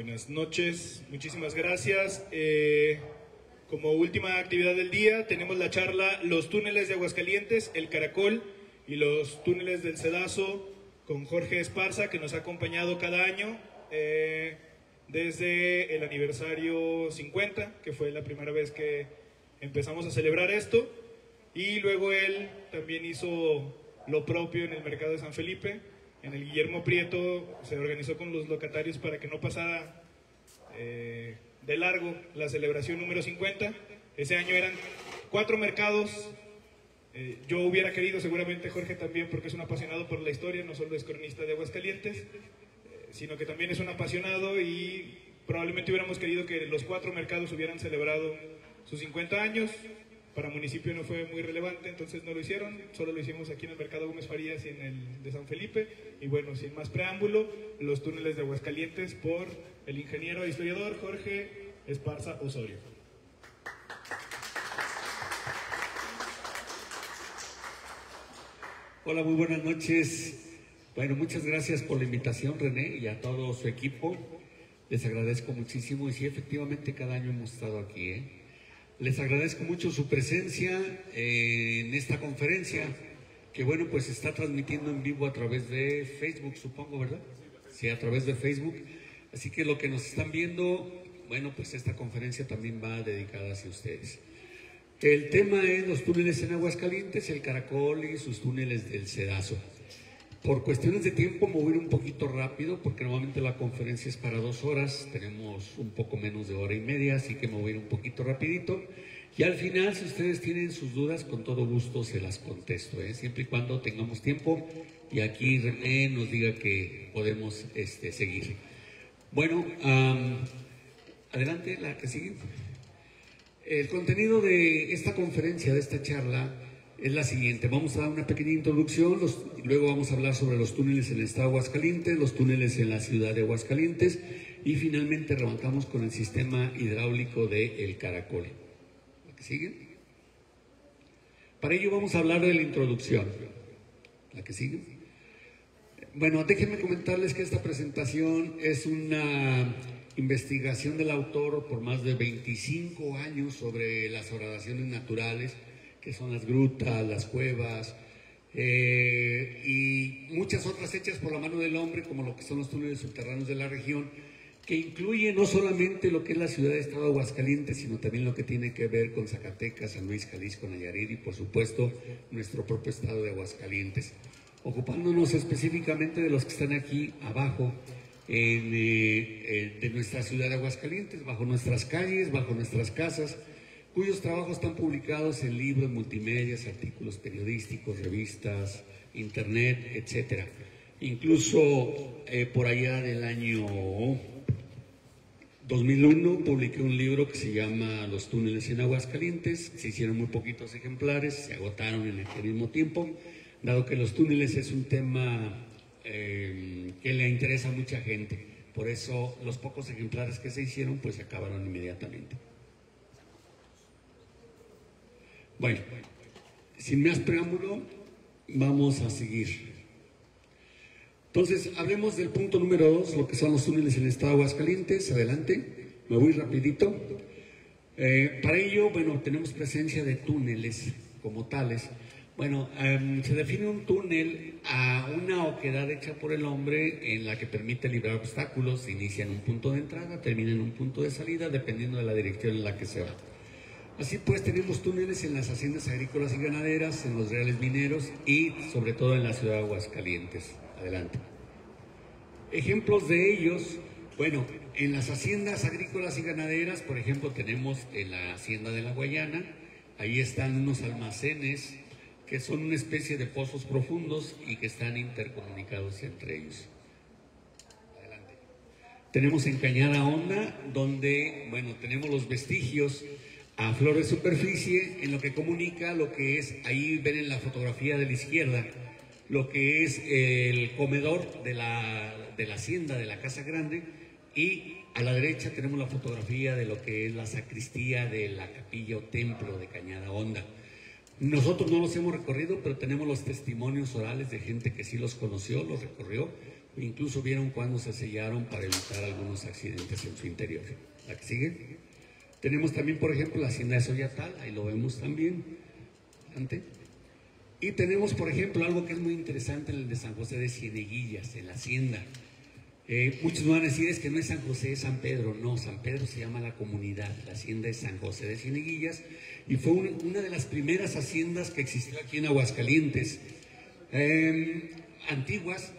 Buenas noches, muchísimas gracias. Como última actividad del día tenemos la charla Los túneles de Aguascalientes, el Caracol y los túneles del Cedazo con Jorge Esparza, que nos ha acompañado cada año desde el aniversario 50, que fue la primera vez que empezamos a celebrar esto, y luego él también hizo lo propio en el mercado de San Felipe. En el Guillermo Prieto se organizó con los locatarios para que no pasara de largo la celebración número 50. Ese año eran 4 mercados. Yo hubiera querido, seguramente Jorge también, porque es un apasionado por la historia, no solo es cronista de Aguascalientes, sino que también es un apasionado, y probablemente hubiéramos querido que los 4 mercados hubieran celebrado sus 50 años. Para municipio no fue muy relevante, entonces no lo hicieron, solo lo hicimos aquí en el Mercado Gómez Farías y en el de San Felipe. Y bueno, sin más preámbulo, los túneles de Aguascalientes por el ingeniero e historiador Jorge Esparza Osorio. Hola, muy buenas noches. Bueno, muchas gracias por la invitación, René, y a todo su equipo. Les agradezco muchísimo, y sí, efectivamente cada año hemos estado aquí, Les agradezco mucho su presencia en esta conferencia, que bueno, pues se está transmitiendo en vivo a través de Facebook, supongo, ¿verdad? Sí, a través de Facebook. Así que lo que nos están viendo, bueno, pues esta conferencia también va dedicada hacia ustedes. El tema es los túneles en Aguascalientes, el Caracol y sus túneles del Cedazo. Por cuestiones de tiempo me voy a ir un poquito rápido, porque normalmente la conferencia es para 2 horas, tenemos un poco menos de hora y media, así que me voy a ir un poquito rapidito. Y al final, si ustedes tienen sus dudas, con todo gusto se las contesto, siempre y cuando tengamos tiempo y aquí René nos diga que podemos seguir. Bueno, adelante, la que sigue. El contenido de esta conferencia, de esta charla, es la siguiente. Vamos a dar una pequeña introducción, luego vamos a hablar sobre los túneles en el estado de Aguascalientes, los túneles en la ciudad de Aguascalientes, y finalmente arrancamos con el sistema hidráulico de El Caracol. ¿La que sigue? Para ello vamos a hablar de la introducción. ¿La que sigue? Bueno, déjenme comentarles que esta presentación es una investigación del autor por más de 25 años sobre las horadaciones naturales, que son las grutas, las cuevas, y muchas otras hechas por la mano del hombre, como lo que son los túneles subterráneos de la región, que incluye no solamente lo que es la ciudad de estado de Aguascalientes, sino también lo que tiene que ver con Zacatecas, San Luis, Jalisco, Nayarit y por supuesto nuestro propio estado de Aguascalientes. Ocupándonos específicamente de los que están aquí abajo, de nuestra ciudad de Aguascalientes, bajo nuestras calles, bajo nuestras casas, cuyos trabajos están publicados en libros, multimedias, artículos periodísticos, revistas, internet, etcétera. Incluso por allá del año 2001 publiqué un libro que se llama Los túneles en Aguascalientes. Se hicieron muy poquitos ejemplares, se agotaron en el mismo tiempo, dado que los túneles es un tema que le interesa a mucha gente. Por eso los pocos ejemplares que se hicieron pues se acabaron inmediatamente. Bueno, sin más preámbulo, vamos a seguir. Entonces, hablemos del punto número 2, lo que son los túneles en el estado de Aguascalientes. Adelante, me voy rapidito. Para ello, bueno, tenemos presencia de túneles como tales. Bueno, se define un túnel a una oquedad hecha por el hombre en la que permite librar obstáculos. Se inicia en un punto de entrada, termina en un punto de salida, dependiendo de la dirección en la que se va. Así pues, tenemos túneles en las haciendas agrícolas y ganaderas, en los reales mineros y sobre todo en la ciudad de Aguascalientes. Adelante. Ejemplos de ellos, bueno, en las haciendas agrícolas y ganaderas, por ejemplo, tenemos en la hacienda de La Guayana. Ahí están unos almacenes que son una especie de pozos profundos y que están intercomunicados entre ellos. Adelante. Tenemos en Cañada Honda, donde, bueno, tenemos los vestigios a flor de superficie en lo que comunica lo que es, ahí ven en la fotografía de la izquierda, lo que es el comedor de la hacienda, de la Casa Grande, y a la derecha tenemos la fotografía de lo que es la sacristía de la capilla o templo de Cañada Honda. Nosotros no los hemos recorrido, pero tenemos los testimonios orales de gente que sí los conoció, los recorrió, Incluso vieron cuando se sellaron para evitar algunos accidentes en su interior. ¿La que sigue? Tenemos también, por ejemplo, la hacienda de Soyatal, ahí lo vemos también. Adelante. Y tenemos, por ejemplo, algo que es muy interesante en el de San José de Cieneguillas, en la hacienda. Muchos me van a decir, es que no es San José, es San Pedro. No, San Pedro se llama la comunidad, la hacienda es San José de Cieneguillas, y fue una de las primeras haciendas que existió aquí en Aguascalientes, antiguas.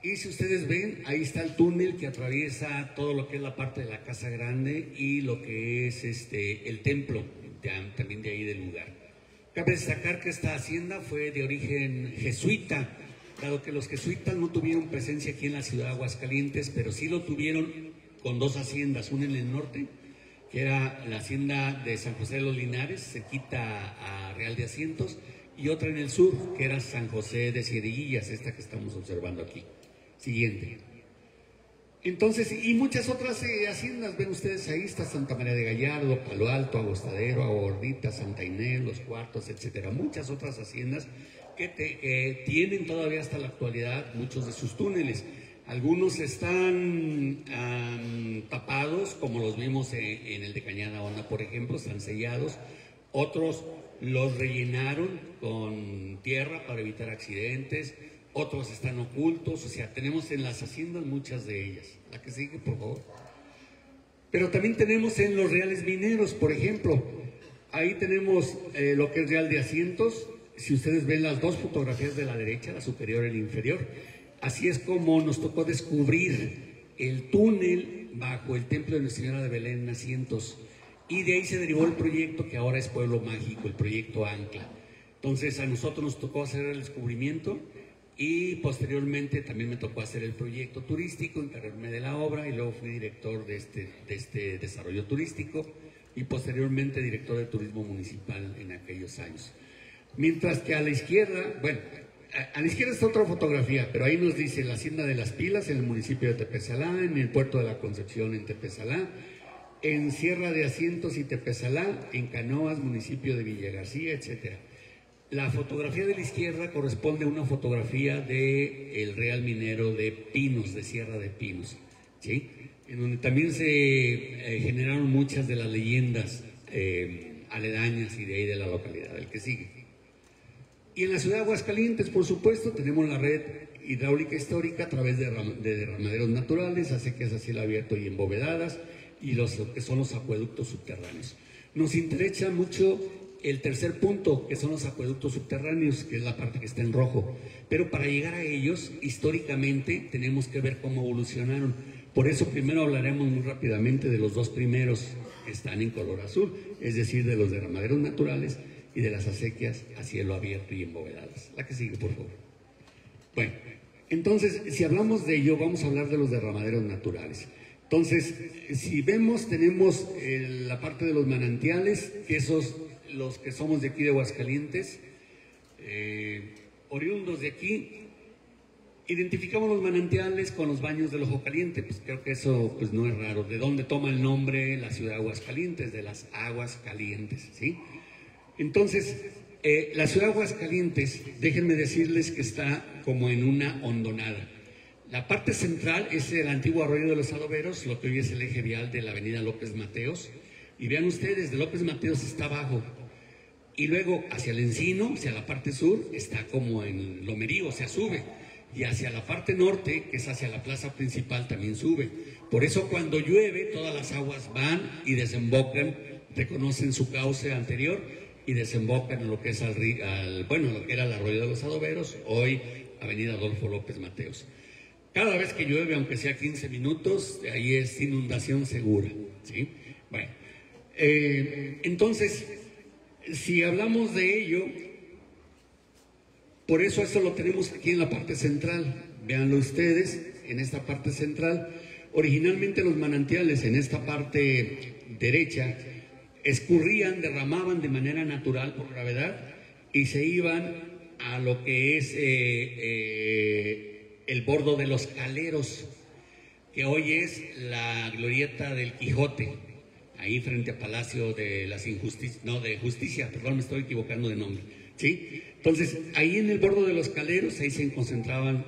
Y si ustedes ven, ahí está el túnel que atraviesa todo lo que es la parte de la Casa Grande y lo que es el templo, también de ahí del lugar. Cabe destacar que esta hacienda fue de origen jesuita, dado que los jesuitas no tuvieron presencia aquí en la ciudad de Aguascalientes, pero sí lo tuvieron con dos haciendas, una en el norte, que era la hacienda de San José de los Linares, cerquita a Real de Asientos, y otra en el sur, que era San José de Cieneguillas, esta que estamos observando aquí. Siguiente. Entonces, y muchas otras haciendas, ven ustedes ahí, está Santa María de Gallardo, Palo Alto, Agostadero, Agua Gordita, Santa Inés, Los Cuartos, etcétera. Muchas otras haciendas que tienen todavía hasta la actualidad muchos de sus túneles. Algunos están tapados, como los vimos en el de Cañada Honda, por ejemplo, están sellados. Otros los rellenaron con tierra para evitar accidentes. Otros están ocultos, o sea, tenemos en las haciendas muchas de ellas. La que sigue, por favor. Pero también tenemos en los reales mineros, por ejemplo. Ahí tenemos lo que es Real de Asientos. Si ustedes ven las dos fotografías de la derecha, la superior y la inferior, así es como nos tocó descubrir el túnel bajo el templo de Nuestra Señora de Belén en Asientos. Y de ahí se derivó el proyecto que ahora es Pueblo Mágico, el proyecto Ancla. Entonces a nosotros nos tocó hacer el descubrimiento. Y posteriormente también me tocó hacer el proyecto turístico, encargarme de la obra, y luego fui director de este desarrollo turístico y posteriormente director de turismo municipal en aquellos años. Mientras que a la izquierda, bueno, a la izquierda está otra fotografía, pero ahí nos dice la Hacienda de las Pilas en el municipio de Tepesalá, en el puerto de la Concepción en Tepesalá, en Sierra de Asientos y Tepesalá, en Canoas, municipio de Villa García, etcétera. La fotografía de la izquierda corresponde a una fotografía del Real Minero de Pinos, de Sierra de Pinos, ¿sí? En donde también se generaron muchas de las leyendas aledañas y de ahí de la localidad, el que sigue. Y en la ciudad de Aguascalientes, por supuesto, tenemos la red hidráulica histórica a través de derramaderos naturales, acequias a cielo abierto y embovedadas, y lo que son los acueductos subterráneos. Nos interesa mucho el tercer punto, que son los acueductos subterráneos, que es la parte que está en rojo. Pero para llegar a ellos, históricamente, tenemos que ver cómo evolucionaron. Por eso primero hablaremos muy rápidamente de los dos primeros que están en color azul, es decir, de los derramaderos naturales y de las acequias a cielo abierto y embovedadas. La que sigue, por favor. Bueno, entonces, si hablamos de ello, vamos a hablar de los derramaderos naturales. Entonces, si vemos, tenemos la parte de los manantiales, que esos, los que somos de aquí de Aguascalientes, oriundos de aquí, identificamos los manantiales con los baños del Ojo Caliente. Pues creo que eso pues no es raro. ¿De dónde toma el nombre la ciudad de Aguascalientes? De las aguas calientes, ¿sí? Entonces, la ciudad de Aguascalientes, déjenme decirles que está como en una hondonada. La parte central es el antiguo arroyo de los Adoberos, lo que hoy es el eje vial de la avenida López Mateos. Y vean ustedes, de López Mateos está abajo. Y luego hacia el Encino, hacia la parte sur, está como en Lomerío, o sea, sube. Y hacia la parte norte, que es hacia la plaza principal, también sube. Por eso cuando llueve, todas las aguas van y desembocan, reconocen su cauce anterior y desembocan en lo que es lo que era el arroyo de los Adoberos, hoy avenida Adolfo López Mateos. Cada vez que llueve, aunque sea 15 minutos, ahí es inundación segura, ¿sí? Bueno, entonces, si hablamos de ello, por eso lo tenemos aquí en la parte central. Véanlo ustedes, en esta parte central. Originalmente los manantiales en esta parte derecha escurrían, derramaban de manera natural por gravedad y se iban a lo que es el bordo de los Caleros, que hoy es la glorieta del Quijote, ahí frente a Palacio de las Injusticias, no, de Justicia, perdón, me estoy equivocando de nombre, ¿sí? Entonces, ahí en el bordo de los Caleros, ahí se concentraban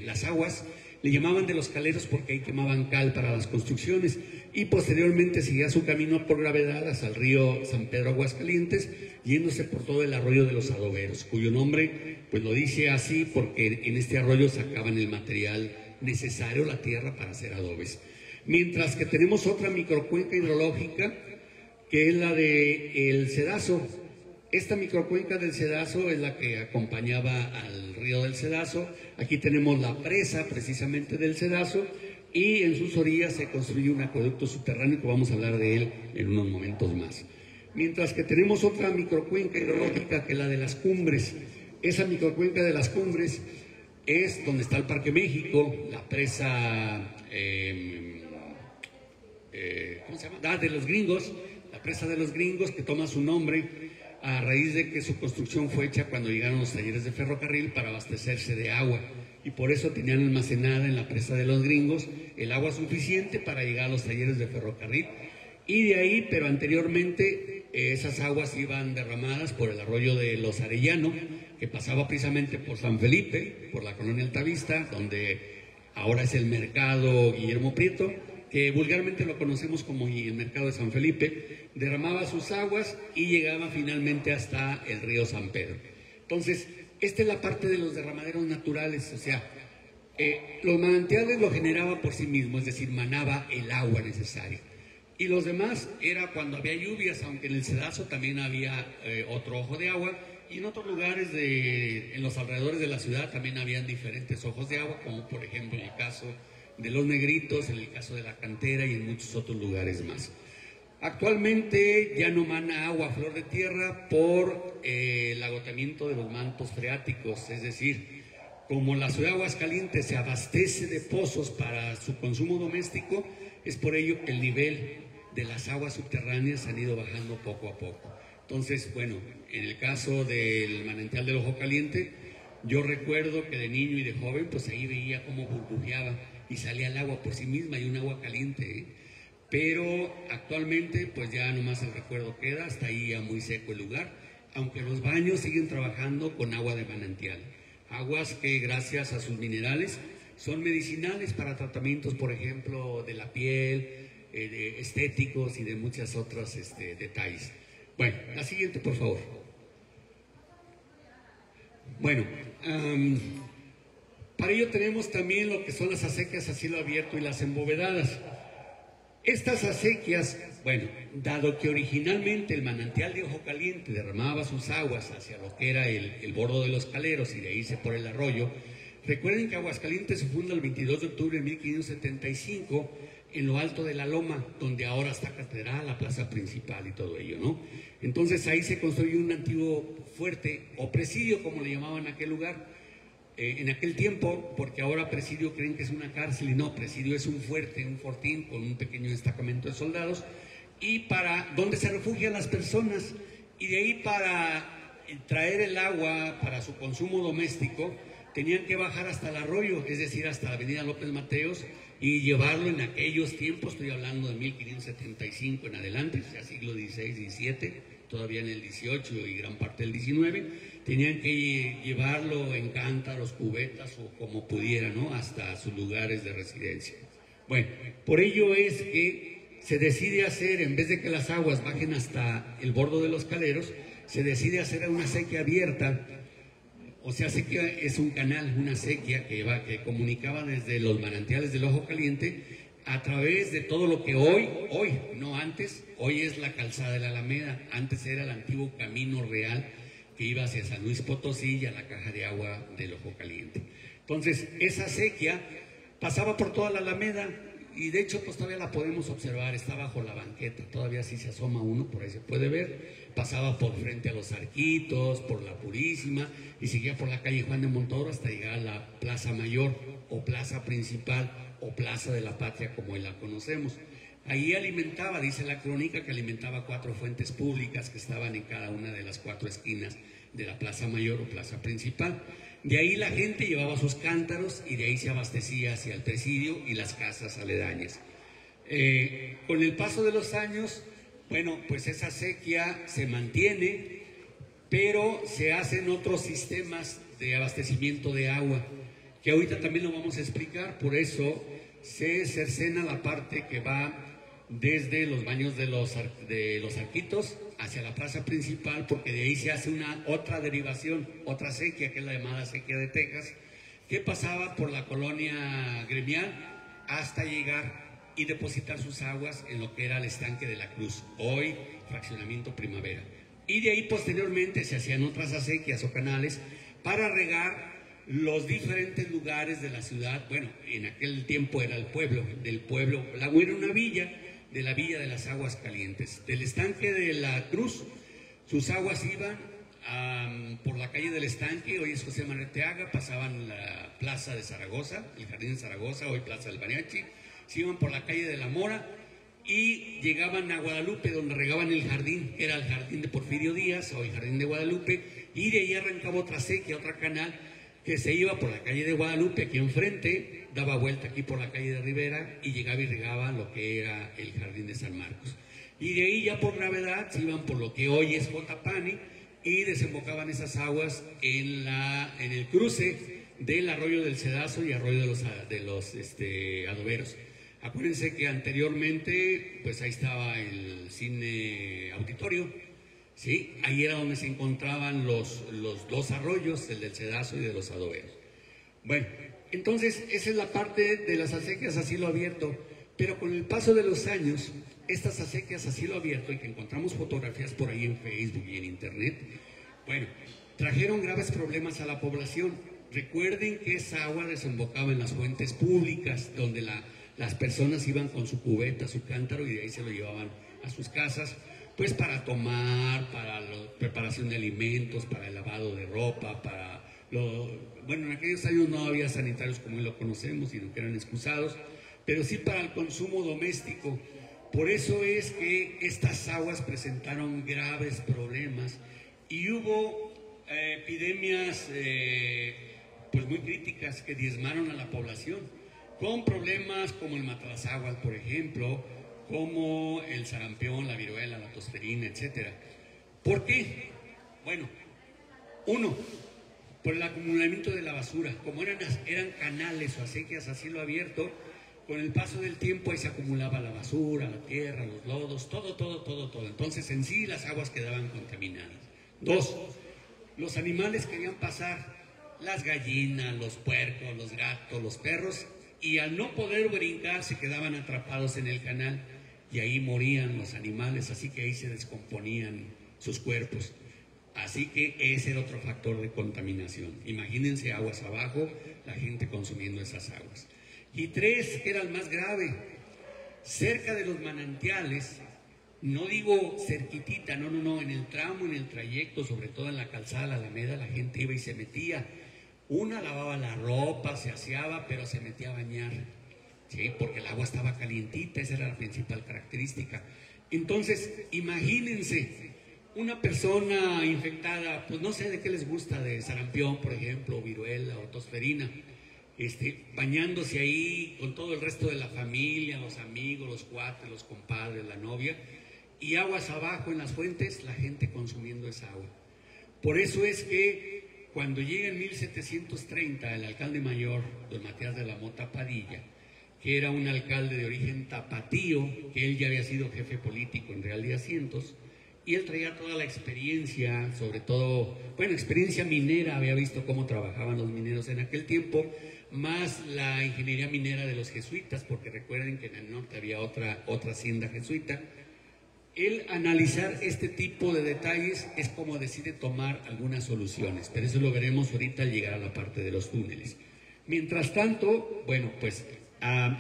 las aguas. Le llamaban de los caleros porque ahí quemaban cal para las construcciones, y posteriormente seguía su camino por gravedad hasta el río San Pedro Aguascalientes, yéndose por todo el arroyo de los adoberos, cuyo nombre pues lo dice así porque en este arroyo sacaban el material necesario, la tierra, para hacer adobes. Mientras que tenemos otra microcuenca hidrológica, que es la de el Cedazo. Esta microcuenca del Cedazo es la que acompañaba al río del Cedazo. Aquí tenemos la presa precisamente del Cedazo, y en sus orillas se construye un acueducto subterráneo que vamos a hablar de él en unos momentos más. Mientras que tenemos otra microcuenca hidrológica, que es la de las Cumbres. Esa microcuenca de las Cumbres es donde está el Parque México, la presa ¿cómo se llama? De los Gringos, la presa de los Gringos, que toma su nombre a raíz de que su construcción fue hecha cuando llegaron los talleres de ferrocarril para abastecerse de agua, y por eso tenían almacenada en la presa de los Gringos el agua suficiente para llegar a los talleres de ferrocarril. Y de ahí, pero anteriormente, esas aguas iban derramadas por el arroyo de los Arellano, que pasaba precisamente por San Felipe, por la colonia Altavista, donde ahora es el mercado Guillermo Prieto, que vulgarmente lo conocemos como el mercado de San Felipe. Derramaba sus aguas y llegaba finalmente hasta el río San Pedro. Entonces, esta es la parte de los derramaderos naturales, o sea, los manantiales lo generaba por sí mismo, es decir, manaba el agua necesaria. Y los demás era cuando había lluvias, aunque en el Cedazo también había otro ojo de agua, y en otros lugares en los alrededores de la ciudad también habían diferentes ojos de agua, como por ejemplo en el caso de los Negritos, en el caso de la Cantera y en muchos otros lugares más. Actualmente ya no mana agua a flor de tierra por el agotamiento de los mantos freáticos, es decir, como la ciudad de Aguascalientes se abastece de pozos para su consumo doméstico, es por ello que el nivel de las aguas subterráneas han ido bajando poco a poco. Entonces, bueno, en el caso del manantial del Ojo Caliente, yo recuerdo que de niño y de joven, pues ahí veía cómo burbujeaba y salía el agua por sí misma, y un agua caliente, Pero actualmente, pues ya nomás el recuerdo queda, hasta ahí ya muy seco el lugar, aunque los baños siguen trabajando con agua de manantial. Aguas que, gracias a sus minerales, son medicinales para tratamientos, por ejemplo, de la piel, de estéticos y de muchas otras detalles. Bueno, la siguiente, por favor. Bueno, para ello tenemos también lo que son las acequias a cielo abierto y las embovedadas. Estas acequias, bueno, dado que originalmente el manantial de Ojo Caliente derramaba sus aguas hacia lo que era el bordo de los caleros y de ahí se por el arroyo, recuerden que Aguascalientes se funda el 22 de octubre de 1575 en lo alto de la loma, donde ahora está catedral, la plaza principal y todo ello, ¿no? Entonces ahí se construyó un antiguo fuerte o presidio, como le llamaban en aquel lugar. En aquel tiempo, porque ahora presidio creen que es una cárcel, y no, presidio es un fuerte, un fortín con un pequeño destacamento de soldados, y para donde se refugian las personas, y de ahí para traer el agua para su consumo doméstico, tenían que bajar hasta el arroyo, es decir, hasta la avenida López Mateos, y llevarlo en aquellos tiempos, estoy hablando de 1575 en adelante, o sea, siglo XVI, XVII, todavía en el XVIII y gran parte del XIX, tenían que llevarlo en cántaros, cubetas o como pudieran, ¿no?, hasta sus lugares de residencia. Bueno, por ello es que se decide hacer, en vez de que las aguas bajen hasta el bordo de los caleros, se decide hacer una acequia abierta. O sea, acequia es un canal, una acequia que comunicaba desde los manantiales del Ojo Caliente a través de todo lo que hoy, no antes, hoy es la calzada de la Alameda, antes era el antiguo camino real que iba hacia San Luis Potosí y a la caja de agua del Ojo Caliente. Entonces, esa acequia pasaba por toda la Alameda y de hecho pues todavía la podemos observar, está bajo la banqueta, todavía si se asoma uno, por ahí se puede ver. Pasaba por frente a los Arquitos, por la Purísima y seguía por la calle Juan de Montoro hasta llegar a la Plaza Mayor o Plaza Principal o Plaza de la Patria como hoy la conocemos. Ahí alimentaba, dice la crónica, que alimentaba 4 fuentes públicas que estaban en cada una de las 4 esquinas de la Plaza Mayor o Plaza Principal. De ahí la gente llevaba sus cántaros y de ahí se abastecía hacia el presidio y las casas aledañas. Con el paso de los años, bueno, pues esa acequia se mantiene, pero se hacen otros sistemas de abastecimiento de agua que ahorita también lo vamos a explicar. Por eso se cercena la parte que va desde los baños de los Arquitos hacia la plaza principal, porque de ahí se hace otra derivación, otra sequía, que es la llamada sequía de Texas, que pasaba por la colonia gremial hasta llegar y depositar sus aguas en lo que era el estanque de la Cruz, hoy fraccionamiento Primavera. Y de ahí posteriormente se hacían otras acequias o canales para regar los diferentes lugares de la ciudad. Bueno, en aquel tiempo era el pueblo, el agua era una villa, de la Villa de las Aguas Calientes. Del estanque de la Cruz, sus aguas iban por la calle del estanque, hoy es José Manuel Teaga, pasaban la plaza de Zaragoza, el jardín de Zaragoza, hoy plaza del Mariachi, se iban por la calle de la Mora y llegaban a Guadalupe, donde regaban el jardín, era el jardín de Porfirio Díaz, hoy jardín de Guadalupe, y de ahí arrancaba otra sequía, otra canal, que se iba por la calle de Guadalupe, aquí enfrente, daba vuelta aquí por la calle de Rivera y llegaba y regaba lo que era el jardín de San Marcos. Y de ahí ya por gravedad se iban por lo que hoy es Jotapani y desembocaban esas aguas en el cruce del arroyo del Cedazo y arroyo de los adoberos. Acuérdense que anteriormente, pues ahí estaba el cine auditorio, ¿sí? Ahí era donde se encontraban los dos arroyos, el del Cedazo y de los adoberos. Bueno, entonces esa es la parte de las acequias a cielo abierto, pero con el paso de los años, estas acequias a cielo abierto, y que encontramos fotografías por ahí en Facebook y en Internet, bueno, trajeron graves problemas a la población. Recuerden que esa agua desembocaba en las fuentes públicas, donde las personas iban con su cubeta, su cántaro, y de ahí se lo llevaban a sus casas, pues para tomar, para la preparación de alimentos, para el lavado de ropa, bueno, en aquellos años no había sanitarios como hoy lo conocemos, sino que eran excusados, pero sí para el consumo doméstico. Por eso es que estas aguas presentaron graves problemas y hubo epidemias pues muy críticas que diezmaron a la población, con problemas como el matalazáhuatl, por ejemplo, como el sarampión, la viruela, la tosferina, etc. ¿Por qué? Bueno, uno, por el acumulamiento de la basura. Como eran canales o acequias a cielo abierto, con el paso del tiempo ahí se acumulaba la basura, la tierra, los lodos, todo. Entonces en sí las aguas quedaban contaminadas. Dos, los animales querían pasar, las gallinas, los puercos, los gatos, los perros, y al no poder brincar se quedaban atrapados en el canal y ahí morían los animales, así que ahí se descomponían sus cuerpos. Así que ese era otro factor de contaminación. Imagínense aguas abajo, la gente consumiendo esas aguas. Y tres, que era el más grave, cerca de los manantiales, no digo cerquitita, no, en el tramo, en el trayecto, sobre todo en la calzada, la Alameda, la gente iba y se metía. Una lavaba la ropa, se aseaba, pero se metía a bañar, ¿sí? Porque el agua estaba calientita, esa era la principal característica. Entonces, imagínense, una persona infectada, pues no sé de qué les gusta, de sarampión, por ejemplo, viruela o tosferina, bañándose ahí con todo el resto de la familia, los amigos, los cuates, los compadres, la novia, y aguas abajo en las fuentes, la gente consumiendo esa agua. Por eso es que cuando llega en 1730 el alcalde mayor, don Matías de la Mota Padilla, que era un alcalde de origen tapatío, que él ya había sido jefe político en Real de Asientos, y él traía toda la experiencia, sobre todo, bueno, experiencia minera, había visto cómo trabajaban los mineros en aquel tiempo, más la ingeniería minera de los jesuitas, porque recuerden que en el norte había otra hacienda jesuita. El analizar este tipo de detalles es como decide tomar algunas soluciones, pero eso lo veremos ahorita al llegar a la parte de los túneles. Mientras tanto, bueno, pues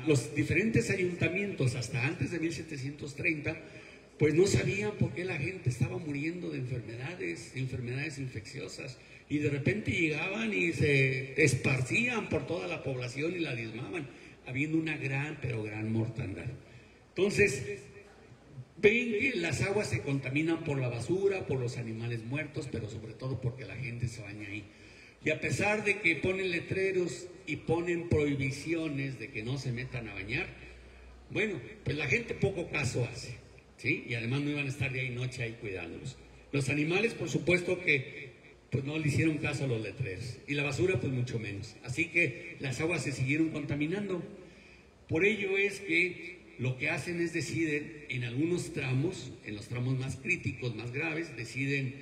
los diferentes ayuntamientos hasta antes de 1730, pues no sabían por qué la gente estaba muriendo de enfermedades infecciosas, y de repente llegaban y se esparcían por toda la población y la diezmaban, habiendo una gran mortandad. Entonces, ven que las aguas se contaminan por la basura, por los animales muertos, pero sobre todo porque la gente se baña ahí. Y a pesar de que ponen letreros y ponen prohibiciones de que no se metan a bañar, bueno, pues la gente poco caso hace, ¿sí? Y además no iban a estar día y noche ahí cuidándolos. Los animales, por supuesto que pues no le hicieron caso a los letreros. Y la basura, pues mucho menos. Así que las aguas se siguieron contaminando. Por ello es que lo que hacen es deciden en algunos tramos, en los tramos más críticos, más graves, deciden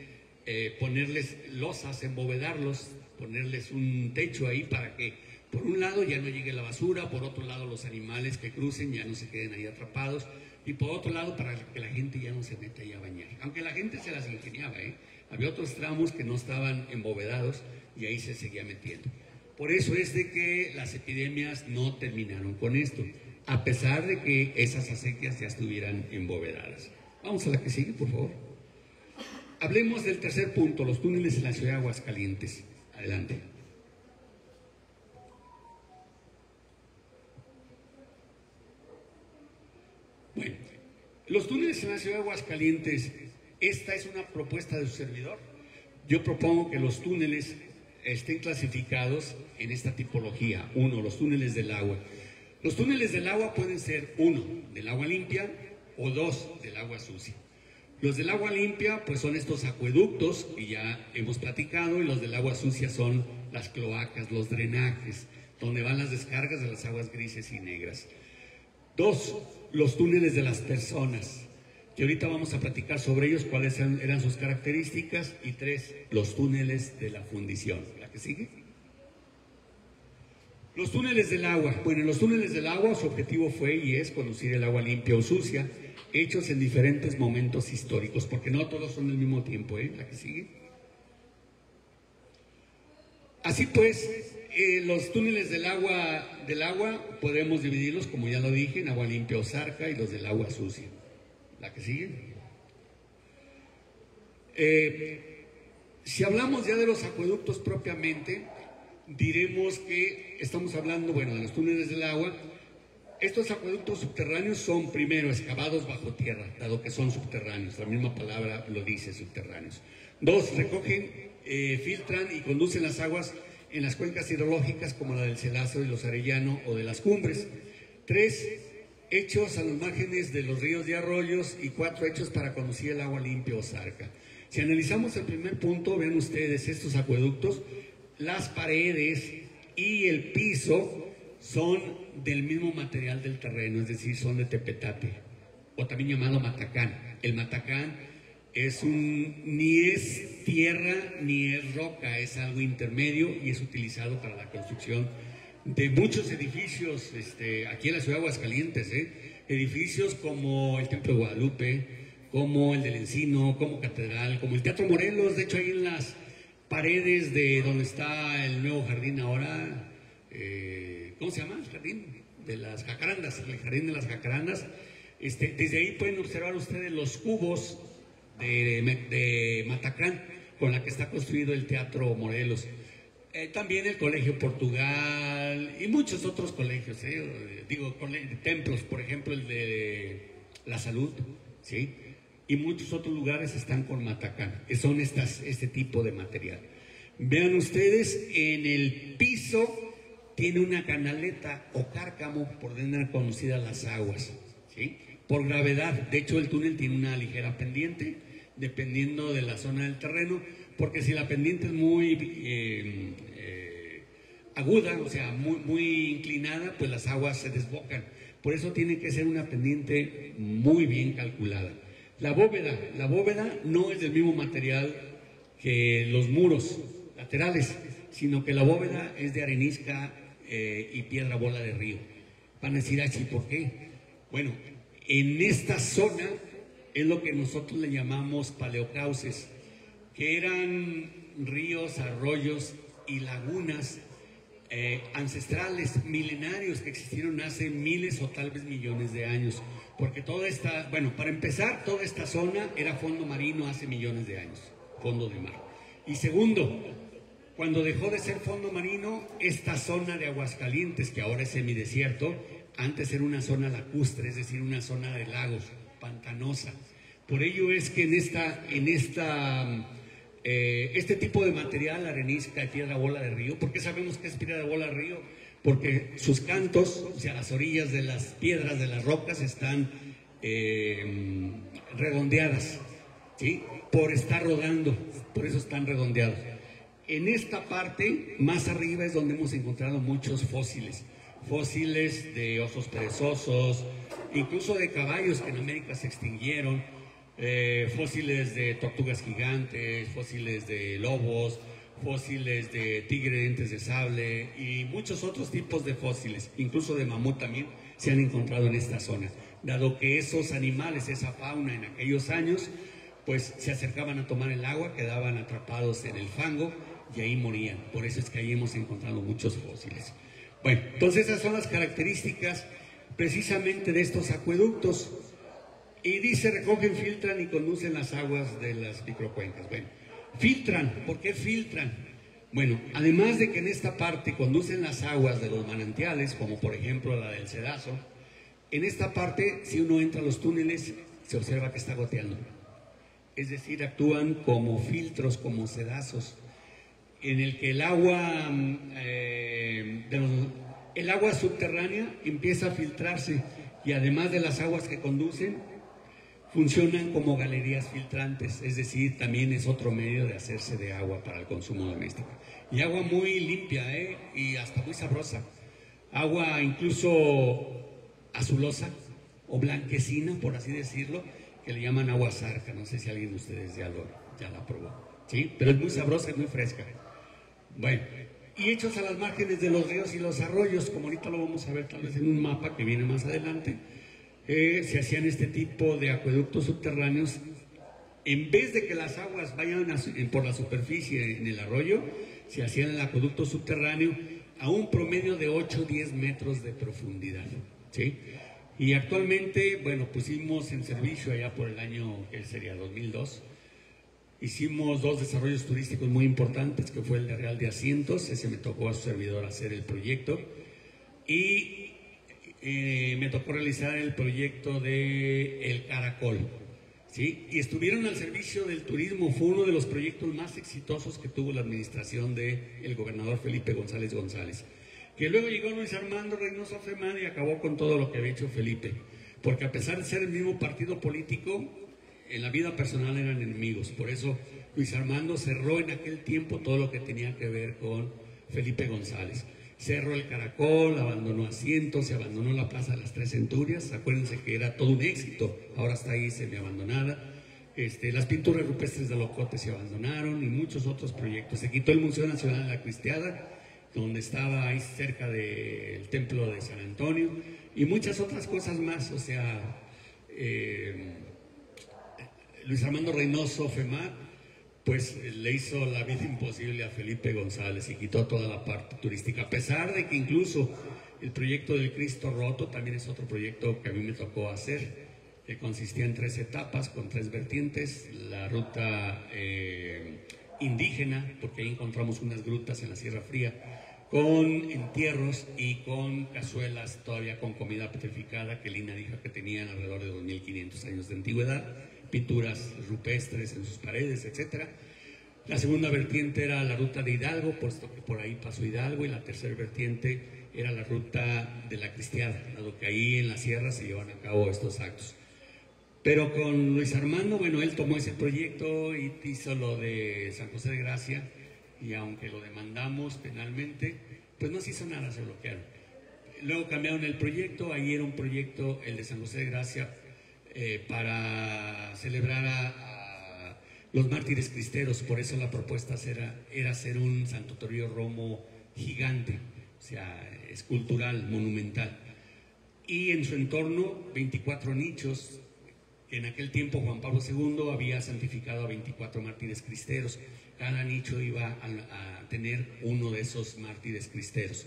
ponerles losas, embovedarlos, ponerles un techo ahí para que por un lado ya no llegue la basura, por otro lado los animales que crucen ya no se queden ahí atrapados, y por otro lado para que la gente ya no se meta ahí a bañar. Aunque la gente se las ingeniaba, había otros tramos que no estaban embovedados y ahí se seguía metiendo. Por eso es de que las epidemias no terminaron con esto, a pesar de que esas acequias ya estuvieran embovedadas. Vamos a la que sigue, por favor. Hablemos del tercer punto, los túneles en la ciudad de Aguascalientes. Adelante. Bueno, los túneles en la ciudad de Aguascalientes, esta es una propuesta de su servidor. Yo propongo que los túneles estén clasificados en esta tipología. Uno, los túneles del agua. Los túneles del agua pueden ser uno, del agua limpia, o dos, del agua sucia. Los del agua limpia, pues son estos acueductos que ya hemos platicado, y los del agua sucia son las cloacas, los drenajes, donde van las descargas de las aguas grises y negras. Dos, los túneles de las personas, que ahorita vamos a platicar sobre ellos, cuáles eran sus características. Y tres, los túneles de la fundición. ¿La que sigue? Los túneles del agua. Bueno, en los túneles del agua su objetivo fue y es conducir el agua limpia o sucia, hechos en diferentes momentos históricos, porque no todos son del mismo tiempo, ¿La que sigue? Así pues, los túneles del agua podemos dividirlos, como ya lo dije, en agua limpia o zarca, y los del agua sucia. ¿La que sigue? Si hablamos ya de los acueductos propiamente, diremos que estamos hablando, bueno, de los túneles del agua. Estos acueductos subterráneos son, primero, excavados bajo tierra, dado que son subterráneos, la misma palabra lo dice, subterráneos. Dos, recogen, filtran y conducen las aguas en las cuencas hidrológicas como la del Celazo, de los Arellano o de las Cumbres. Tres, hechos a los márgenes de los ríos y arroyos. Y cuatro, hechos para conducir el agua limpia o zarca. Si analizamos el primer punto, ven ustedes estos acueductos, las paredes y el piso son del mismo material del terreno, es decir, son de tepetate, o también llamado matacán. El matacán ni es tierra ni es roca, es algo intermedio y es utilizado para la construcción de muchos edificios aquí en la ciudad de Aguascalientes, edificios como el Templo de Guadalupe, como el del Encino, como Catedral, como el Teatro Morelos. De hecho, ahí en las paredes de donde está el nuevo jardín ahora, ¿cómo se llama? El jardín de las jacarandas, el jardín de las jacarandas. Desde ahí pueden observar ustedes los cubos de matacán con la que está construido el Teatro Morelos. También el Colegio Portugal y muchos otros colegios, templos, por ejemplo el de la Salud, ¿sí? Y muchos otros lugares están con matacán, que son este tipo de material. Vean ustedes, en el piso tiene una canaleta o cárcamo por donde han conducidas las aguas, ¿sí? Por gravedad. De hecho, el túnel tiene una ligera pendiente, dependiendo de la zona del terreno, porque si la pendiente es muy aguda, o sea, muy inclinada, pues las aguas se desbocan. Por eso tiene que ser una pendiente muy bien calculada. La bóveda no es del mismo material que los muros laterales, sino que la bóveda es de arenisca y piedra bola de río. Van a decir, ¿así por qué? Bueno, en esta zona es lo que nosotros le llamamos paleocauces, que eran ríos, arroyos y lagunas ancestrales, milenarios, que existieron hace miles o tal vez millones de años. Porque para empezar, toda esta zona era fondo marino hace millones de años, fondo de mar. Y segundo, cuando dejó de ser fondo marino, esta zona de Aguascalientes, que ahora es semidesierto, antes era una zona lacustre, es decir, una zona de lagos, pantanosa. Por ello es que este tipo de material, arenisca de piedra bola de río, ¿por qué sabemos que es piedra bola de río? Porque sus cantos, o sea, las orillas de las piedras, de las rocas, están redondeadas, ¿sí? Por estar rodando, por eso están redondeados. En esta parte, más arriba, es donde hemos encontrado muchos fósiles. Fósiles de osos perezosos, incluso de caballos que en América se extinguieron, fósiles de tortugas gigantes, fósiles de lobos, fósiles de tigre de dientes de sable y muchos otros tipos de fósiles, incluso de mamut también se han encontrado en esta zona, dado que esos animales, esa fauna en aquellos años, pues se acercaban a tomar el agua, quedaban atrapados en el fango y ahí morían. Por eso es que ahí hemos encontrado muchos fósiles. Bueno, entonces esas son las características precisamente de estos acueductos. Y dice, recogen, filtran y conducen las aguas de las microcuencas. Bueno, filtran. ¿Por qué filtran? Bueno, además de que en esta parte conducen las aguas de los manantiales, como por ejemplo la del Cedazo, en esta parte, si uno entra a los túneles, se observa que está goteando. Es decir, actúan como filtros, como sedazos, en el que el agua, el agua subterránea empieza a filtrarse y además de las aguas que conducen, funcionan como galerías filtrantes, es decir, también es otro medio de hacerse de agua para el consumo doméstico. Y agua muy limpia, y hasta muy sabrosa. Agua incluso azulosa o blanquecina, por así decirlo, que le llaman agua zarca. No sé si alguien de ustedes ya la probó, ¿sí? Pero es muy sabrosa, es muy fresca. Bueno, y hechos a las márgenes de los ríos y los arroyos, como ahorita lo vamos a ver tal vez en un mapa que viene más adelante, se hacían este tipo de acueductos subterráneos. En vez de que las aguas vayan por la superficie en el arroyo, se hacían el acueducto subterráneo a un promedio de 8 o 10 metros de profundidad, ¿sí? Y actualmente, bueno, pusimos en servicio allá por el año, que sería 2002, hicimos 2 desarrollos turísticos muy importantes, que fue el de Real de Asientos, ese me tocó a su servidor hacer el proyecto, y me tocó realizar el proyecto de El Caracol, ¿sí? Y estuvieron al servicio del turismo. Fue uno de los proyectos más exitosos que tuvo la administración del gobernador Felipe González González, que luego llegó Luis Armando Reynoso Femán y acabó con todo lo que había hecho Felipe, porque a pesar de ser el mismo partido político, en la vida personal eran enemigos. Por eso Luis Armando cerró en aquel tiempo todo lo que tenía que ver con Felipe González. Cerró el Caracol, abandonó Asientos, se abandonó la Plaza de las Tres Centurias. Acuérdense que era todo un éxito, ahora está ahí semi-abandonada. Las pinturas rupestres de Locote se abandonaron y muchos otros proyectos. Se quitó el Museo Nacional de la Cristiada, donde estaba ahí cerca del Templo de San Antonio, y muchas otras cosas más. O sea, Luis Armando Reynoso Femá pues le hizo la vida imposible a Felipe González y quitó toda la parte turística, a pesar de que incluso el proyecto del Cristo Roto también es otro proyecto que a mí me tocó hacer, que consistía en 3 etapas con 3 vertientes. La ruta indígena, porque ahí encontramos unas grutas en la Sierra Fría, con entierros y con cazuelas todavía con comida petrificada, que Lina dijo que tenían alrededor de 2500 años de antigüedad, pinturas rupestres en sus paredes, etc. La segunda vertiente era la ruta de Hidalgo, puesto que por ahí pasó Hidalgo, y la tercera vertiente era la ruta de la Cristiada, dado que ahí en la sierra se llevan a cabo estos actos. Pero con Luis Armando, bueno, él tomó ese proyecto y hizo lo de San José de Gracia, y aunque lo demandamos penalmente, pues no se hizo nada, se bloquearon. Luego cambiaron el proyecto, ahí era un proyecto, el de San José de Gracia, para celebrar a los mártires cristeros. Por eso la propuesta era hacer un Santo Toribio Romo gigante, o sea, escultural, monumental. Y en su entorno 24 nichos, que en aquel tiempo Juan Pablo II había santificado a 24 mártires cristeros. Cada nicho iba a tener uno de esos mártires cristeros,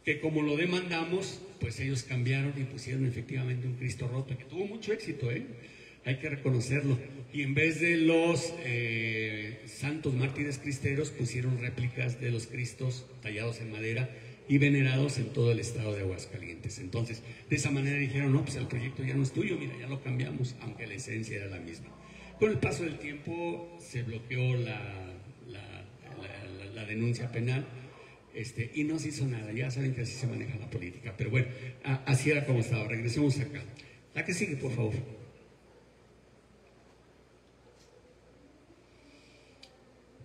que como lo demandamos, pues ellos cambiaron y pusieron efectivamente un Cristo roto, que tuvo mucho éxito, hay que reconocerlo. Y en vez de los santos mártires cristeros, pusieron réplicas de los Cristos tallados en madera y venerados en todo el estado de Aguascalientes. Entonces, de esa manera dijeron, no, pues el proyecto ya no es tuyo, mira, ya lo cambiamos, aunque la esencia era la misma. Con el paso del tiempo se bloqueó la denuncia penal, y no se hizo nada. Ya saben que así se maneja la política, pero bueno, así era como estaba. Regresemos acá. La que sigue, por favor.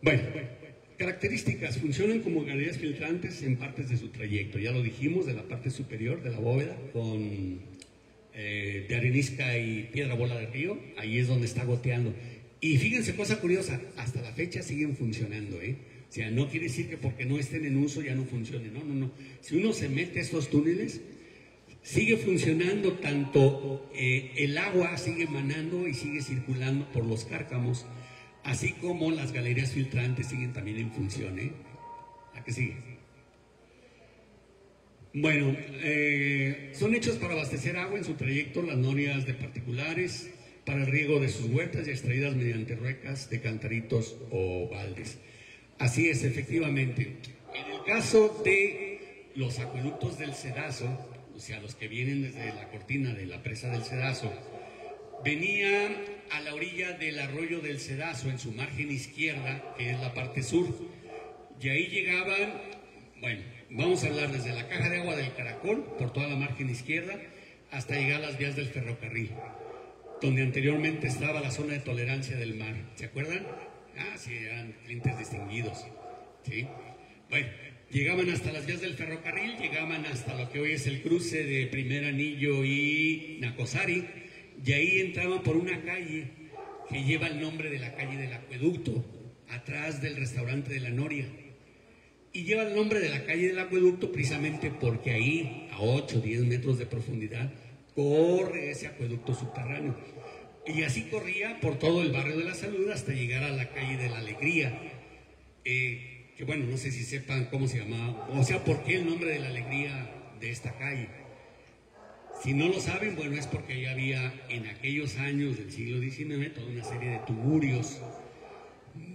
Bueno, Características: funcionan como galerías filtrantes en partes de su trayecto. Ya lo dijimos, de la parte superior de la bóveda, con de arenisca y piedra bola de río, ahí es donde está goteando. Y fíjense, cosa curiosa, hasta la fecha siguen funcionando, ¿eh? O sea, no quiere decir que porque no estén en uso ya no funcionen, no, no, no. Si uno se mete a estos túneles, sigue funcionando, tanto el agua sigue manando y sigue circulando por los cárcamos, así como las galerías filtrantes siguen también en función, ¿eh? ¿A qué sigue? Bueno, son hechos para abastecer agua en su trayecto las norias de particulares, para el riego de sus huertas y extraídas mediante ruecas de cantaritos o baldes. Así es, efectivamente. En el caso de los acueductos del Cedazo, o sea, los que vienen desde la cortina de la presa del Cedazo, venía a la orilla del arroyo del Cedazo, en su margen izquierda, que es la parte sur, y ahí llegaban, bueno, vamos a hablar desde la caja de agua del Caracol, por toda la margen izquierda, hasta llegar a las vías del ferrocarril, donde anteriormente estaba la zona de tolerancia del mar. ¿Se acuerdan? Ah, sí, eran clientes distinguidos. ¿Sí? Bueno, llegaban hasta las vías del ferrocarril, llegaban hasta lo que hoy es el cruce de Primer Anillo y Nacosari, y ahí entraban por una calle que lleva el nombre de la calle del Acueducto, atrás del restaurante de la Noria. Y lleva el nombre de la calle del Acueducto precisamente porque ahí, a 8 o 10 metros de profundidad, corre ese acueducto subterráneo. Y así corría por todo el barrio de la Salud hasta llegar a la calle de la Alegría, que bueno, no sé si sepan cómo se llamaba, o sea, por qué el nombre de la Alegría de esta calle. Si no lo saben, bueno, es porque ya había en aquellos años del siglo XIX toda una serie de tugurios,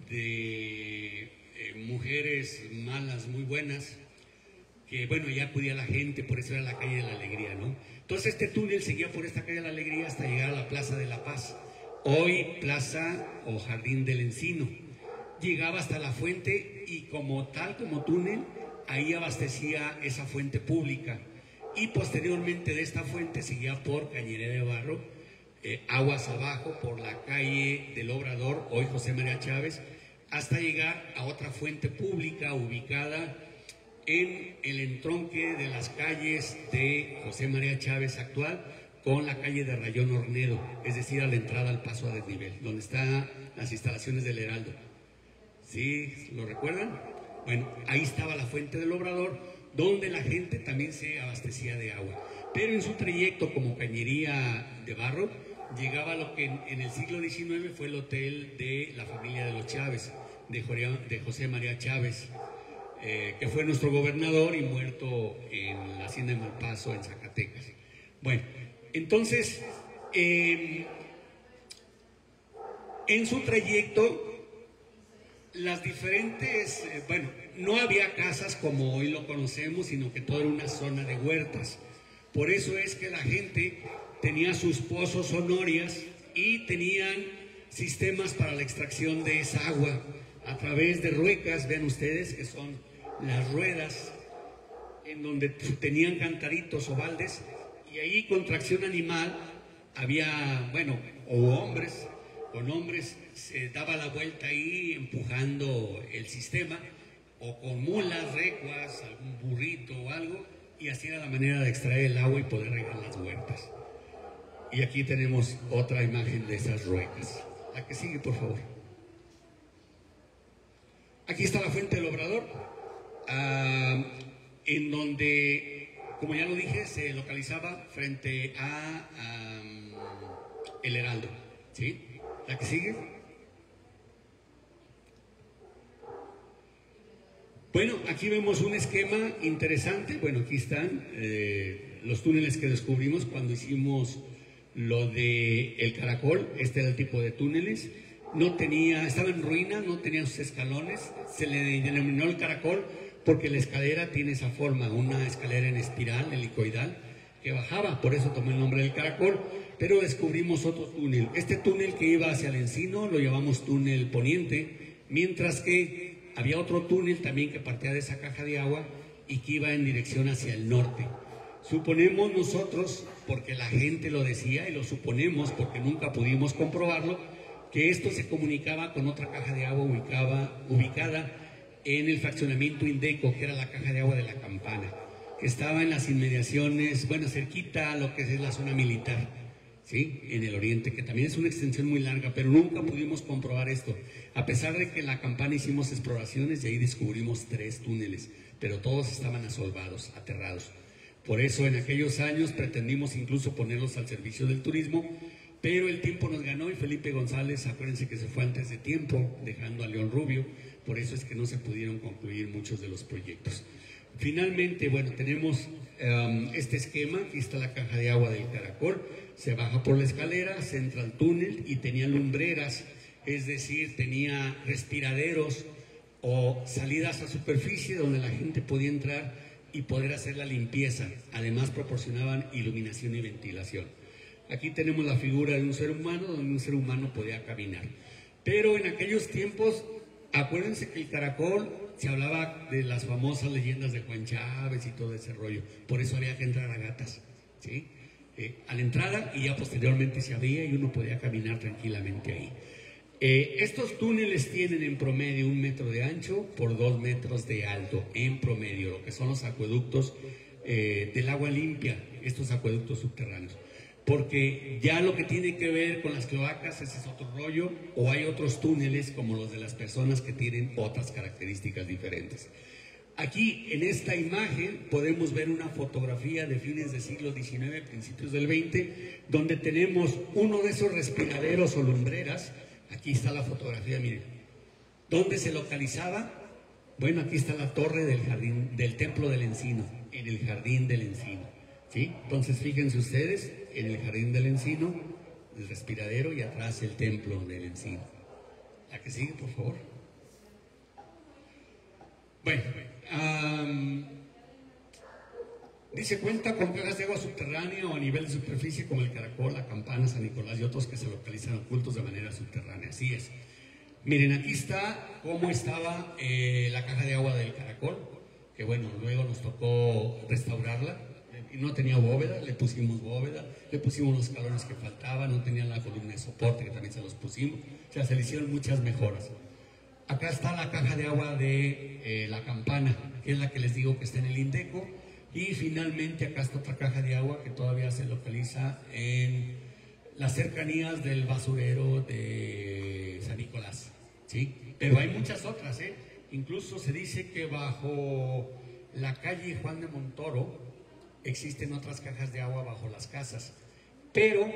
de mujeres malas, muy buenas, que bueno, ya acudía la gente, por eso era la calle de la Alegría, ¿no? Entonces este túnel seguía por esta calle de la Alegría hasta llegar a la Plaza de la Paz, hoy Plaza o Jardín del Encino. Llegaba hasta la fuente y como tal, como túnel, ahí abastecía esa fuente pública. Y posteriormente de esta fuente seguía por Cañería de Barro, aguas abajo, por la calle del Obrador, hoy José María Chávez, hasta llegar a otra fuente pública ubicada en el entronque de las calles de José María Chávez actual con la calle de Rayón Ornedo, es decir, a la entrada al paso a desnivel, donde están las instalaciones del Heraldo. ¿Sí? ¿Lo recuerdan? Bueno, ahí estaba la fuente del Obrador, donde la gente también se abastecía de agua. Pero en su trayecto como Cañería de Barro, llegaba a lo que en el siglo XIX fue el hotel de la familia de los Chávez, de José María Chávez, que fue nuestro gobernador y muerto en la hacienda de Malpaso, en Zacatecas. Bueno, entonces, en su trayecto, las diferentes, bueno, no había casas como hoy lo conocemos, sino que todo era una zona de huertas. Por eso es que la gente tenía sus pozos o norias y tenían sistemas para la extracción de esa agua a través de ruecas, vean ustedes, que son las ruedas, en donde tenían cantaritos o baldes, y ahí con tracción animal había, bueno, o hombres, con hombres se daba la vuelta ahí empujando el sistema, o con mulas, recuas, algún burrito o algo, y así era la manera de extraer el agua y poder regar las huertas. Y aquí tenemos otra imagen de esas ruecas. La que sigue, por favor. Aquí está la fuente del Obrador, en donde, como ya lo dije, se localizaba frente a el Heraldo. ¿Sí? La que sigue. Bueno, aquí vemos un esquema interesante. Bueno, aquí están los túneles que descubrimos cuando hicimos lo de el Caracol. Este era el tipo de túneles. No tenía, estaba en ruina, no tenía sus escalones. Se le denominó el Caracol porque la escalera tiene esa forma, una escalera en espiral, helicoidal, que bajaba, por eso tomó el nombre del Caracol. Pero descubrimos otro túnel. Este túnel que iba hacia el Encino lo llamamos túnel poniente, mientras que había otro túnel también que partía de esa caja de agua y que iba en dirección hacia el norte. Suponemos nosotros, porque la gente lo decía, y lo suponemos porque nunca pudimos comprobarlo, que esto se comunicaba con otra caja de agua ubicada en el fraccionamiento Indeco, que era la caja de agua de la Campana, que estaba en las inmediaciones, bueno, cerquita a lo que es la zona militar, ¿sí? En el oriente, que también es una extensión muy larga, pero nunca pudimos comprobar esto. A pesar de que en la Campana hicimos exploraciones y ahí descubrimos 3 túneles, pero todos estaban asolvados, aterrados. Por eso en aquellos años pretendimos incluso ponerlos al servicio del turismo, pero el tiempo nos ganó y Felipe González, acuérdense que se fue antes de tiempo, dejando a León Rubio, por eso es que no se pudieron concluir muchos de los proyectos. Finalmente, bueno, tenemos este esquema, aquí está la caja de agua del Caracol, se baja por la escalera, se entra al túnel y tenía lumbreras, es decir, tenía respiraderos o salidas a superficie donde la gente podía entrar y poder hacer la limpieza. Además proporcionaban iluminación y ventilación. Aquí tenemos la figura de un ser humano, donde un ser humano podía caminar. Pero en aquellos tiempos, acuérdense que el Caracol se hablaba de las famosas leyendas de Juan Chávez y todo ese rollo. Por eso había que entrar a gatas, ¿sí? A la entrada, y ya posteriormente se abría y uno podía caminar tranquilamente ahí. Estos túneles tienen en promedio 1 metro de ancho por 2 metros de alto, en promedio, lo que son los acueductos del agua limpia, estos acueductos subterráneos. Porque ya lo que tiene que ver con las cloacas, ese es otro rollo, o hay otros túneles como los de las personas que tienen otras características diferentes. Aquí, en esta imagen, podemos ver una fotografía de fines del siglo XIX, principios del XX, donde tenemos uno de esos respiraderos o lumbreras. Aquí está la fotografía, miren. ¿Dónde se localizaba? Bueno, aquí está la torre del jardín, del Templo del Encino, en el Jardín del Encino, ¿sí? Entonces, fíjense ustedes, en el Jardín del Encino, el respiradero y atrás el Templo del Encino. La que sigue, por favor. Bueno, dice, cuenta con cajas de agua subterránea o a nivel de superficie como el Caracol, la Campana, San Nicolás y otros que se localizan ocultos de manera subterránea. Así es. Miren, aquí está cómo estaba la caja de agua del Caracol, que bueno, luego nos tocó restaurarla. No tenía bóveda, le pusimos bóveda, le pusimos los escalones que faltaban, no tenía la columna de soporte que también se los pusimos, o sea, se le hicieron muchas mejoras. Acá está la caja de agua de la Campana, que es la que les digo que está en el Indeco, y finalmente acá está otra caja de agua que todavía se localiza en las cercanías del basurero de San Nicolás, ¿sí? Pero hay muchas otras, ¿eh? Incluso se dice que bajo la calle Juan de Montoro existen otras cajas de agua bajo las casas, pero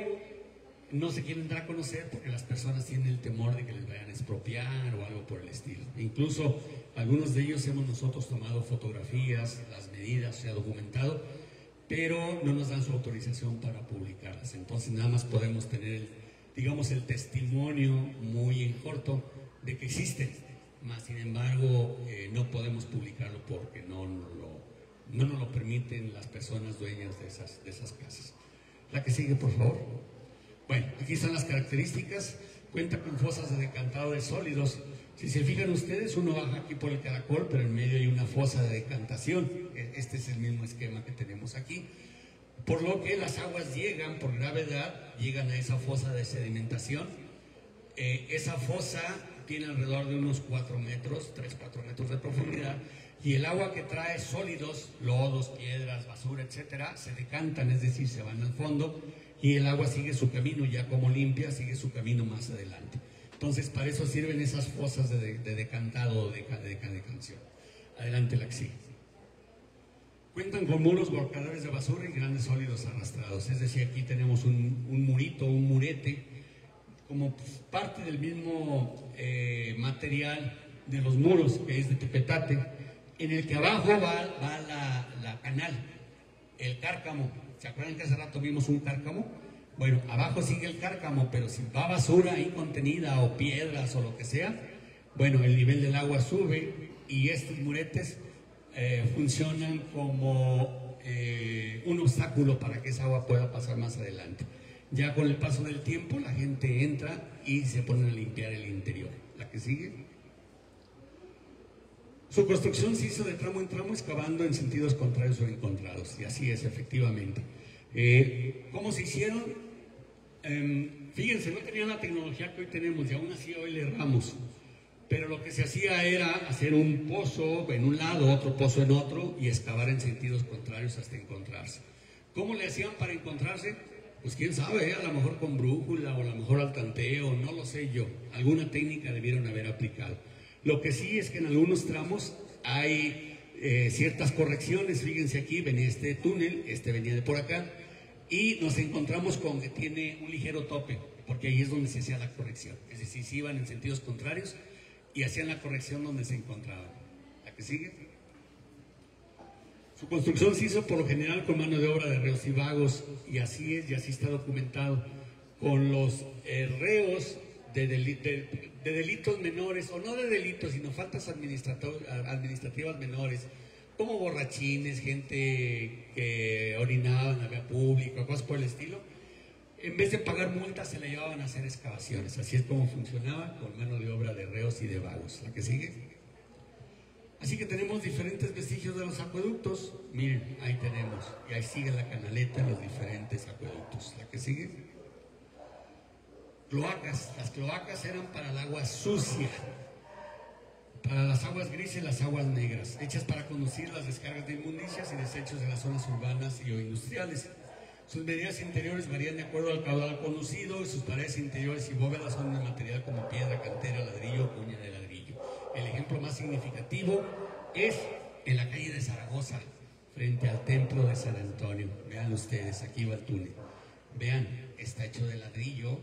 no se quieren dar a conocer porque las personas tienen el temor de que les vayan a expropiar o algo por el estilo. Incluso algunos de ellos hemos nosotros tomado fotografías, las medidas, se ha documentado, pero no nos dan su autorización para publicarlas. Entonces nada más podemos tener, digamos, el testimonio muy en corto de que existen, más sin embargo no podemos publicarlo porque no nos lo permiten las personas dueñas de esas casas. La que sigue, por favor. Bueno, aquí están las características. Cuenta con fosas de decantado de sólidos. Si se fijan ustedes, uno baja aquí por el Caracol, pero en medio hay una fosa de decantación. Este es el mismo esquema que tenemos aquí. Por lo que las aguas llegan, por gravedad, llegan a esa fosa de sedimentación. Esa fosa tiene alrededor de unos 4 metros, 3-4 metros de profundidad. Y el agua que trae sólidos, lodos, piedras, basura, etcétera, se decantan, es decir, se van al fondo y el agua sigue su camino, ya como limpia, sigue su camino más adelante. Entonces, para eso sirven esas fosas de decantado o de decantación. Adelante, la que sigue. Cuentan con muros volcadores de basura y grandes sólidos arrastrados, es decir, aquí tenemos un murito, un murete, como parte del mismo material de los muros, que es de tepetate, en el que abajo va la canal, el cárcamo. ¿Se acuerdan que hace rato vimos un cárcamo? Bueno, abajo sigue el cárcamo, pero si va basura ahí contenida o piedras o lo que sea, bueno, el nivel del agua sube y estos muretes funcionan como un obstáculo para que esa agua pueda pasar más adelante. Ya con el paso del tiempo la gente entra y se pone a limpiar el interior. La que sigue. Su construcción se hizo de tramo en tramo, excavando en sentidos contrarios o encontrados, y así es, efectivamente. ¿Cómo se hicieron? Fíjense, no tenían la tecnología que hoy tenemos, y aún así hoy le erramos. pero lo que se hacía era hacer un pozo en un lado, otro pozo en otro, y excavar en sentidos contrarios hasta encontrarse. ¿Cómo le hacían para encontrarse? Pues quién sabe, a lo mejor con brújula o a lo mejor al tanteo, no lo sé yo. Alguna técnica debieron haber aplicado. Lo que sí es que en algunos tramos hay ciertas correcciones. Fíjense aquí, venía este túnel, este venía de por acá, y nos encontramos con que tiene un ligero tope, porque ahí es donde se hacía la corrección. Es decir, se iban en sentidos contrarios y hacían la corrección donde se encontraban. ¿La que sigue? Su construcción se hizo por lo general con mano de obra de reos y vagos, y así es, y así está documentado, con los reos de delitos menores, o no de delitos, sino faltas administrativas menores, como borrachines, gente que orinaba en la vía pública, cosas por el estilo. En vez de pagar multas, se le llevaban a hacer excavaciones. Así es como funcionaba, con mano de obra de reos y de vagos. ¿La que sigue? Así que tenemos diferentes vestigios de los acueductos. Miren, ahí tenemos, y ahí sigue la canaleta, los diferentes acueductos. ¿La que sigue? Cloacas. Las cloacas eran para el agua sucia, para las aguas grises y las aguas negras, hechas para conducir las descargas de inmundicias y desechos de las zonas urbanas y o industriales. Sus medidas interiores varían de acuerdo al caudal conducido, y sus paredes interiores y bóvedas son de material como piedra, cantera, ladrillo o cuña de ladrillo. El ejemplo más significativo es en la calle de Zaragoza, frente al templo de San Antonio. Vean ustedes, aquí va el túnel. Vean, está hecho de ladrillo,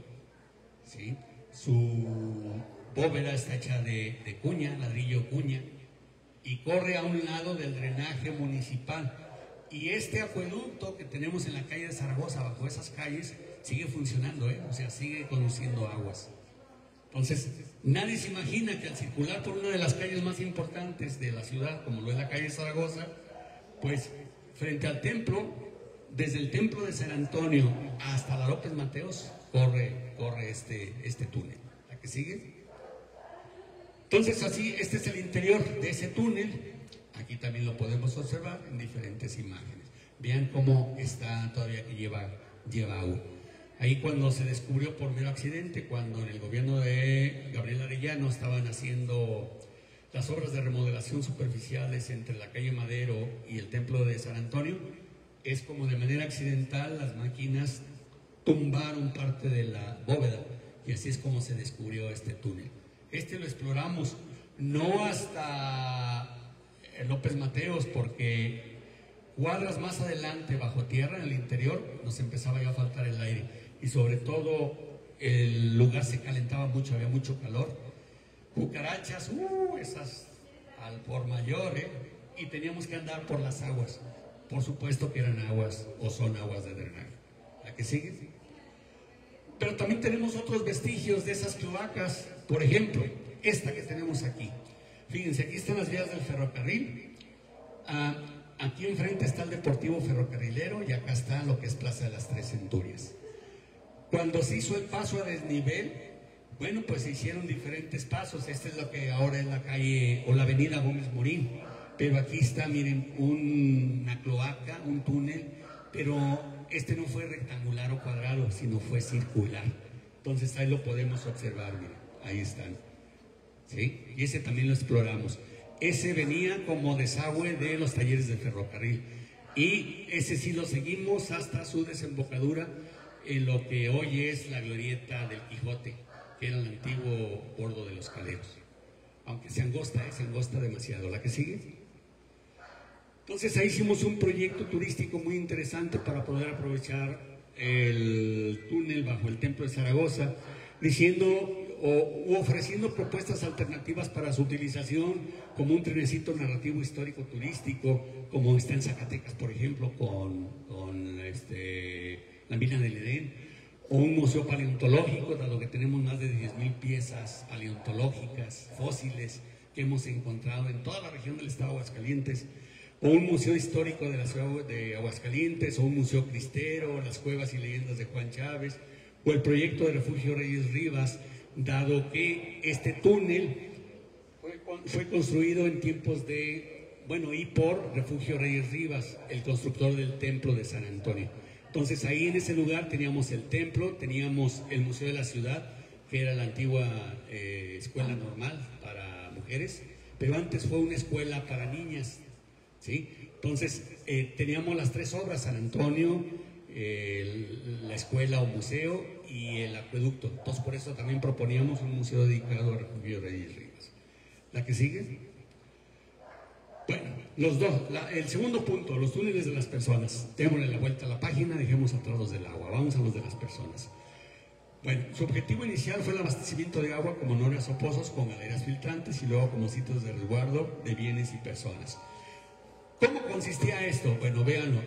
¿sí? Su bóveda está hecha de cuña, ladrillo cuña, y corre a un lado del drenaje municipal. Y este acueducto que tenemos en la calle de Zaragoza, bajo esas calles, sigue funcionando, o sea, sigue conduciendo aguas. Entonces, nadie se imagina que al circular por una de las calles más importantes de la ciudad, como lo es la calle de Zaragoza, pues frente al templo, desde el templo de San Antonio hasta la López Mateos, corre este túnel. ¿La que sigue? Entonces, así, este es el interior de ese túnel. Aquí también lo podemos observar en diferentes imágenes. Vean cómo está todavía, que lleva agua. Ahí cuando se descubrió por mero accidente, cuando en el gobierno de Gabriel Arellano estaban haciendo las obras de remodelación superficiales entre la calle Madero y el templo de San Antonio, es como de manera accidental las máquinas tumbaron parte de la bóveda, y así es como se descubrió este túnel. Este lo exploramos no hasta López Mateos, porque cuadras más adelante, bajo tierra, en el interior, nos empezaba ya a faltar el aire, y sobre todo el lugar se calentaba mucho, había mucho calor, cucarachas, esas al por mayor, y teníamos que andar por las aguas. Por supuesto que eran aguas, o son aguas de drenaje. ¿La que sigue? Pero también tenemos otros vestigios de esas cloacas. Por ejemplo, esta que tenemos aquí. Fíjense, aquí están las vías del ferrocarril. Aquí enfrente está el Deportivo Ferrocarrilero, y acá está lo que es Plaza de las Tres Centurias. Cuando se hizo el paso a desnivel, bueno, pues se hicieron diferentes pasos. Este es lo que ahora es la calle o la avenida Gómez Morín. Pero aquí está, miren, una cloaca, un túnel, pero este no fue rectangular o cuadrado, sino fue circular. Entonces ahí lo podemos observar, miren, ahí están. ¿Sí? Y ese también lo exploramos. Ese venía como desagüe de los talleres de ferrocarril, y ese sí lo seguimos hasta su desembocadura en lo que hoy es la glorieta del Quijote, que era el antiguo bordo de los Caleros. Aunque se angosta demasiado. ¿La que sigue? Entonces ahí hicimos un proyecto turístico muy interesante para poder aprovechar el túnel bajo el templo de Zaragoza, diciendo o ofreciendo propuestas alternativas para su utilización, como un trenecito narrativo histórico turístico, como está en Zacatecas, por ejemplo, con la mina del Edén, o un museo paleontológico, dado que tenemos más de 10,000 piezas paleontológicas, fósiles, que hemos encontrado en toda la región del estado de Aguascalientes, o un museo histórico de la ciudad de Aguascalientes, o un museo cristero, las cuevas y leyendas de Juan Chávez, o el proyecto de Refugio Reyes Rivas, dado que este túnel fue construido en tiempos de, y por Refugio Reyes Rivas, el constructor del templo de San Antonio. Entonces ahí en ese lugar teníamos el templo, teníamos el Museo de la Ciudad, que era la antigua escuela normal para mujeres, pero antes fue una escuela para niñas, ¿sí? Entonces teníamos las tres obras: San Antonio, la escuela o museo y el acueducto. Entonces por eso también proponíamos un museo dedicado a Refugio Reyes Rivas. ¿La que sigue? Bueno, el segundo punto, los túneles de las personas. Démosle la vuelta a la página, dejemos atrás los del agua, vamos a los de las personas. Bueno, su objetivo inicial fue el abastecimiento de agua como noras o pozos con galeras filtrantes y luego como sitios de resguardo de bienes y personas. ¿Cómo consistía esto? Bueno, véanlo.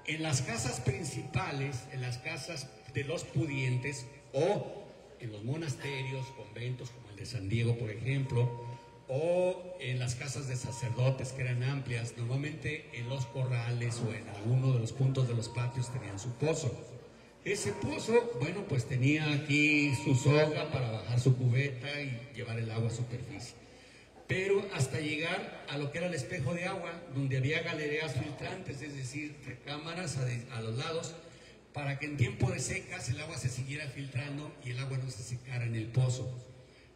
En las casas principales, en las casas de los pudientes o en los monasterios, conventos como el de San Diego, por ejemplo, o en las casas de sacerdotes que eran amplias, normalmente en los corrales o en alguno de los puntos de los patios tenían su pozo. Ese pozo, bueno, pues tenía aquí su soga para bajar su cubeta y llevar el agua a superficie. Pero hasta llegar a lo que era el espejo de agua, donde había galerías filtrantes, es decir, recámaras a los lados, para que en tiempo de secas el agua se siguiera filtrando y el agua no se secara en el pozo.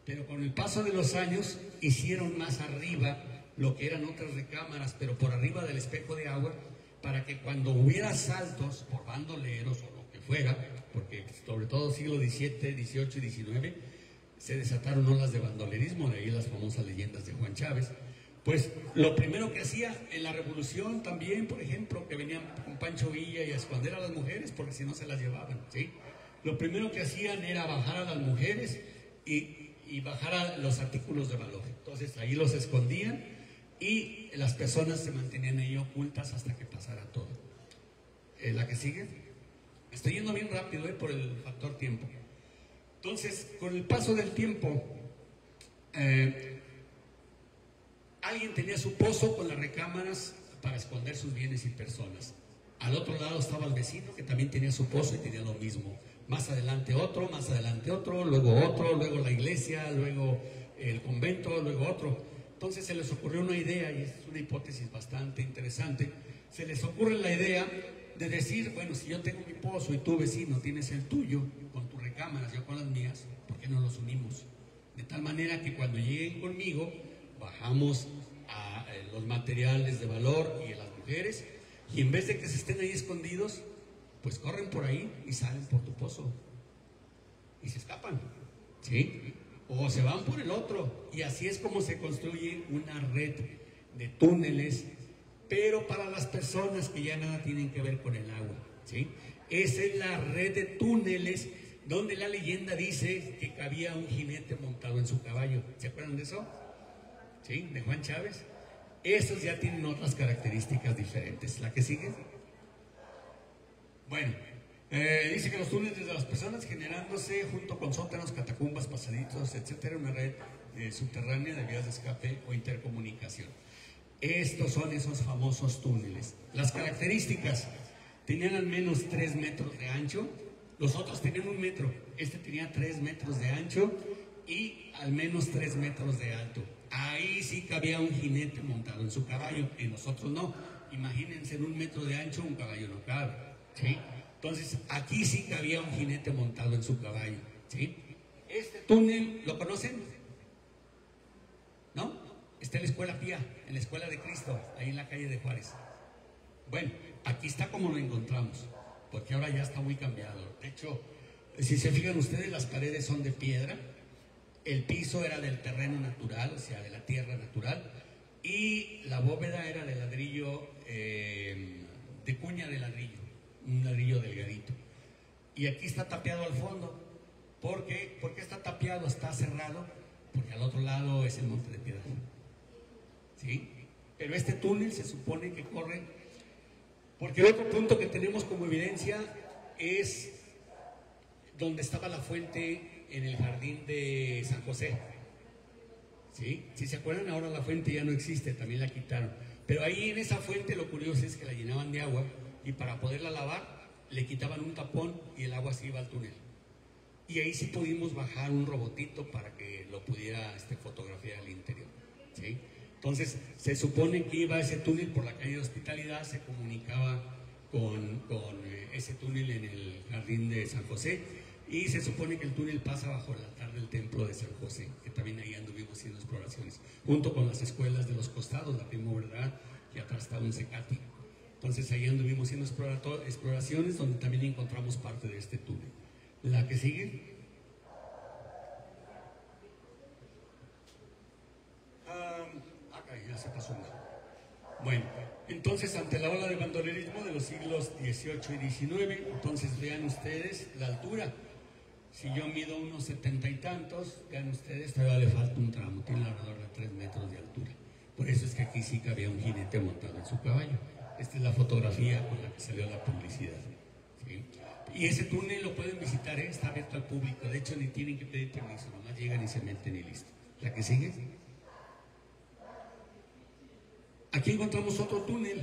Pero con el paso de los años hicieron más arriba lo que eran otras recámaras, pero por arriba del espejo de agua, para que cuando hubiera saltos por bandoleros o lo que fuera, porque sobre todo siglo XVII, XVIII y XIX, se desataron olas de bandolerismo, de ahí las famosas leyendas de Juan Chávez. Pues lo primero que hacía en la Revolución también, por ejemplo, que venían con Pancho Villa y a esconder a las mujeres porque si no se las llevaban, ¿sí? Lo primero que hacían era bajar a las mujeres y bajar a los artículos de valor. Entonces ahí los escondían y las personas se mantenían ahí ocultas hasta que pasara todo. ¿La que sigue? Estoy yendo bien rápido por el factor tiempo. Entonces, con el paso del tiempo, alguien tenía su pozo con las recámaras para esconder sus bienes y personas. Al otro lado estaba el vecino que también tenía su pozo y tenía lo mismo. Más adelante otro, luego la iglesia, luego el convento, luego otro. Entonces se les ocurrió una idea, y es una hipótesis bastante interesante. Se les ocurre la idea de decir, bueno, si yo tengo mi pozo y tú, vecino, tienes el tuyo, con tus recámaras, yo con las mías, ¿por qué no los unimos? De tal manera que cuando lleguen conmigo, bajamos a los materiales de valor y a las mujeres, y en vez de que se estén ahí escondidos, pues corren por ahí y salen por tu pozo y se escapan, ¿sí? O se van por el otro, y así es como se construye una red de túneles, pero para las personas que ya nada tienen que ver con el agua, ¿sí? Esa es la red de túneles donde la leyenda dice que cabía un jinete montado en su caballo. ¿Se acuerdan de eso? ¿Sí? De Juan Chávez. Esos ya tienen otras características diferentes. ¿La que sigue? Bueno, dice que los túneles de las personas generándose junto con sótanos, catacumbas, pasaditos, etcétera, una red subterránea de vías de escape o intercomunicación. Estos son esos famosos túneles. Las características: tenían al menos 3 metros de ancho, los otros tenían 1 metro, este tenía 3 metros de ancho y al menos 3 metros de alto. Ahí sí cabía un jinete montado en su caballo, en los otros no. Imagínense, en 1 metro de ancho un caballo no cabe, ¿sí? Entonces aquí sí cabía un jinete montado en su caballo, ¿sí? Este túnel, ¿lo conocen? ¿No? Está en la Escuela Pía, en la Escuela de Cristo, ahí en la calle de Juárez. Bueno, aquí está como lo encontramos, porque ahora ya está muy cambiado. De hecho, si se fijan ustedes, las paredes son de piedra, el piso era del terreno natural, o sea, de la tierra natural, y la bóveda era de ladrillo, de cuña de ladrillo, un ladrillo delgadito. Y aquí está tapiado al fondo. ¿Por qué? ¿Por qué está tapiado? Está cerrado, porque al otro lado es el Monte de Piedad, ¿sí? Pero este túnel se supone que corre, porque el otro punto que tenemos como evidencia es donde estaba la fuente en el jardín de San José, ¿sí? Si se acuerdan, ahora la fuente ya no existe, también la quitaron. Pero ahí en esa fuente lo curioso es que la llenaban de agua y para poderla lavar le quitaban un tapón y el agua se iba al túnel. Y ahí sí pudimos bajar un robotito para que lo pudiera fotografiar al interior, ¿sí? Entonces se supone que iba ese túnel por la calle de Hospitalidad, se comunicaba con ese túnel en el jardín de San José, Y se supone que el túnel pasa bajo el altar del templo de San José, que también ahí anduvimos haciendo exploraciones, junto con las escuelas de los costados, la Primo Verdad, y atrás está un Secati. Entonces ahí anduvimos haciendo exploraciones donde también encontramos parte de este túnel. La que sigue. Ya se pasó una. Bueno, entonces ante la ola de bandolerismo de los siglos XVIII y XIX, entonces vean ustedes la altura. Si yo mido unos 70 y tantos, vean ustedes, todavía le falta un tramo, tiene alrededor de 3 metros de altura. Por eso es que aquí sí cabía un jinete montado en su caballo. Esta es la fotografía con la que salió la publicidad. ¿Sí? Y ese túnel lo pueden visitar, está abierto al público. De hecho, ni tienen que pedir permiso, nomás llegan y se meten y listo. ¿La que sigue? Aquí encontramos otro túnel,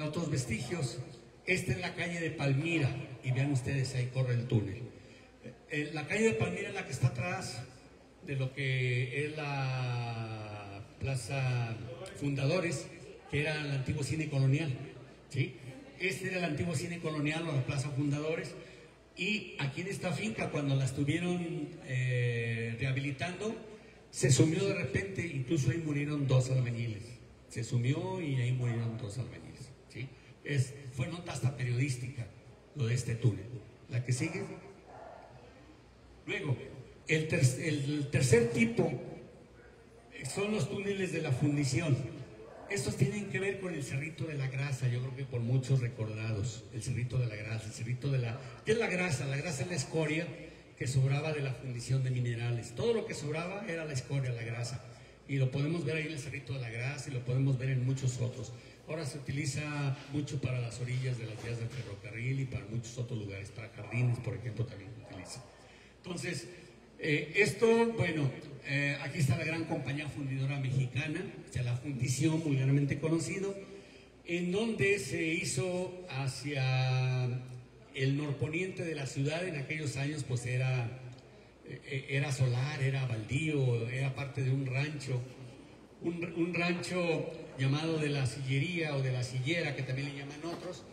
otros vestigios. Esta es la calle de Palmira, y vean ustedes, ahí corre el túnel. La calle de Palmira es la que está atrás de lo que es la Plaza Fundadores, que era el antiguo cine colonial, ¿sí? Este era el antiguo cine colonial o la Plaza Fundadores, y aquí en esta finca, cuando la estuvieron rehabilitando, se sumió de repente, incluso ahí murieron 2 albañiles. Se sumió y ahí murieron 2 albañiles, ¿sí? Fue nota hasta periodística lo de este túnel. La que sigue. Luego, el tercer tipo son los túneles de la fundición. Estos tienen que ver con el Cerrito de la Grasa, yo creo que por muchos recordados. El Cerrito de la Grasa, el Cerrito de la... ¿Qué es la grasa? La grasa es la escoria que sobraba de la fundición de minerales. Todo lo que sobraba era la escoria, la grasa. Y lo podemos ver ahí en el Cerrito de la Grasa y lo podemos ver en muchos otros. Ahora se utiliza mucho para las orillas de las vías del ferrocarril y para muchos otros lugares, para jardines, por ejemplo, también se utiliza. Entonces, aquí está la gran compañía fundidora mexicana, o sea, la fundición vulgarmente conocido, en donde se hizo hacia el norponiente de la ciudad. En aquellos años pues era solar, era baldío, era parte de un rancho, un rancho llamado de la sillería o de la sillera, que también le llaman otros,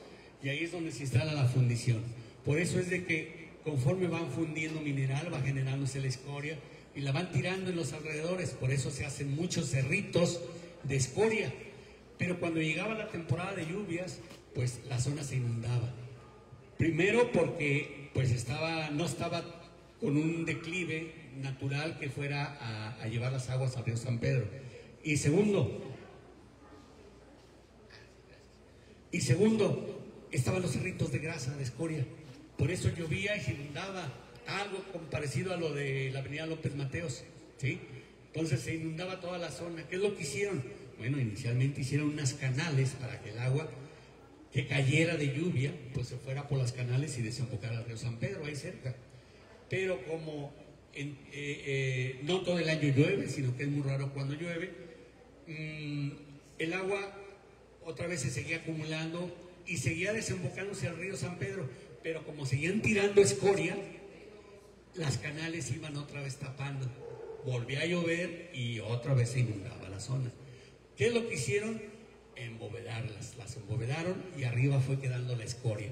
y ahí es donde se instala la fundición. Por eso es de que conforme van fundiendo mineral, va generándose la escoria y la van tirando en los alrededores. Por eso se hacen muchos cerritos de escoria. Pero cuando llegaba la temporada de lluvias, pues la zona se inundaba. Primero porque pues no estaba con un declive natural que fuera a llevar las aguas al río San Pedro. Y segundo, estaban los cerritos de grasa, de escoria. Por eso llovía y se inundaba, algo parecido a lo de la avenida López Mateos, ¿sí? Entonces se inundaba toda la zona. ¿Qué es lo que hicieron? Bueno, inicialmente hicieron unas canales para que el agua que cayera de lluvia, pues se fuera por las canales y desembocara al río San Pedro, ahí cerca. Pero como no todo el año llueve, sino que es muy raro cuando llueve, el agua otra vez se seguía acumulando y seguía desembocándose al río San Pedro, pero como seguían tirando escoria, las canales iban otra vez tapando. Volvía a llover y otra vez se inundaba la zona. ¿Qué es lo que hicieron? Embovedarlas, las embovedaron y arriba fue quedando la escoria.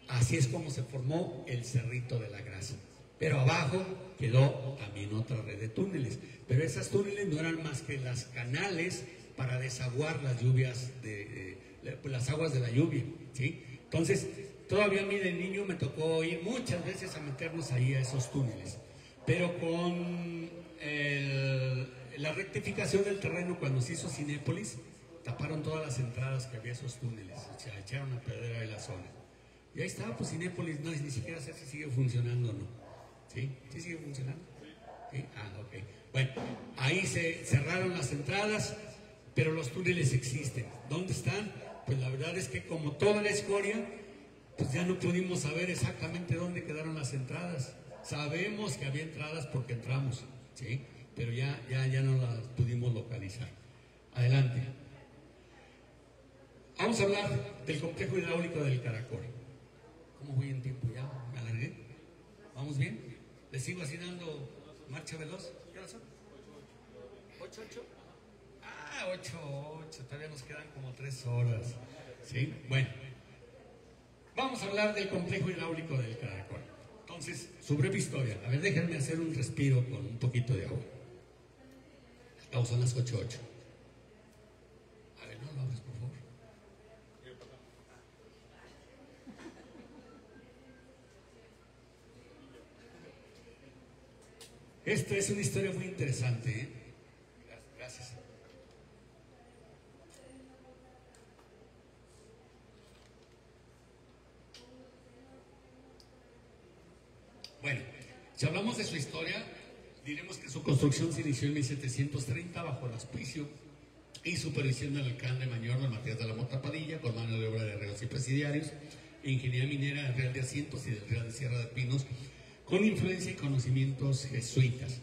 Así es como se formó el Cerrito de la Grasa. Pero abajo quedó también otra red de túneles. Pero esas túneles no eran más que las canales para desaguar las lluvias, las aguas de la lluvia, ¿sí? Entonces, todavía a mí de niño me tocó ir muchas veces a meternos ahí a esos túneles. Pero con la rectificación del terreno, cuando se hizo Cinépolis, taparon todas las entradas que había a esos túneles, o sea, echaron a perder ahí la zona. Y ahí estaba, pues Cinépolis, no, ni siquiera sé si sigue funcionando o no. ¿Sí? ¿Sí sigue funcionando? ¿Sí? Ah, ok. Bueno, ahí se cerraron las entradas, pero los túneles existen. ¿Dónde están? Pues la verdad es que como toda la escoria, pues ya no pudimos saber exactamente dónde quedaron las entradas. Sabemos que había entradas porque entramos, ¿sí? Pero ya no las pudimos localizar. Adelante. Vamos a hablar del complejo hidráulico del Caracol. ¿Cómo voy en tiempo ya? ¿Me alargué? ¿Vamos bien? ¿Les sigo así dando marcha veloz? ¿Qué hora son? ¿8? Ah, 8. Todavía nos quedan como 3 horas. ¿Sí? Bueno. Vamos a hablar del complejo hidráulico del Caracol. Entonces, Entonces, su breve historia. A ver, déjenme hacer un respiro con un poquito de agua. Vamos, son las 8:08. A ver, no lo abres, por favor. Esta es una historia muy interesante, ¿eh? Gracias. Bueno, si hablamos de su historia, diremos que su construcción se inició en 1730 bajo el auspicio y supervisión del alcalde mayor don Matías de la Mota Padilla, con mano de obra de reos y presidiarios, e ingeniería minera del Real de Asientos y del Real de Sierra de Pinos, con influencia y conocimientos jesuitas.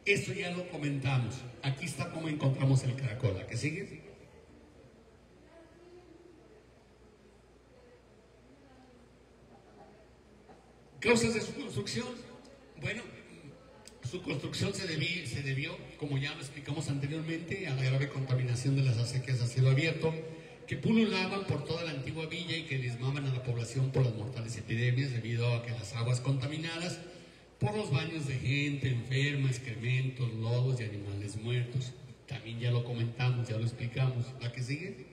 Esto ya lo comentamos. Aquí está cómo encontramos el caracol. ¿A qué sigue? Causas de su construcción. Bueno, su construcción se debió, como ya lo explicamos anteriormente, a la grave contaminación de las acequias a cielo abierto, que pululaban por toda la antigua villa y que diezmaban a la población por las mortales epidemias debido a que las aguas contaminadas por los baños de gente enferma, excrementos, lodos y animales muertos. También ya lo comentamos, ya lo explicamos. ¿La que sigue?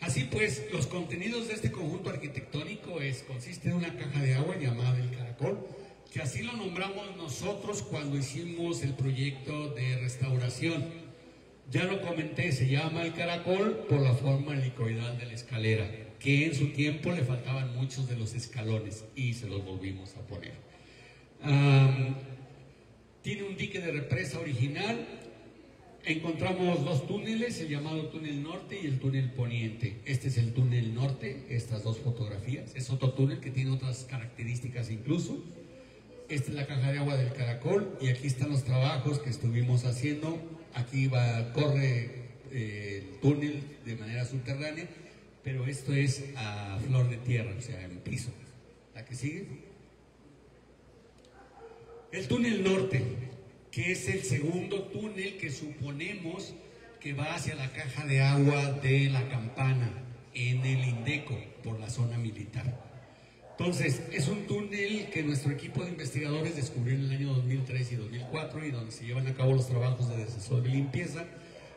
Así pues, los contenidos de este conjunto arquitectónico consiste en una caja de agua llamada el Caracol, que así lo nombramos nosotros cuando hicimos el proyecto de restauración. Ya lo comenté, se llama el Caracol por la forma helicoidal de la escalera, que en su tiempo le faltaban muchos de los escalones y se los volvimos a poner. Tiene un dique de represa original. Encontramos dos túneles, el llamado túnel norte y el túnel poniente. Este es el túnel norte, estas dos fotografías. Es otro túnel que tiene otras características incluso. Esta es la caja de agua del Caracol y aquí están los trabajos que estuvimos haciendo. Aquí corre el túnel de manera subterránea, pero esto es a flor de tierra, o sea, en piso. ¿La que sigue? El túnel norte, que es el segundo túnel que suponemos que va hacia la caja de agua de la Campana, en el Indeco, por la zona militar. Entonces, es un túnel que nuestro equipo de investigadores descubrió en el año 2003 y 2004 y donde se llevan a cabo los trabajos de desasolve y limpieza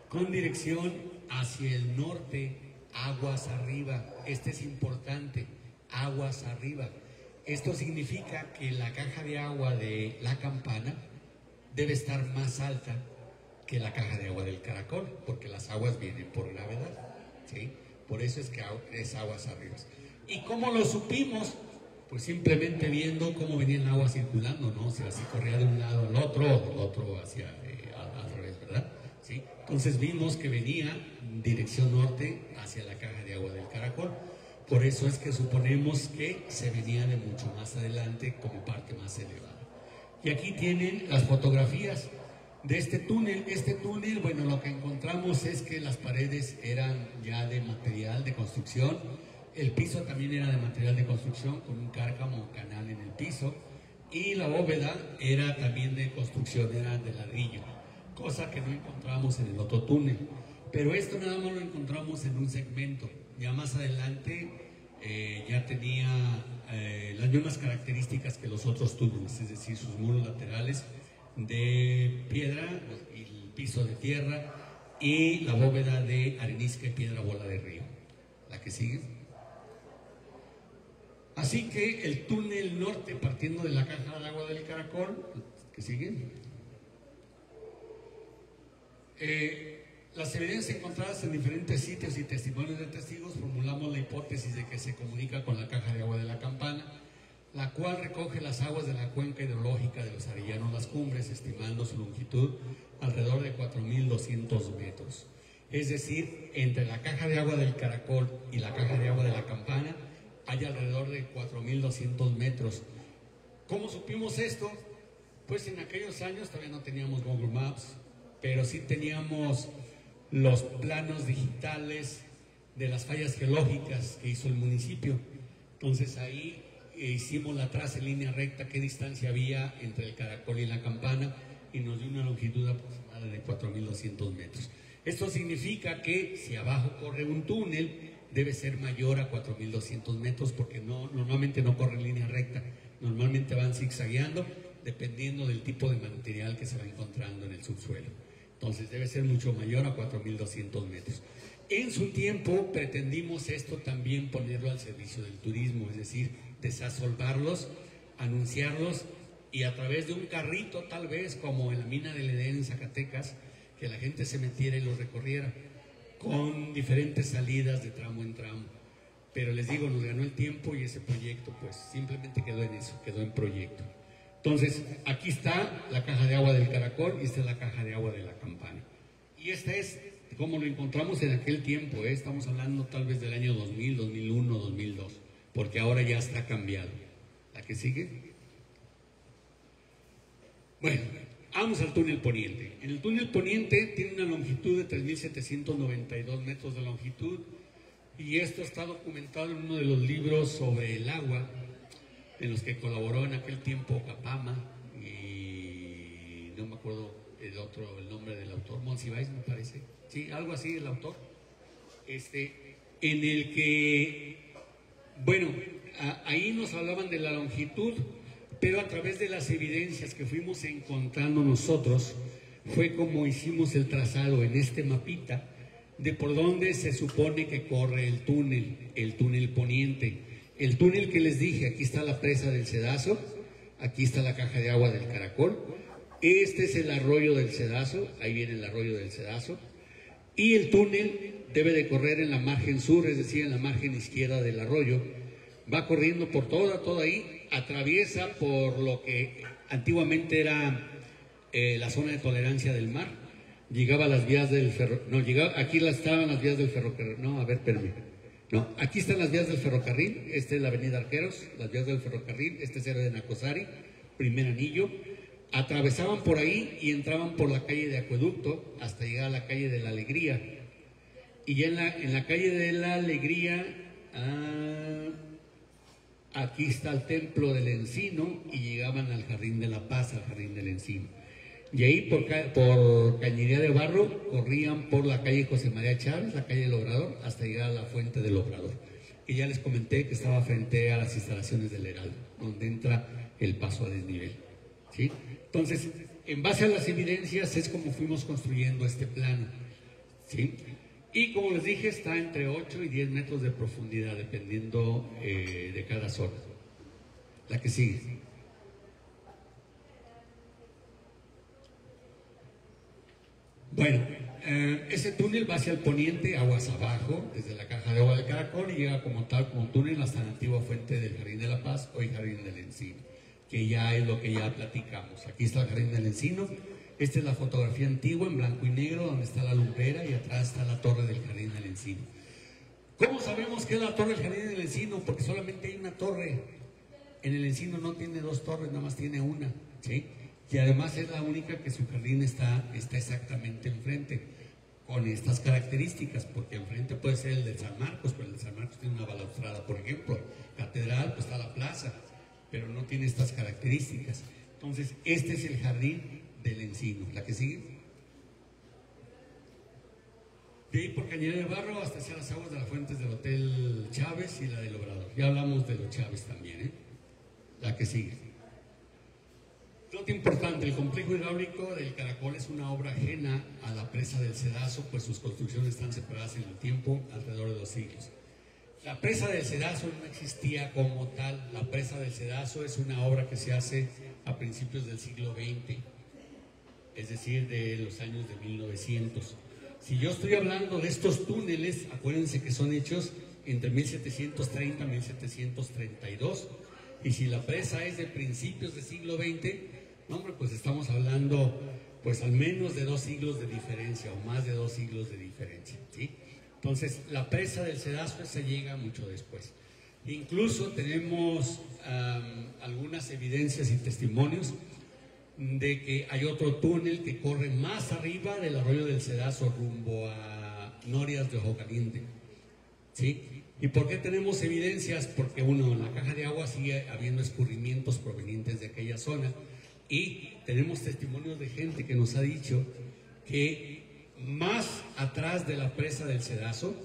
con dirección hacia el norte, aguas arriba. Este es importante, aguas arriba. Esto significa que la caja de agua de la Campana debe estar más alta que la caja de agua del Caracol, porque las aguas vienen por gravedad, ¿sí? Por eso es que es aguas arriba. ¿Y cómo lo supimos? Pues simplemente viendo cómo venía el agua circulando, ¿no? O sea, si corría de un lado al otro, o del otro hacia al revés, ¿verdad? ¿Sí? Entonces vimos que venía en dirección norte hacia la caja de agua del Caracol. Por eso es que suponemos que se venía de mucho más adelante como parte más elevada. Y aquí tienen las fotografías de este túnel. Este túnel, bueno, lo que encontramos es que las paredes eran ya de material de construcción. El piso también era de material de construcción con un cárcamo canal en el piso. Y la bóveda era también de construcción, era de ladrillo, cosa que no encontramos en el otro túnel. Pero esto nada más lo encontramos en un segmento. Ya más adelante ya tenía las mismas características que los otros túneles, es decir, sus muros laterales de piedra, el piso de tierra y la bóveda de arenisca y piedra bola de río. ¿La que sigue? Así que el túnel norte, partiendo de la caja de agua del Caracol, ¿que sigue? Las evidencias encontradas en diferentes sitios y testimonios de testigos, formulamos la hipótesis de que se comunica con la caja de agua de la Campana, la cual recoge las aguas de la cuenca hidrológica de los Arellanos Las Cumbres, estimando su longitud alrededor de 4.200 metros. Es decir, entre la caja de agua del Caracol y la caja de agua de la Campana hay alrededor de 4.200 metros. ¿Cómo supimos esto? Pues en aquellos años todavía no teníamos Google Maps, pero sí teníamos los planos digitales de las fallas geológicas que hizo el municipio. Entonces ahí hicimos la traza en línea recta, qué distancia había entre el Caracol y la Campana, y nos dio una longitud aproximada de 4.200 metros. Esto significa que si abajo corre un túnel, debe ser mayor a 4.200 metros porque normalmente no corre en línea recta, normalmente van zigzagueando dependiendo del tipo de material que se va encontrando en el subsuelo. Entonces debe ser mucho mayor a 4.200 metros. En su tiempo pretendimos esto también ponerlo al servicio del turismo, es decir, desasolvarlos, anunciarlos y a través de un carrito tal vez como en la mina del Edén en Zacatecas, que la gente se metiera y lo recorriera con diferentes salidas de tramo en tramo. Pero les digo, nos ganó el tiempo y ese proyecto pues simplemente quedó en eso, quedó en proyecto. Entonces, aquí está la caja de agua del Caracol y esta es la caja de agua de la Campana. Y esta es como lo encontramos en aquel tiempo, estamos hablando tal vez del año 2000, 2001, 2002, porque ahora ya está cambiado. ¿La que sigue? Bueno, vamos al túnel poniente. En el túnel poniente tiene una longitud de 3.792 metros de longitud y esto está documentado en uno de los libros sobre el agua en los que colaboró en aquel tiempo Capama y no me acuerdo el nombre del autor, Monsiváis me parece, sí, algo así el autor, en el que, bueno, ahí nos hablaban de la longitud, pero a través de las evidencias que fuimos encontrando nosotros, fue como hicimos el trazado en este mapita de por dónde se supone que corre el túnel poniente. El túnel que les dije, aquí está la presa del Cedazo, aquí está la caja de agua del Caracol, este es el arroyo del Cedazo, ahí viene el arroyo del Cedazo, y el túnel debe de correr en la margen sur, es decir, en la margen izquierda del arroyo, va corriendo por toda ahí, atraviesa por lo que antiguamente era la zona de tolerancia del mar, llegaba a las vías del ferrocarril, aquí estaban las vías del ferrocarril, aquí están las vías del ferrocarril, esta es la avenida Arqueros, las vías del ferrocarril, este es el de Nacosari, primer anillo, atravesaban por ahí y entraban por la calle de Acueducto hasta llegar a la calle de la Alegría, y ya en la calle de la Alegría, aquí está el templo del Encino y llegaban al Jardín de la Paz, al Jardín del Encino. Y ahí por Cañería de Barro corrían por la calle José María Chávez, la calle del Obrador, hasta llegar a la Fuente del Obrador. Y ya les comenté que estaba frente a las instalaciones del Heraldo, donde entra el paso a desnivel, ¿sí? Entonces, en base a las evidencias es como fuimos construyendo este plano, ¿sí? Y como les dije, está entre 8 y 10 metros de profundidad, dependiendo de cada zona. La que sigue. Bueno, ese túnel va hacia el poniente, aguas abajo, desde la caja de agua del Caracol, y llega como tal, como túnel hasta la antigua fuente del Jardín de la Paz, hoy Jardín del Encino, que ya es lo que ya platicamos. Aquí está el Jardín del Encino, esta es la fotografía antigua en blanco y negro, donde está la lumbrera, y atrás está la torre del Jardín del Encino. ¿Cómo sabemos que es la torre del Jardín del Encino? Porque solamente hay una torre. En el Encino no tiene dos torres, nada más tiene una, ¿sí? Y además es la única que su jardín está exactamente enfrente, con estas características, porque enfrente puede ser el de San Marcos, pero el de San Marcos tiene una balaustrada, por ejemplo. Catedral, pues está la plaza, pero no tiene estas características. Entonces, este es el Jardín del Encino. ¿La que sigue? De ahí por Cañería de Barro hasta hacia las aguas de las fuentes del Hotel Chávez y la del Obrador. Ya hablamos de los Chávez también, ¿eh? La que sigue. Nota importante, el complejo hidráulico del Caracol es una obra ajena a la presa del Cedazo, pues sus construcciones están separadas en el tiempo, alrededor de 2 siglos. La presa del Cedazo no existía como tal. La presa del Cedazo es una obra que se hace a principios del siglo XX, es decir, de los años de 1900. Si yo estoy hablando de estos túneles, acuérdense que son hechos entre 1730 y 1732, y si la presa es de principios del siglo XX, no, hombre, pues estamos hablando pues al menos de 2 siglos de diferencia, o más de 2 siglos de diferencia, ¿sí? Entonces, la presa del Cedazo se llega mucho después. Incluso tenemos algunas evidencias y testimonios de que hay otro túnel que corre más arriba del arroyo del Cedazo rumbo a Norias de Ojo Caliente, ¿sí? ¿Y por qué tenemos evidencias? Porque uno, en la caja de agua sigue habiendo escurrimientos provenientes de aquella zona, y tenemos testimonios de gente que nos ha dicho que más atrás de la presa del Cedazo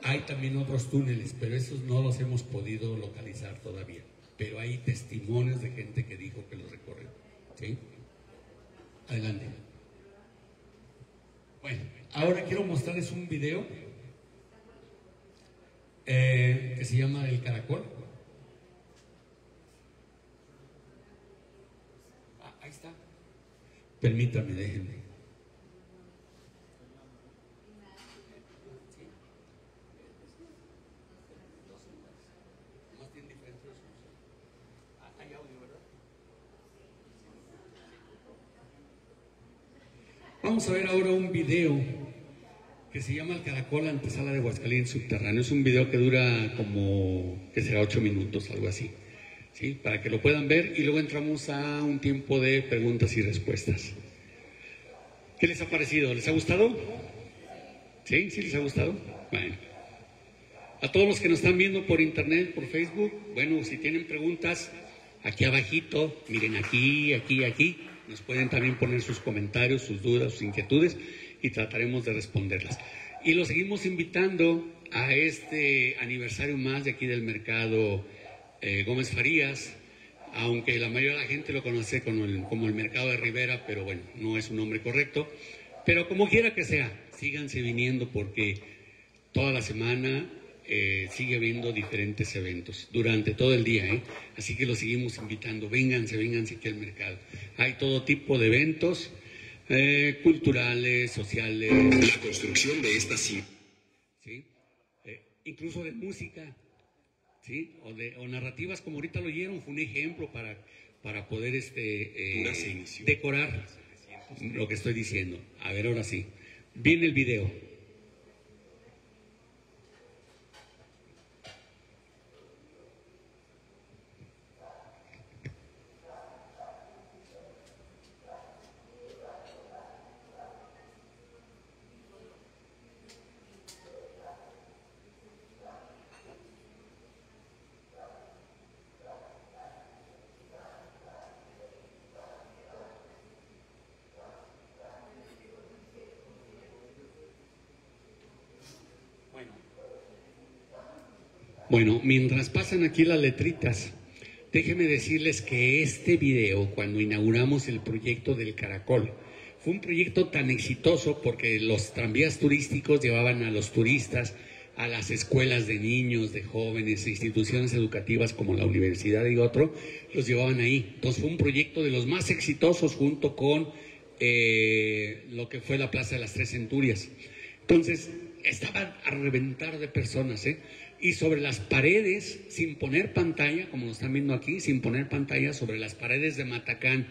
Hay también otros túneles, pero esos no los hemos podido localizar todavía. Pero hay testimonios de gente que dijo que los recorrió. ¿Sí? Adelante. Bueno, ahora quiero mostrarles un video que se llama El Caracol. Ahí está. Permítame, déjenme. Vamos a ver ahora un video que se llama El Caracol, antesala de Aguascalientes subterráneo. Es un video que dura como, que será 8 minutos, algo así, ¿sí? Para que lo puedan ver y luego entramos a un tiempo de preguntas y respuestas. ¿Qué les ha parecido? ¿Les ha gustado? ¿Sí? ¿Sí les ha gustado? Bueno. A todos los que nos están viendo por internet, por Facebook, bueno, si tienen preguntas, aquí abajito, miren aquí, aquí, nos pueden también poner sus comentarios, sus dudas, sus inquietudes y trataremos de responderlas. Y los seguimos invitando a este aniversario más de aquí del mercado Gómez Farías, aunque la mayoría de la gente lo conoce como el mercado de Rivera, pero bueno, no es un nombre correcto. Pero como quiera que sea, síganse viniendo porque toda la semana sigue habiendo diferentes eventos durante todo el día, así que los seguimos invitando. Vénganse aquí al mercado. Hay todo tipo de eventos culturales, sociales. La construcción de esta ¿sí? Incluso de música, ¿sí? O narrativas, como ahorita lo oyeron, fue un ejemplo para poder decorar lo que estoy diciendo. A ver, ahora sí. Viene el video. Bueno, mientras pasan aquí las letritas, déjenme decirles que este video, cuando inauguramos el proyecto del Caracol, fue un proyecto tan exitoso porque los tranvías turísticos llevaban a los turistas a las escuelas de niños, de jóvenes, instituciones educativas como la universidad y otro, los llevaban ahí. Entonces fue un proyecto de los más exitosos junto con lo que fue la Plaza de las Tres Centurias. Entonces estaban a reventar de personas, y sobre las paredes, sin poner pantalla, como lo están viendo aquí, sin poner pantalla, sobre las paredes de Matacán,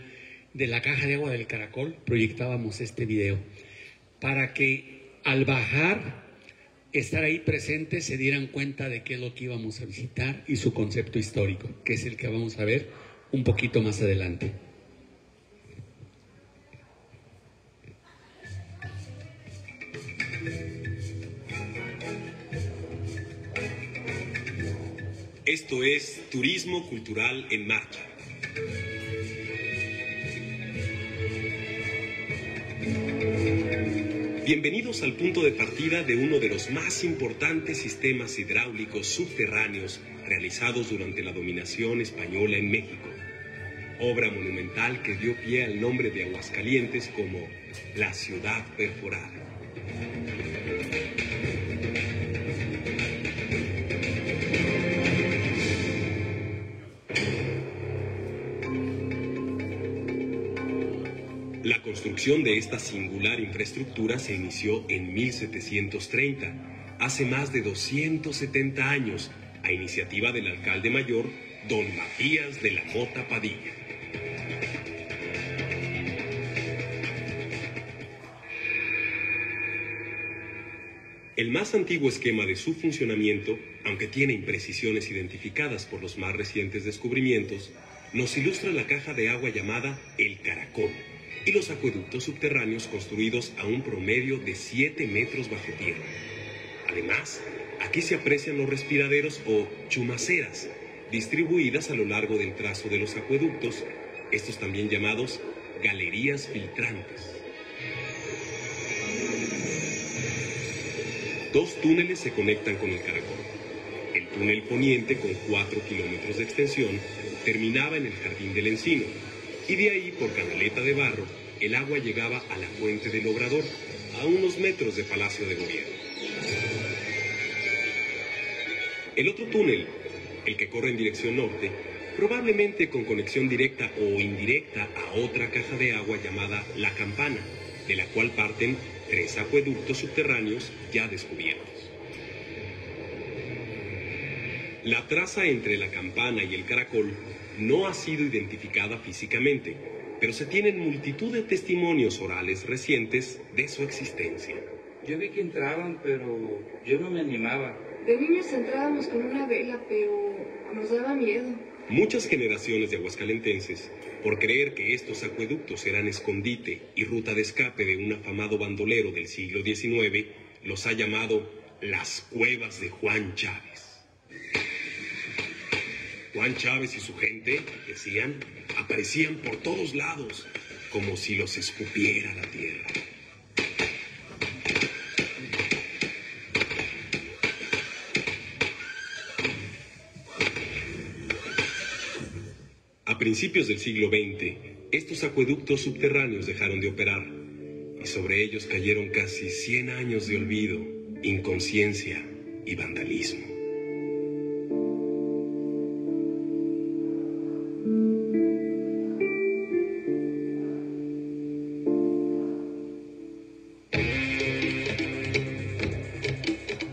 de la caja de agua del Caracol, proyectábamos este video, para que al bajar, estar ahí presentes, se dieran cuenta de qué es lo que íbamos a visitar y su concepto histórico, que es el que vamos a ver un poquito más adelante. Esto es Turismo Cultural en Marcha. Bienvenidos al punto de partida de uno de los más importantes sistemas hidráulicos subterráneos realizados durante la dominación española en México. Obra monumental que dio pie al nombre de Aguascalientes como la ciudad perforada. La construcción de esta singular infraestructura se inició en 1730, hace más de 270 años, a iniciativa del alcalde mayor, don Matías de la Mota Padilla. El más antiguo esquema de su funcionamiento, aunque tiene imprecisiones identificadas por los más recientes descubrimientos, nos ilustra la caja de agua llamada El Caracol y los acueductos subterráneos construidos a un promedio de 7 metros bajo tierra. Además, aquí se aprecian los respiraderos o chumaceras, distribuidas a lo largo del trazo de los acueductos, estos también llamados galerías filtrantes. 2 túneles se conectan con el caracol. El túnel poniente, con 4 kilómetros de extensión, terminaba en el Jardín del Encino, y de ahí, por canaleta de barro, el agua llegaba a la Fuente del Obrador, a unos metros de Palacio de Gobierno. El otro túnel, el que corre en dirección norte, probablemente con conexión directa o indirecta a otra caja de agua llamada La Campana, de la cual parten 3 acueductos subterráneos ya descubiertos. La traza entre La Campana y el Caracol no ha sido identificada físicamente, pero se tienen multitud de testimonios orales recientes de su existencia. Yo vi que entraban, pero yo no me animaba. De niños entrábamos con una vela, pero nos daba miedo. Muchas generaciones de aguascalentenses, por creer que estos acueductos eran escondite y ruta de escape de un afamado bandolero del siglo XIX, los ha llamado las cuevas de Juan Chávez. Juan Chávez y su gente, decían, aparecían por todos lados, como si los escupiera la tierra. A principios del siglo XX, estos acueductos subterráneos dejaron de operar y sobre ellos cayeron casi 100 años de olvido, inconsciencia y vandalismo.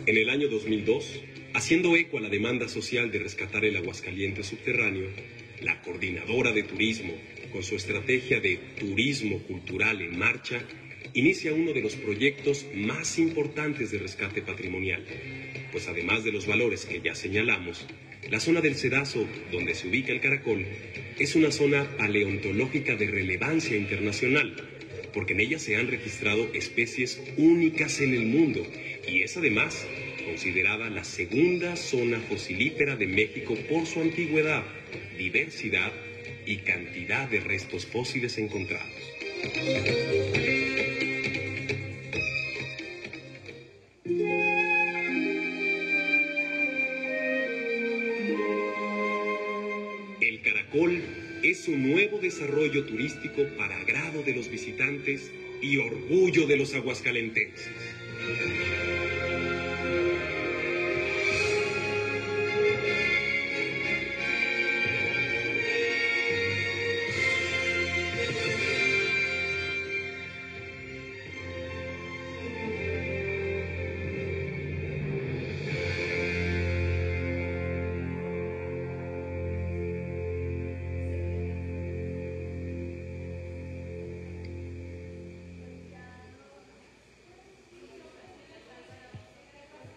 En el año 2002, haciendo eco a la demanda social de rescatar el Aguascalientes subterráneo, la Coordinadora de Turismo, con su estrategia de Turismo Cultural en Marcha, inicia uno de los proyectos más importantes de rescate patrimonial, pues además de los valores que ya señalamos, la zona del Cedazo, donde se ubica el Caracol, es una zona paleontológica de relevancia internacional, porque en ella se han registrado especies únicas en el mundo y es además considerada la segunda zona fosilífera de México por su antigüedad, diversidad y cantidad de restos fósiles encontrados. El Caracol es un nuevo desarrollo turístico para agrado de los visitantes y orgullo de los aguascalentenses.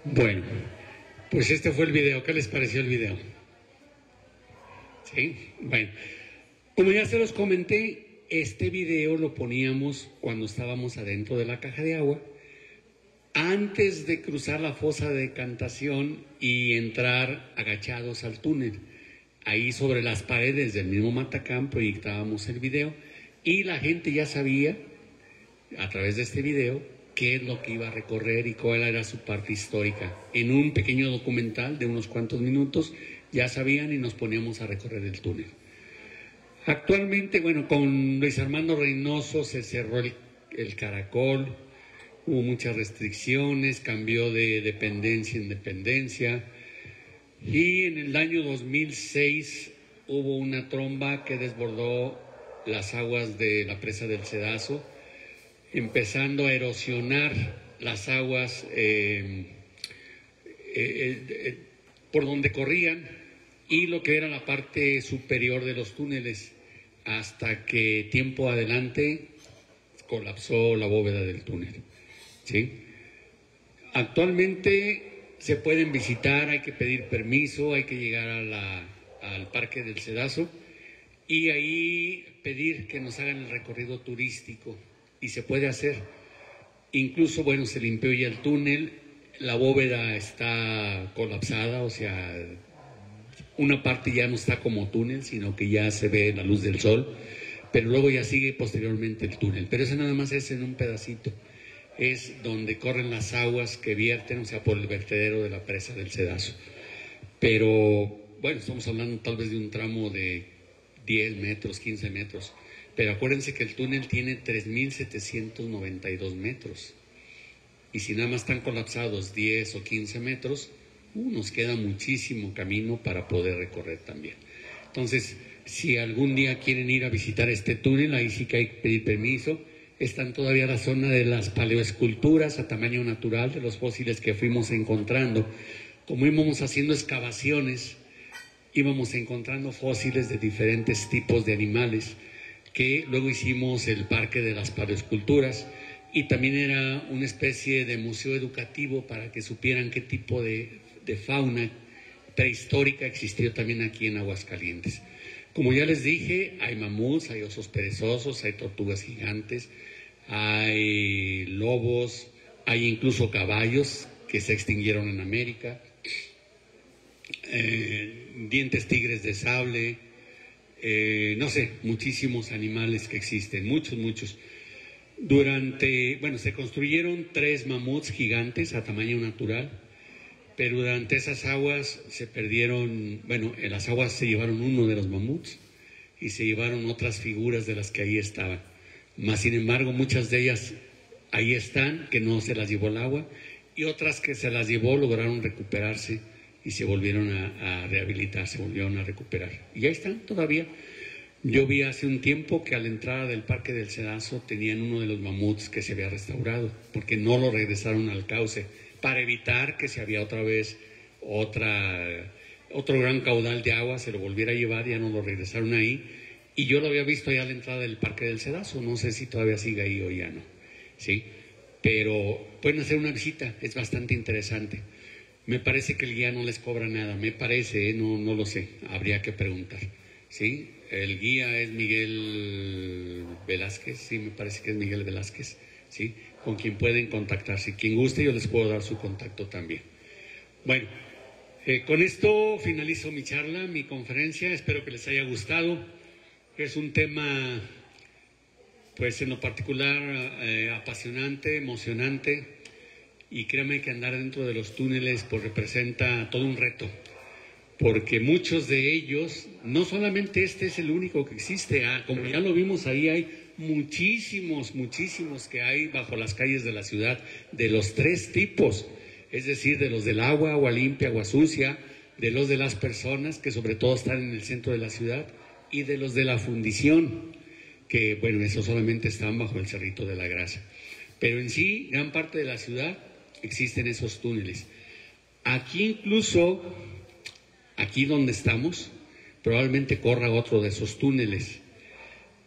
Bueno, pues este fue el video. ¿Qué les pareció el video? ¿Sí? Bueno, como ya se los comenté, este video lo poníamos cuando estábamos adentro de la caja de agua, antes de cruzar la fosa de decantación y entrar agachados al túnel. Ahí sobre las paredes del mismo Matacán proyectábamos el video y la gente ya sabía, a través de este video, qué es lo que iba a recorrer y cuál era su parte histórica. En un pequeño documental de unos cuantos minutos ya sabían y nos poníamos a recorrer el túnel. Actualmente, bueno, con Luis Armando Reynoso se cerró el Caracol, hubo muchas restricciones, cambió de dependencia en dependencia y en el año 2006 hubo una tromba que desbordó las aguas de la presa del Cedazo, empezando a erosionar las aguas por donde corrían y lo que era la parte superior de los túneles, hasta que tiempo adelante colapsó la bóveda del túnel. ¿Sí? Actualmente se pueden visitar, hay que pedir permiso, hay que llegar al Parque del Cedazo y ahí pedir que nos hagan el recorrido turístico. Y se puede hacer. Incluso, bueno, se limpió ya el túnel, la bóveda está colapsada, o sea, una parte ya no está como túnel, sino que ya se ve la luz del sol, pero luego ya sigue posteriormente el túnel. Pero eso nada más es en un pedacito. es donde corren las aguas que vierten, o sea, por el vertedero de la presa del Cedazo. Pero, bueno, estamos hablando tal vez de un tramo de 10 metros, 15 metros. Pero acuérdense que el túnel tiene 3.792 metros. Y si nada más están colapsados 10 o 15 metros, nos queda muchísimo camino para poder recorrer también. Entonces, si algún día quieren ir a visitar este túnel, ahí sí que hay que pedir permiso. Están todavía la zona de las paleoesculturas a tamaño natural, de los fósiles que fuimos encontrando. Como íbamos haciendo excavaciones, íbamos encontrando fósiles de diferentes tipos de animales, que luego hicimos el Parque de las Paleoesculturas, y también era una especie de museo educativo para que supieran qué tipo de fauna prehistórica existió también aquí en Aguascalientes. Como ya les dije, hay mamuts, hay osos perezosos, hay tortugas gigantes, hay lobos, hay incluso caballos que se extinguieron en América, dientes tigres de sable, no sé, muchísimos animales que existen, muchos. Se construyeron 3 mamuts gigantes a tamaño natural, pero durante esas aguas se perdieron, en las aguas se llevaron uno de los mamuts y se llevaron otras figuras de las que ahí estaban. Más sin embargo, muchas de ellas ahí están, que no se las llevó el agua, y otras que se las llevó lograron recuperarse y se volvieron a rehabilitar, se volvieron a recuperar. Y ahí están todavía. Yo vi hace un tiempo que a la entrada del Parque del Cedazo tenían uno de los mamuts que se había restaurado, porque no lo regresaron al cauce, para evitar que si había otra vez otro gran caudal de agua, se lo volviera a llevar, ya no lo regresaron ahí. Y yo lo había visto allá a la entrada del Parque del Cedazo, no sé si todavía sigue ahí o ya no, ¿sí? Pero pueden hacer una visita, es bastante interesante. Me parece que el guía no les cobra nada, me parece, no lo sé, habría que preguntar, ¿sí? El guía es Miguel Velázquez, sí, me parece que es Miguel Velázquez, ¿sí? Con quien pueden contactarse. Quien guste, yo les puedo dar su contacto también. Bueno, con esto finalizo mi charla, mi conferencia. Espero que les haya gustado. Es un tema, pues en lo particular, apasionante, emocionante. Y créanme que andar dentro de los túneles pues representa todo un reto. Porque muchos de ellos, no solamente este es el único que existe, como ya lo vimos ahí, hay muchísimos que hay bajo las calles de la ciudad, de los 3 tipos, es decir, de los del agua limpia, agua sucia, de los de las personas, que sobre todo están en el centro de la ciudad, y de los de la fundición, que esos solamente están bajo el Cerrito de la Grasa. Pero en sí, gran parte de la ciudad existen esos túneles. Aquí donde estamos, probablemente corra otro de esos túneles,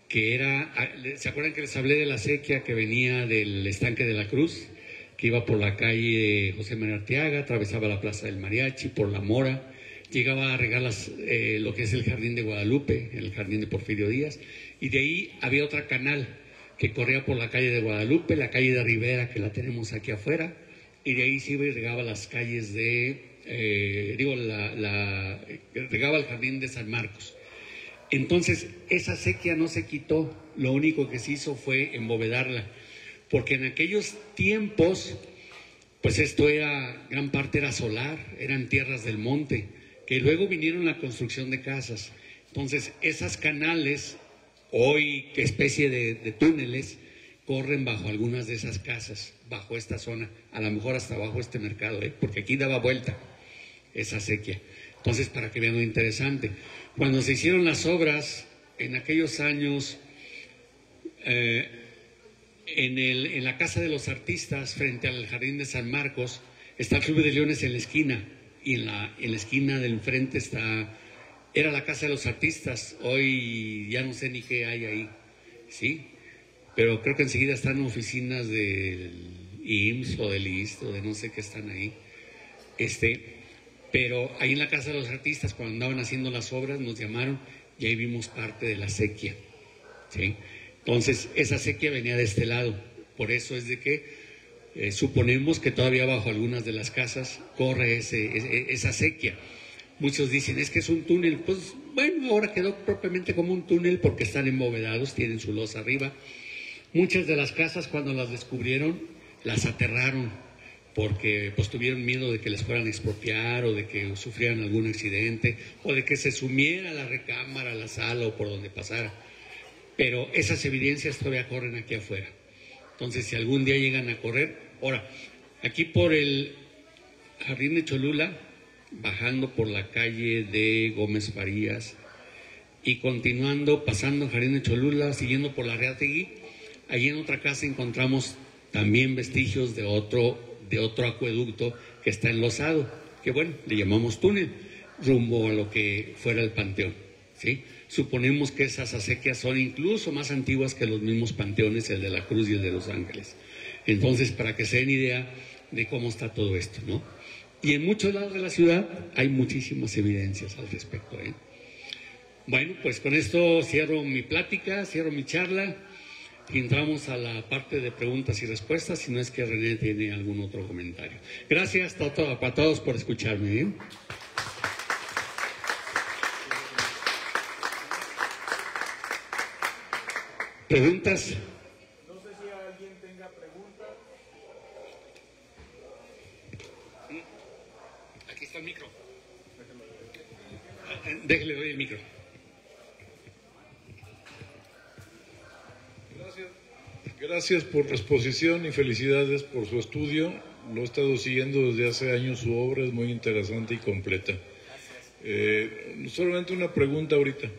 que era, ¿se acuerdan que les hablé de la sequía que venía del Estanque de la Cruz? Que iba por la calle José María Arteaga, atravesaba la Plaza del Mariachi, por la Mora, llegaba a regar lo que es el Jardín de Guadalupe, el Jardín de Porfirio Díaz, y de ahí había otra canal que corría por la calle de Guadalupe, la calle de Rivera, que la tenemos aquí afuera, y de ahí se iba y regaba las calles regaba el Jardín de San Marcos. Entonces, esa sequía no se quitó, lo único que se hizo fue embovedarla, porque en aquellos tiempos, pues gran parte era solar, eran tierras del monte, que luego vinieron la construcción de casas. Entonces, esas canales, hoy, qué especie de túneles, corren bajo algunas de esas casas, bajo esta zona, a lo mejor hasta bajo este mercado, porque aquí daba vuelta esa sequía. Entonces, para que vean lo interesante, cuando se hicieron las obras en aquellos años, en la Casa de los Artistas, frente al Jardín de San Marcos, está el Club de Leones en la esquina, y en la esquina del frente era la Casa de los Artistas. Hoy ya no sé ni qué hay ahí, ¿sí? Pero creo que enseguida están oficinas del IMSS o del ISSSTE o de no sé qué están ahí. Pero ahí en la Casa de los Artistas, cuando andaban haciendo las obras, nos llamaron y ahí vimos parte de la sequía, ¿sí? Entonces, esa sequía venía de este lado. Por eso es de que suponemos que todavía bajo algunas de las casas corre esa sequía. Muchos dicen, es que es un túnel. Pues ahora quedó propiamente como un túnel porque están embovedados, tienen su losa arriba. Muchas de las casas, cuando las descubrieron, las aterraron porque pues tuvieron miedo de que les fueran a expropiar o de que sufrieran algún accidente o de que se sumiera a la recámara, a la sala o por donde pasara. Pero esas evidencias todavía corren aquí afuera. Entonces, si algún día llegan a correr, ahora, aquí por el Jardín de Cholula, bajando por la calle de Gómez Farías y continuando, pasando Jardín de Cholula, siguiendo por la Reategui, allí en otra casa encontramos también vestigios de otro acueducto que está enlosado, que bueno, le llamamos túnel, rumbo a lo que fuera el panteón, ¿sí? Suponemos que esas acequias son incluso más antiguas que los mismos panteones, el de la Cruz y el de Los Ángeles. Entonces, para que se den idea de cómo está todo esto, ¿no? Y en muchos lados de la ciudad hay muchísimas evidencias al respecto, ¿eh? Bueno, pues con esto cierro mi plática, cierro mi charla y entramos a la parte de preguntas y respuestas, si no es que René tiene algún otro comentario. Gracias a todos por escucharme, ¿eh? ¿Preguntas? No sé si alguien tenga preguntas. Aquí está el micro. Déjale, doy el micro. Gracias por la exposición y felicidades por su estudio. Lo he estado siguiendo desde hace años, su obra es muy interesante y completa. Solamente una pregunta ahorita.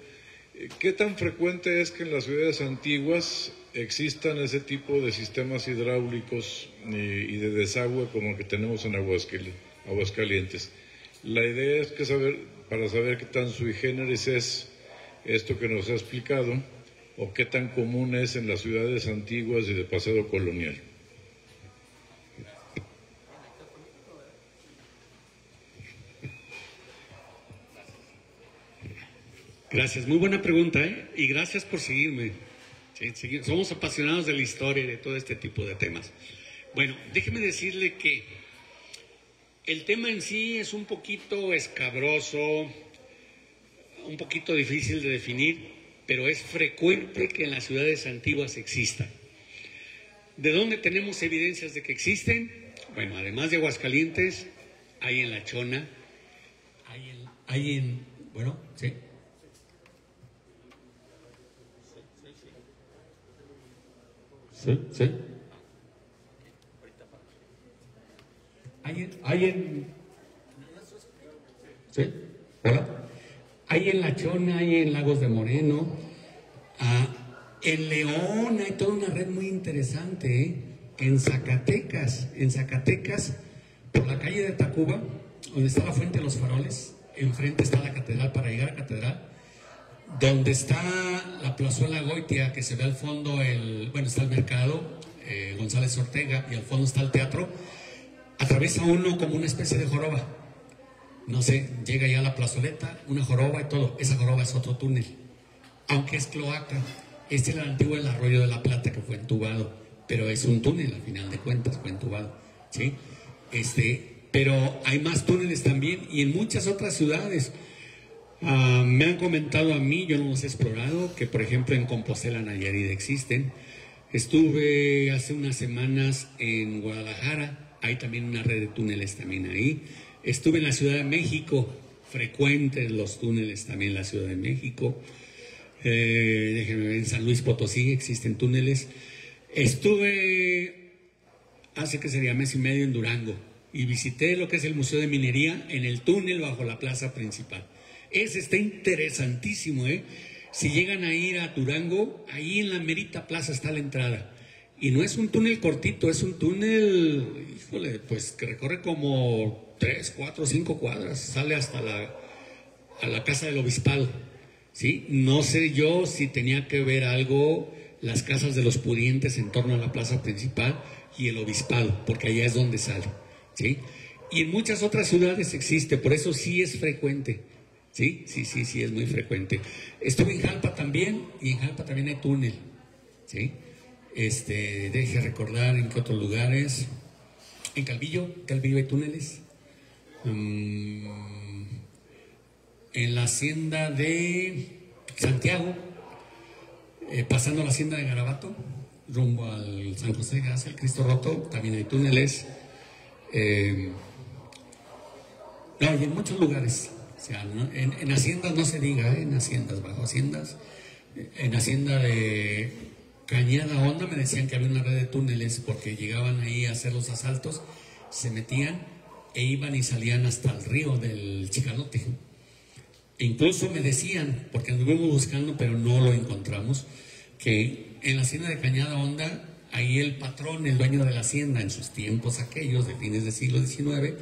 ¿Qué tan frecuente es que en las ciudades antiguas existan ese tipo de sistemas hidráulicos y de desagüe como el que tenemos en Aguascalientes? La idea es para saber qué tan sui generis es esto que nos ha explicado o qué tan común es en las ciudades antiguas y de pasado colonial. Gracias, muy buena pregunta, ¿eh? Y gracias por seguirme. Sí, somos apasionados de la historia y de todo este tipo de temas. Bueno, déjeme decirle que el tema en sí es un poquito escabroso, un poquito difícil de definir, pero es frecuente que en las ciudades antiguas existan. ¿De dónde tenemos evidencias de que existen? Bueno, además de Aguascalientes, hay en La Chona, bueno, sí. Sí. Sí. Hola. Hay en La Chona, hay en Lagos de Moreno, en León hay toda una red muy interesante, ¿eh? En Zacatecas, por la calle de Tacuba, donde está la Fuente de los Faroles, enfrente está la catedral, para llegar a la catedral, donde está la plazuela Goitia, que se ve al fondo, está el mercado González Ortega, y al fondo está el teatro. Atraviesa uno como una especie de joroba, no sé, llega ya a la plazoleta, una joroba y todo. Esa joroba es otro túnel, aunque es cloaca. Este era el antiguo del Arroyo de la Plata, que fue entubado, pero es un túnel, al final de cuentas, fue entubado, ¿sí? Pero hay más túneles también, y en muchas otras ciudades. Me han comentado a mí, yo no los he explorado, que por ejemplo en Compostela, Nayarit existen. Estuve hace unas semanas en Guadalajara, hay también una red de túneles también ahí. Estuve en la Ciudad de México, frecuentes los túneles también en la Ciudad de México. Déjenme ver, en San Luis Potosí existen túneles. Estuve hace que sería mes y medio en Durango y visité lo que es el Museo de Minería en el túnel bajo la plaza principal. Ese está interesantísimo, ¿eh? Si llegan a ir a Durango, ahí en la merita plaza está la entrada. Y no es un túnel cortito, es un túnel, híjole, pues que recorre como 3, 4, 5 cuadras, sale hasta a la Casa del Obispado, ¿sí? No sé yo si tenía que ver algo las casas de los pudientes en torno a la plaza principal y el Obispado, porque allá es donde sale, ¿sí? Y en muchas otras ciudades existe, por eso sí es frecuente. Sí, es muy frecuente. Estuve en Jalpa también, y en Jalpa también hay túnel, ¿sí? Deje recordar en qué otros lugares. En Calvillo hay túneles. En la hacienda de Santiago, pasando la hacienda de Garabato, rumbo al San José hacia el Cristo Roto, también hay túneles. No, y en muchos lugares, o sea, ¿no? En haciendas no se diga, en haciendas, bajo haciendas, en hacienda de Cañada Honda me decían que había una red de túneles porque llegaban ahí a hacer los asaltos, se metían e iban y salían hasta el río del Chicalote. E incluso me decían, porque anduvimos buscando pero no lo encontramos, que en la hacienda de Cañada Honda, ahí el patrón, el dueño de la hacienda en sus tiempos aquellos de fines del siglo XIX,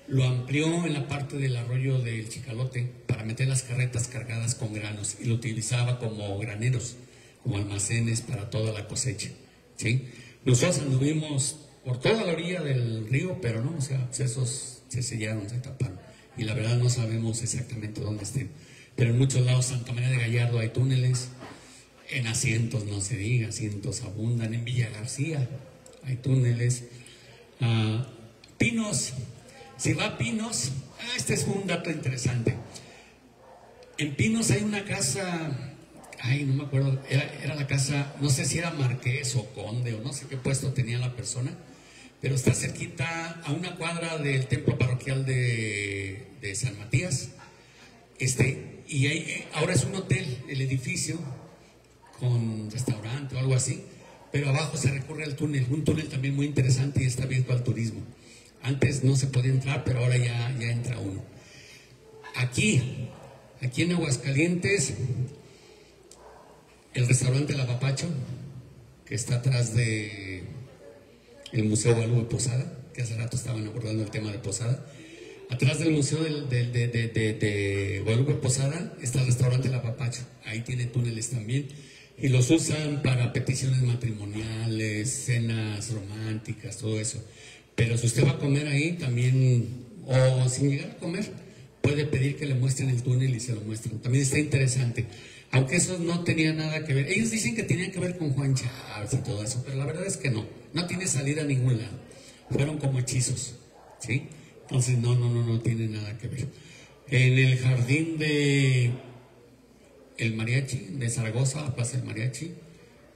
lo amplió en la parte del arroyo del Chicalote para meter las carretas cargadas con granos y lo utilizaba como graneros, como almacenes para toda la cosecha, ¿sí? Nosotros anduvimos por toda la orilla del río, pero no, o sea, esos se sellaron, se taparon y la verdad no sabemos exactamente dónde estén, pero en muchos lados, Santa María de Gallardo hay túneles, en Asientos no se diga, Asientos abundan, en Villa García hay túneles, Pinos. Si va a Pinos, este es un dato interesante. En Pinos hay una casa, no me acuerdo, era la casa, no sé si era marqués o conde o no sé qué puesto tenía la persona, pero está cerquita a una cuadra del templo parroquial de San Matías. Y ahora es un hotel, el edificio, con restaurante o algo así, pero abajo se recurre al túnel, un túnel también muy interesante y está abierto al turismo. Antes no se podía entrar, pero ahora ya entra uno. Aquí en Aguascalientes, el restaurante El Apapacho, que está atrás de el Museo Guadalupe Posada, que hace rato estaban abordando el tema de Posada. Atrás del Museo de Guadalupe Posada está el restaurante El Apapacho. Ahí tiene túneles también. Y los usan para peticiones matrimoniales, cenas románticas, todo eso. Pero si usted va a comer ahí también, o sin llegar a comer, puede pedir que le muestren el túnel y se lo muestran. También está interesante. Aunque eso no tenía nada que ver. Ellos dicen que tenían que ver con Juan Chávez y todo eso, pero la verdad es que no. No tiene salida a ningún lado. Fueron como hechizos, ¿sí? Entonces no tiene nada que ver. En el jardín de el Mariachi, de Zaragoza, Plaza del Mariachi,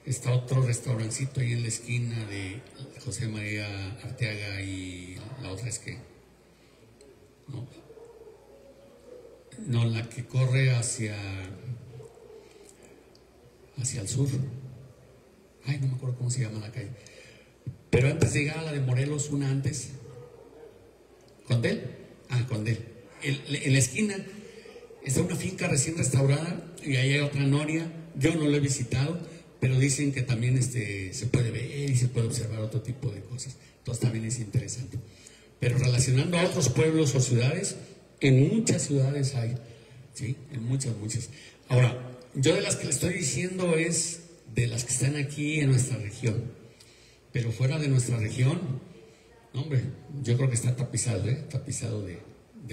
está otro restaurancito ahí en la esquina de José María Arteaga y la otra es que... No, la que corre hacia el sur. No me acuerdo cómo se llama la calle. Pero antes de llegar a la de Morelos, una antes. ¿Condel? Condel. En la esquina está una finca recién restaurada y ahí hay otra noria. Yo no lo he visitado, pero dicen que también se puede ver y se puede observar otro tipo de cosas. Entonces también es interesante. Pero relacionando a otros pueblos o ciudades, en muchas ciudades hay, ¿sí? En muchas. Ahora, yo de las que le estoy diciendo es de las que están aquí en nuestra región. Pero fuera de nuestra región, hombre, yo creo que está tapizado, tapizado de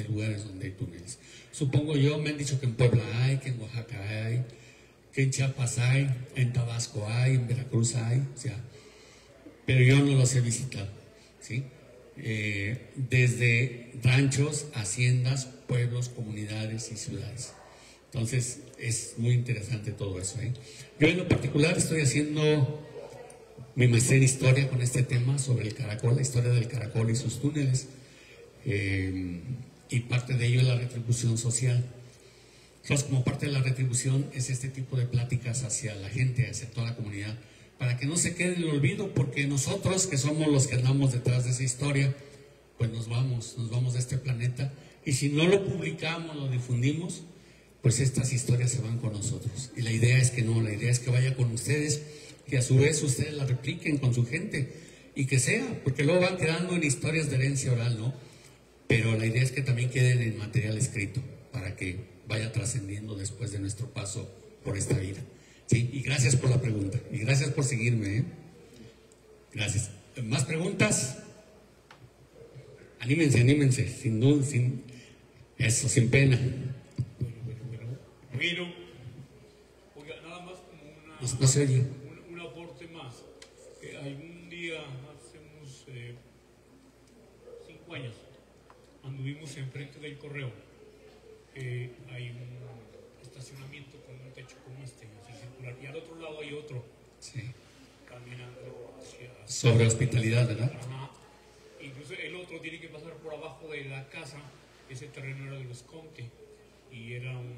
lugares donde hay túneles. Supongo yo, me han dicho que en Puebla hay, que en Oaxaca hay, que en Chiapas hay, en Tabasco hay, en Veracruz hay, o sea, pero yo no los he visitado, ¿sí? Desde ranchos, haciendas, pueblos, comunidades y ciudades. Entonces es muy interesante todo eso, ¿eh? Yo en lo particular estoy haciendo mi maestría en historia con este tema sobre el caracol, la historia del caracol y sus túneles, y parte de ello es la retribución social. Entonces, como parte de la retribución es este tipo de pláticas hacia la gente, hacia toda la comunidad, para que no se quede en el olvido, porque nosotros que somos los que andamos detrás de esa historia, pues nos vamos de este planeta, y si no lo publicamos, lo difundimos, pues estas historias se van con nosotros. Y la idea es que no, la idea es que vaya con ustedes, que a su vez ustedes la repliquen con su gente, y que sea, porque luego van quedando en historias de herencia oral, ¿no? Pero la idea es que también queden en material escrito, para que vaya trascendiendo después de nuestro paso por esta vida. Sí, y gracias por la pregunta, y gracias por seguirme, ¿eh? Gracias. ¿Más preguntas? Anímense, sin duda, sin pena. Bueno, oiga, nada más como No se oye. un aporte más. Algún día, hace unos 5 años, anduvimos enfrente del correo. Hay un estacionamiento con un techo como este, así circular, y al otro lado hay otro. Sí. caminando hacia... Sobre hospitalidad, ¿verdad? Ajá. Incluso el otro tiene que pasar por abajo de la casa. Ese terreno era de los Conte y era un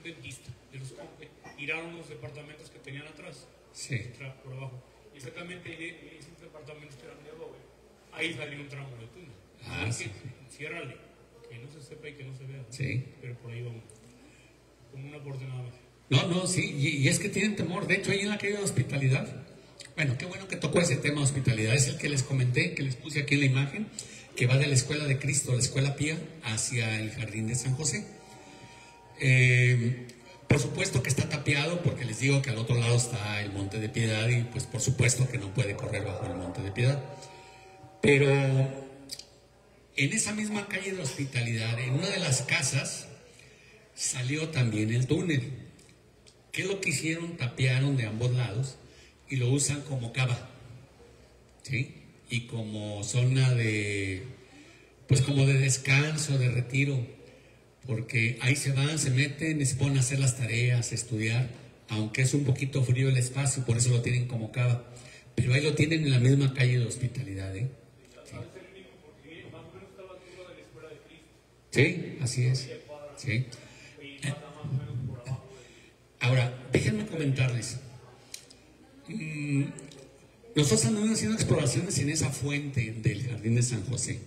dentista de los Conte. Tiraron los departamentos que tenían atrás. Sí. Por abajo. Exactamente, esos departamentos que eran de adobe. Ahí salió un tramo de túnel. Ah, sí. Ciérrale, que no se sepa y que no se vea. Sí. Pero por ahí vamos. Como una aporte nada más. No, sí, y es que tienen temor. De hecho, ahí en la calle de hospitalidad, bueno, qué bueno que tocó ese tema de hospitalidad. Es el que les comenté, que les puse aquí en la imagen, que va de la Escuela de Cristo, la Escuela Pía, hacia el Jardín de San José. Por supuesto que está tapiado, porque les digo que al otro lado está el Monte de Piedad y pues por supuesto que no puede correr bajo el Monte de Piedad. Pero en esa misma calle de hospitalidad, en una de las casas, salió también el túnel. ¿Qué es lo que hicieron? Tapiaron de ambos lados y lo usan como cava, ¿sí? Y como zona de, pues como de descanso, de retiro, porque ahí se van, se meten, se ponen a hacer las tareas, a estudiar, aunque es un poquito frío el espacio, por eso lo tienen como cava, pero ahí lo tienen en la misma calle de hospitalidad, ¿eh? Sí, así es. Sí. Ahora, déjenme comentarles. Nosotros andamos haciendo exploraciones en esa fuente del Jardín de San José,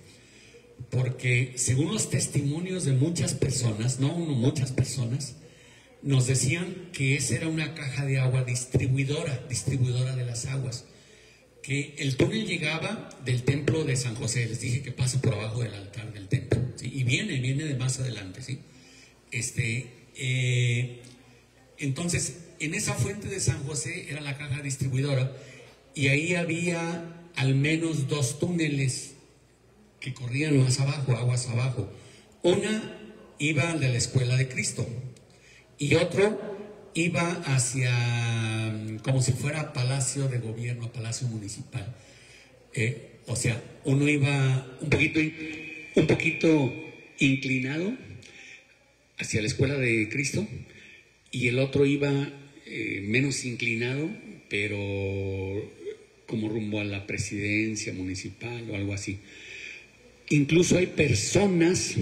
porque según los testimonios de muchas personas, no uno, muchas personas, nos decían que esa era una caja de agua distribuidora de las aguas, que el túnel llegaba del templo de San José. Les dije que pasa por abajo del altar del templo, ¿sí? Y viene de más adelante, ¿sí? Entonces, en esa fuente de San José era la caja distribuidora y ahí había al menos 2 túneles que corrían más abajo, aguas abajo. Una iba de la Escuela de Cristo y otro iba hacia, como si fuera Palacio de Gobierno, Palacio Municipal. O sea, uno iba un poquito inclinado hacia la Escuela de Cristo y el otro iba menos inclinado, pero como rumbo a la presidencia municipal o algo así. Incluso hay personas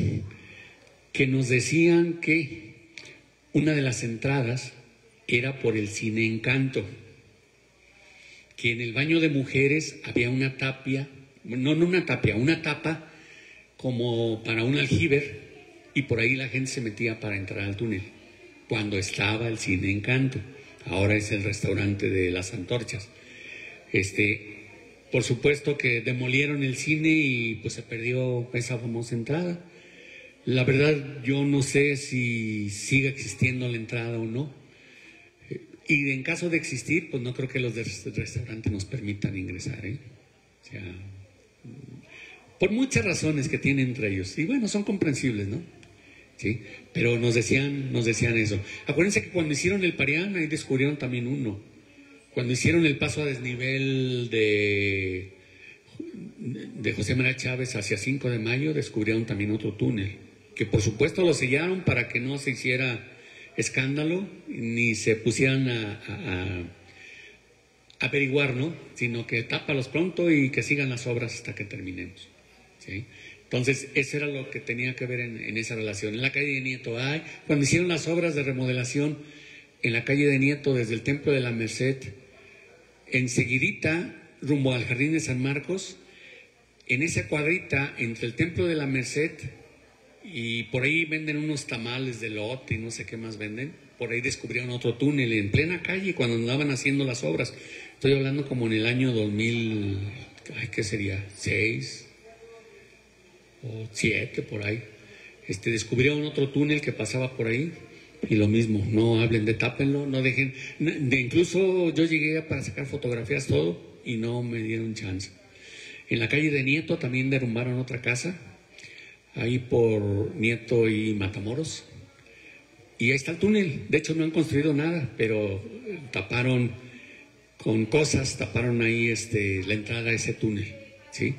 que nos decían que una de las entradas era por el Cine Encanto, que en el baño de mujeres había una tapia, una tapa como para un aljiber, y por ahí la gente se metía para entrar al túnel, cuando estaba el Cine Encanto. Ahora es el restaurante de las Antorchas. Por supuesto que demolieron el cine y pues se perdió esa famosa entrada. La verdad, yo no sé si sigue existiendo la entrada o no. Y en caso de existir, pues no creo que los del restaurante nos permitan ingresar, ¿eh? O sea, por muchas razones que tienen entre ellos. Y bueno, son comprensibles, ¿no? Sí, pero nos decían eso. Acuérdense que cuando hicieron el Parián, ahí descubrieron también uno. Cuando hicieron el paso a desnivel de José María Chávez hacia 5 de Mayo, descubrieron también otro túnel, que por supuesto lo sellaron para que no se hiciera escándalo, ni se pusieran a averiguar, ¿no? Sino que tápalos pronto y que sigan las obras hasta que terminemos, ¿sí? Entonces, eso era lo que tenía que ver en esa relación. En la calle de Nieto, cuando hicieron las obras de remodelación en la calle de Nieto, desde el Templo de la Merced, enseguidita, rumbo al Jardín de San Marcos, en esa cuadrita entre el Templo de la Merced y por ahí venden unos tamales de lote y no sé qué más venden, por ahí descubrieron otro túnel en plena calle cuando andaban haciendo las obras. Estoy hablando como en el año 2000, ¿qué sería? 6 o 7 por ahí. Descubrieron otro túnel que pasaba por ahí y lo mismo, no hablen de tápenlo, no dejen, incluso yo llegué para sacar fotografías todo y no me dieron chance. En la calle de Nieto también derrumbaron otra casa, ahí por Nieto y Matamoros, y ahí está el túnel. De hecho no han construido nada, pero taparon con cosas, taparon ahí la entrada a ese túnel, ¿sí?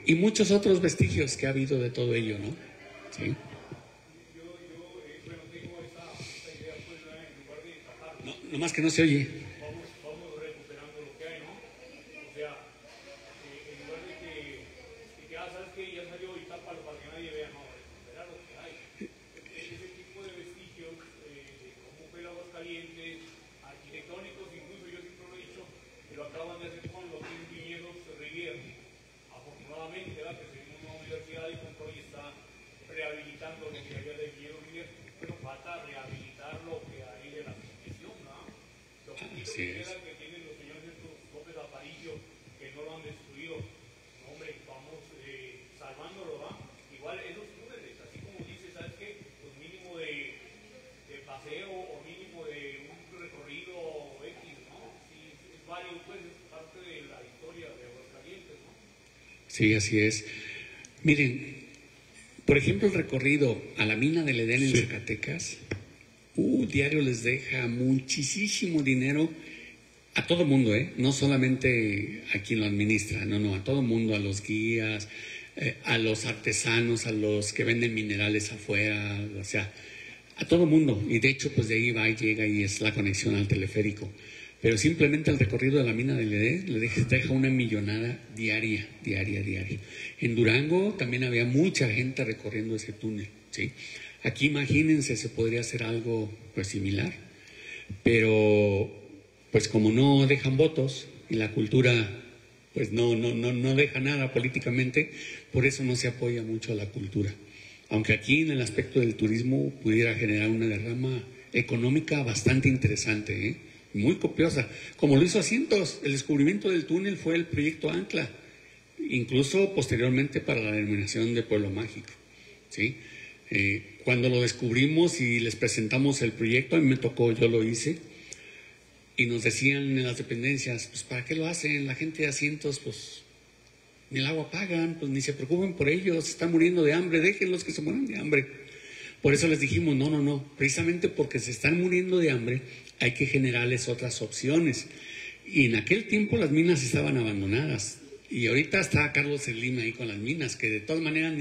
Y muchos otros vestigios que ha habido de todo ello, ¿no? ¿Sí? Nomás que no se oye. Vamos recuperando lo que hay, ¿no? O sea, en lugar de que sabes que ya salió y tápalo para que nadie vea, no, recuperar lo que hay. Ese tipo de vestigios, de cómo fue el Aguascalientes, arquitectónicos, incluso yo siempre lo he dicho, que lo acaban de hacer con los viñedos Riviera. Afortunadamente, ¿verdad? Que tenemos una universidad y con hoy está rehabilitando lo que había de viñedos Riviera, pero falta rehabilitar lo que hay de la construcción, ¿no? Lo Así es. que tienen los señores estos López Aparicio, que no lo han destruido. Hombre, vamos salvándolo, ¿va? Igual esos túneles, así como dice, ¿sabes qué? Pues mínimo de paseo o mínimo de un recorrido X, ¿no? Sí, es válido, pues es parte de la historia de Aguascalientes, ¿no? Sí, así es. Miren, por ejemplo, el recorrido a la mina del Edén en Zacatecas, diario les deja muchísimo dinero a todo mundo, no solamente a quien lo administra, no, a todo mundo, a los guías, a los artesanos, a los que venden minerales afuera, o sea, a todo mundo. Y de hecho, pues de ahí va y llega y es la conexión al teleférico. Pero simplemente el recorrido de la mina del Edén le deja una millonada diaria. En Durango también había mucha gente recorriendo ese túnel, ¿sí? Aquí imagínense, se podría hacer algo pues similar, pero pues como no dejan votos y la cultura pues no deja nada políticamente, por eso no se apoya mucho a la cultura. Aunque aquí en el aspecto del turismo pudiera generar una derrama económica bastante interesante, muy copiosa, como lo hizo Asientos. El descubrimiento del túnel fue el proyecto Ancla, incluso posteriormente para la denominación de Pueblo Mágico, ¿sí? Cuando lo descubrimos y les presentamos el proyecto, a mí me tocó, yo lo hice, y nos decían en las dependencias, pues ¿para qué lo hacen? La gente de Asientos, pues ni el agua pagan, pues ni se preocupen por ellos, se están muriendo de hambre, déjenlos que se mueran de hambre. Por eso les dijimos, no, precisamente porque se están muriendo de hambre, hay que generarles otras opciones. Y en aquel tiempo las minas estaban abandonadas, y ahorita está Carlos Slim ahí con las minas, que de todas maneras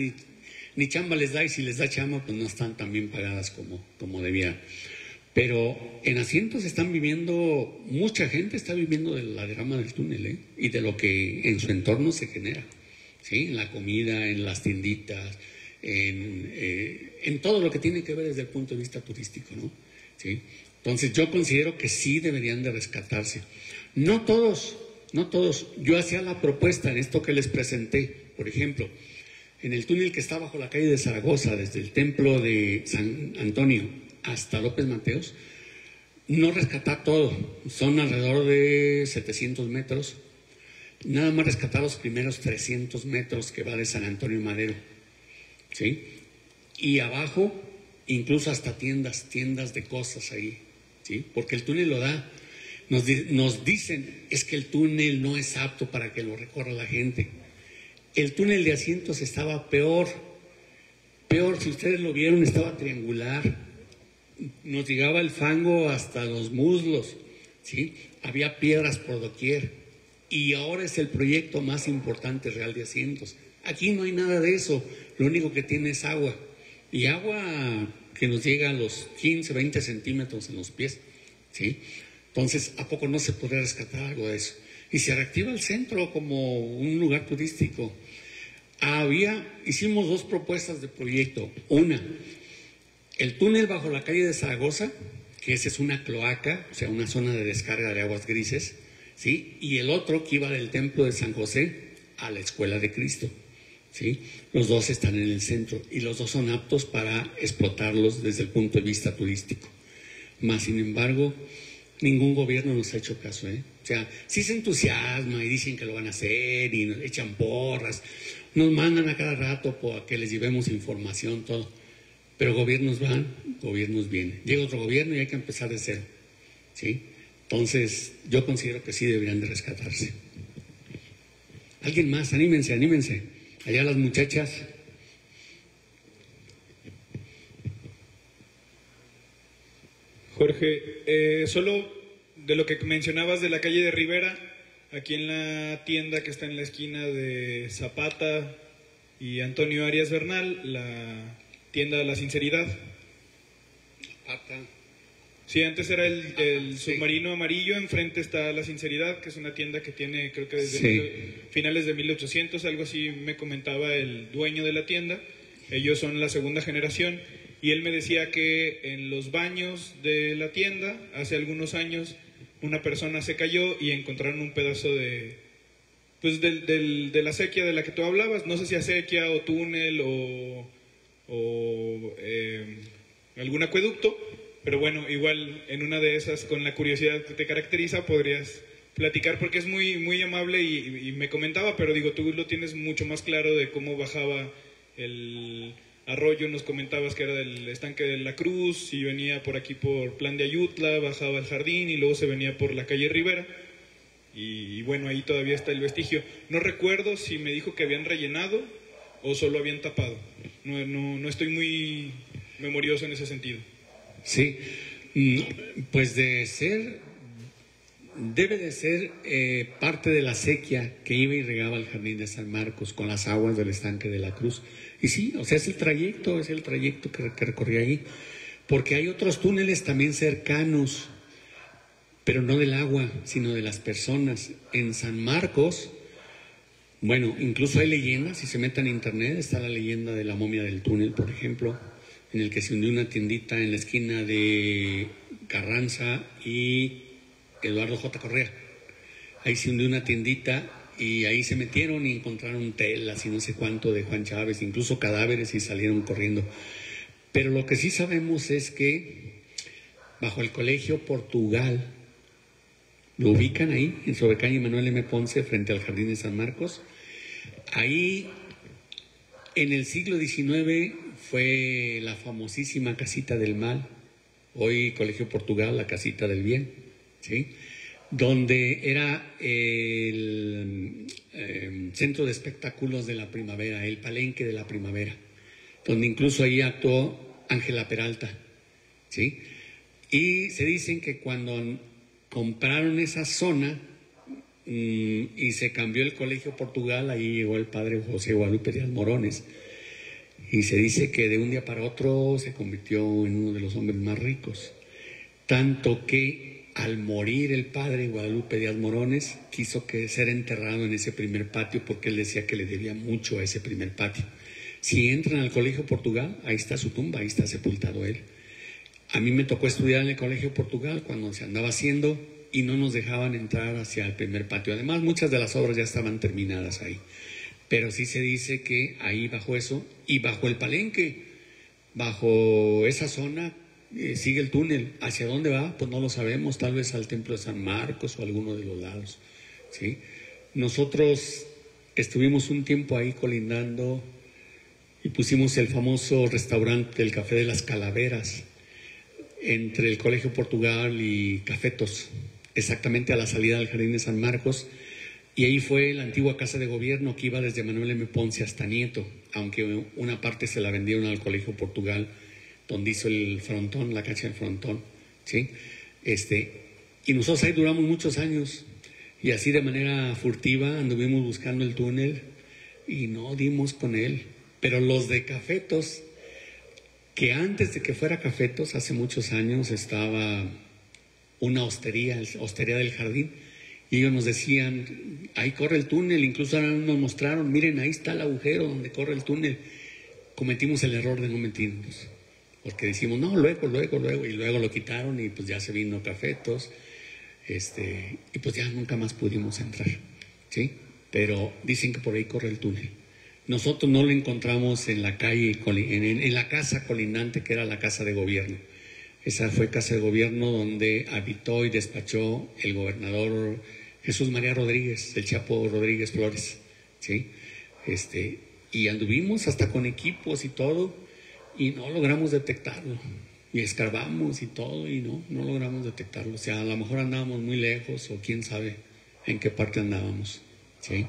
ni chamba les da, y si les da chamba, pues no están tan bien pagadas como debían. Pero en Asientos están viviendo, mucha gente está viviendo de la derrama del túnel, y de lo que en su entorno se genera, ¿sí? En la comida, en las tienditas, en todo lo que tiene que ver desde el punto de vista turístico, ¿no? ¿Sí? Entonces yo considero que sí deberían de rescatarse. No todos. Yo hacía la propuesta en esto que les presenté, por ejemplo, en el túnel que está bajo la calle de Zaragoza, desde el templo de San Antonio hasta López Mateos, no rescatar todo, son alrededor de 700 metros, nada más rescatar los primeros 300 metros que va de San Antonio Madero, ¿sí? Y abajo, incluso hasta tiendas de cosas ahí, ¿sí? Porque el túnel lo da. Nos dicen, es que el túnel no es apto para que lo recorra la gente. El túnel de Asientos estaba peor, si ustedes lo vieron, estaba triangular, nos llegaba el fango hasta los muslos, ¿sí? Había piedras por doquier, y ahora es el proyecto más importante real de Asientos. Aquí no hay nada de eso, lo único que tiene es agua, y agua que nos llega a los 15, 20 centímetros en los pies, ¿sí? Entonces, ¿a poco no se podría rescatar algo de eso? Y se reactiva el centro como un lugar turístico. Hicimos dos propuestas de proyecto. Una, el túnel bajo la calle de Zaragoza, que esa es una cloaca, o sea, una zona de descarga de aguas grises, ¿sí? Y el otro que iba del templo de San José a la Escuela de Cristo, ¿sí? Los dos están en el centro y los dos son aptos para explotarlos desde el punto de vista turístico. Más sin embargo, ningún gobierno nos ha hecho caso, O sea, sí se entusiasma y dicen que lo van a hacer y nos echan porras, nos mandan a cada rato para que les llevemos información, todo. Pero gobiernos van, gobiernos vienen. Llega otro gobierno y hay que empezar de cero, ¿sí? Entonces, yo considero que sí deberían de rescatarse. ¿Alguien más? Anímense. Allá las muchachas. Jorge, solo de lo que mencionabas de la calle de Rivera, aquí en la tienda que está en la esquina de Zapata y Antonio Arias Bernal, la tienda La Sinceridad. Zapata. Sí, antes era el submarino amarillo, enfrente está La Sinceridad, que es una tienda que tiene, creo que desde finales de 1800, algo así me comentaba el dueño de la tienda. Ellos son la segunda generación y él me decía que en los baños de la tienda, hace algunos años, una persona se cayó y encontraron un pedazo de, pues de la acequia de la que tú hablabas, no sé si acequia o túnel o algún acueducto. Pero bueno, igual en una de esas, con la curiosidad que te caracteriza, podrías platicar, porque es muy, muy amable y me comentaba, pero digo, tú lo tienes mucho más claro de cómo bajaba el arroyo. Nos comentabas que era del estanque de la Cruz y venía por aquí por Plan de Ayutla, bajaba al jardín y luego se venía por la calle Rivera. Y bueno, ahí todavía está el vestigio. No recuerdo si me dijo que habían rellenado o solo habían tapado. No estoy muy memorioso en ese sentido. Sí, pues debe de ser parte de la acequia que iba y regaba el jardín de San Marcos con las aguas del estanque de la Cruz. Y sí, o sea, es el trayecto que recorría ahí, porque hay otros túneles también cercanos, pero no del agua, sino de las personas. En San Marcos, bueno, incluso hay leyendas, si se meten en internet, está la leyenda de la momia del túnel, por ejemplo, en el que se hundió una tiendita en la esquina de Carranza y Eduardo J. Correa. Ahí se hundió una tiendita y ahí se metieron y encontraron telas y no sé cuánto de Juan Chávez, incluso cadáveres, y salieron corriendo. Pero lo que sí sabemos es que bajo el Colegio Portugal, lo ubican ahí, en sobre calle Manuel M. Ponce, frente al Jardín de San Marcos. Ahí, en el siglo XIX, fue la famosísima Casita del Mal, hoy Colegio Portugal, la Casita del Bien, ¿sí? Donde era el centro de espectáculos de la primavera, el palenque de la primavera, donde incluso ahí actuó Ángela Peralta, ¿sí? Y se dicen que cuando compraron esa zona y se cambió el Colegio Portugal, ahí llegó el padre José Guadalupe Díaz Morones. Y se dice que de un día para otro se convirtió en uno de los hombres más ricos. Tanto que al morir el padre Guadalupe Díaz Morones, quiso ser enterrado en ese primer patio, porque él decía que le debía mucho a ese primer patio. Si entran al Colegio Portugal, ahí está su tumba, ahí está sepultado él. A mí me tocó estudiar en el Colegio Portugal cuando se andaba haciendo y no nos dejaban entrar hacia el primer patio. Además, muchas de las obras ya estaban terminadas ahí. Pero sí se dice que ahí bajo eso y bajo el palenque, bajo esa zona, sigue el túnel. ¿Hacia dónde va? Pues no lo sabemos, tal vez al Templo de San Marcos o alguno de los lados, ¿sí? Nosotros estuvimos un tiempo ahí colindando y pusimos el famoso restaurante, el Café de las Calaveras, entre el Colegio Portugal y Cafetos, exactamente a la salida del Jardín de San Marcos. Y ahí fue la antigua casa de gobierno que iba desde Manuel M. Ponce hasta Nieto, aunque una parte se la vendieron al Colegio Portugal, donde hizo el frontón, la cancha del frontón, ¿sí? Y nosotros ahí duramos muchos años, y así de manera furtiva anduvimos buscando el túnel y no dimos con él. Pero los de Cafetos, que antes de que fuera Cafetos, hace muchos años, estaba una hostería del Jardín, y ellos nos decían, ahí corre el túnel, incluso ahora nos mostraron, miren, ahí está el agujero donde corre el túnel. Cometimos el error de no mentirnos, porque decimos, no, luego, y luego lo quitaron y pues ya se vino Cafetos, y pues ya nunca más pudimos entrar, ¿sí? Pero dicen que por ahí corre el túnel. Nosotros no lo encontramos en la calle, en la casa colindante, que era la casa de gobierno. Esa fue casa de gobierno donde habitó y despachó el gobernador Jesús María Rodríguez, el Chapo Rodríguez Flores, ¿sí? Y anduvimos hasta con equipos y todo, y no logramos detectarlo. Y escarbamos y todo, y no logramos detectarlo. O sea, a lo mejor andábamos muy lejos, o quién sabe en qué parte andábamos, ¿sí?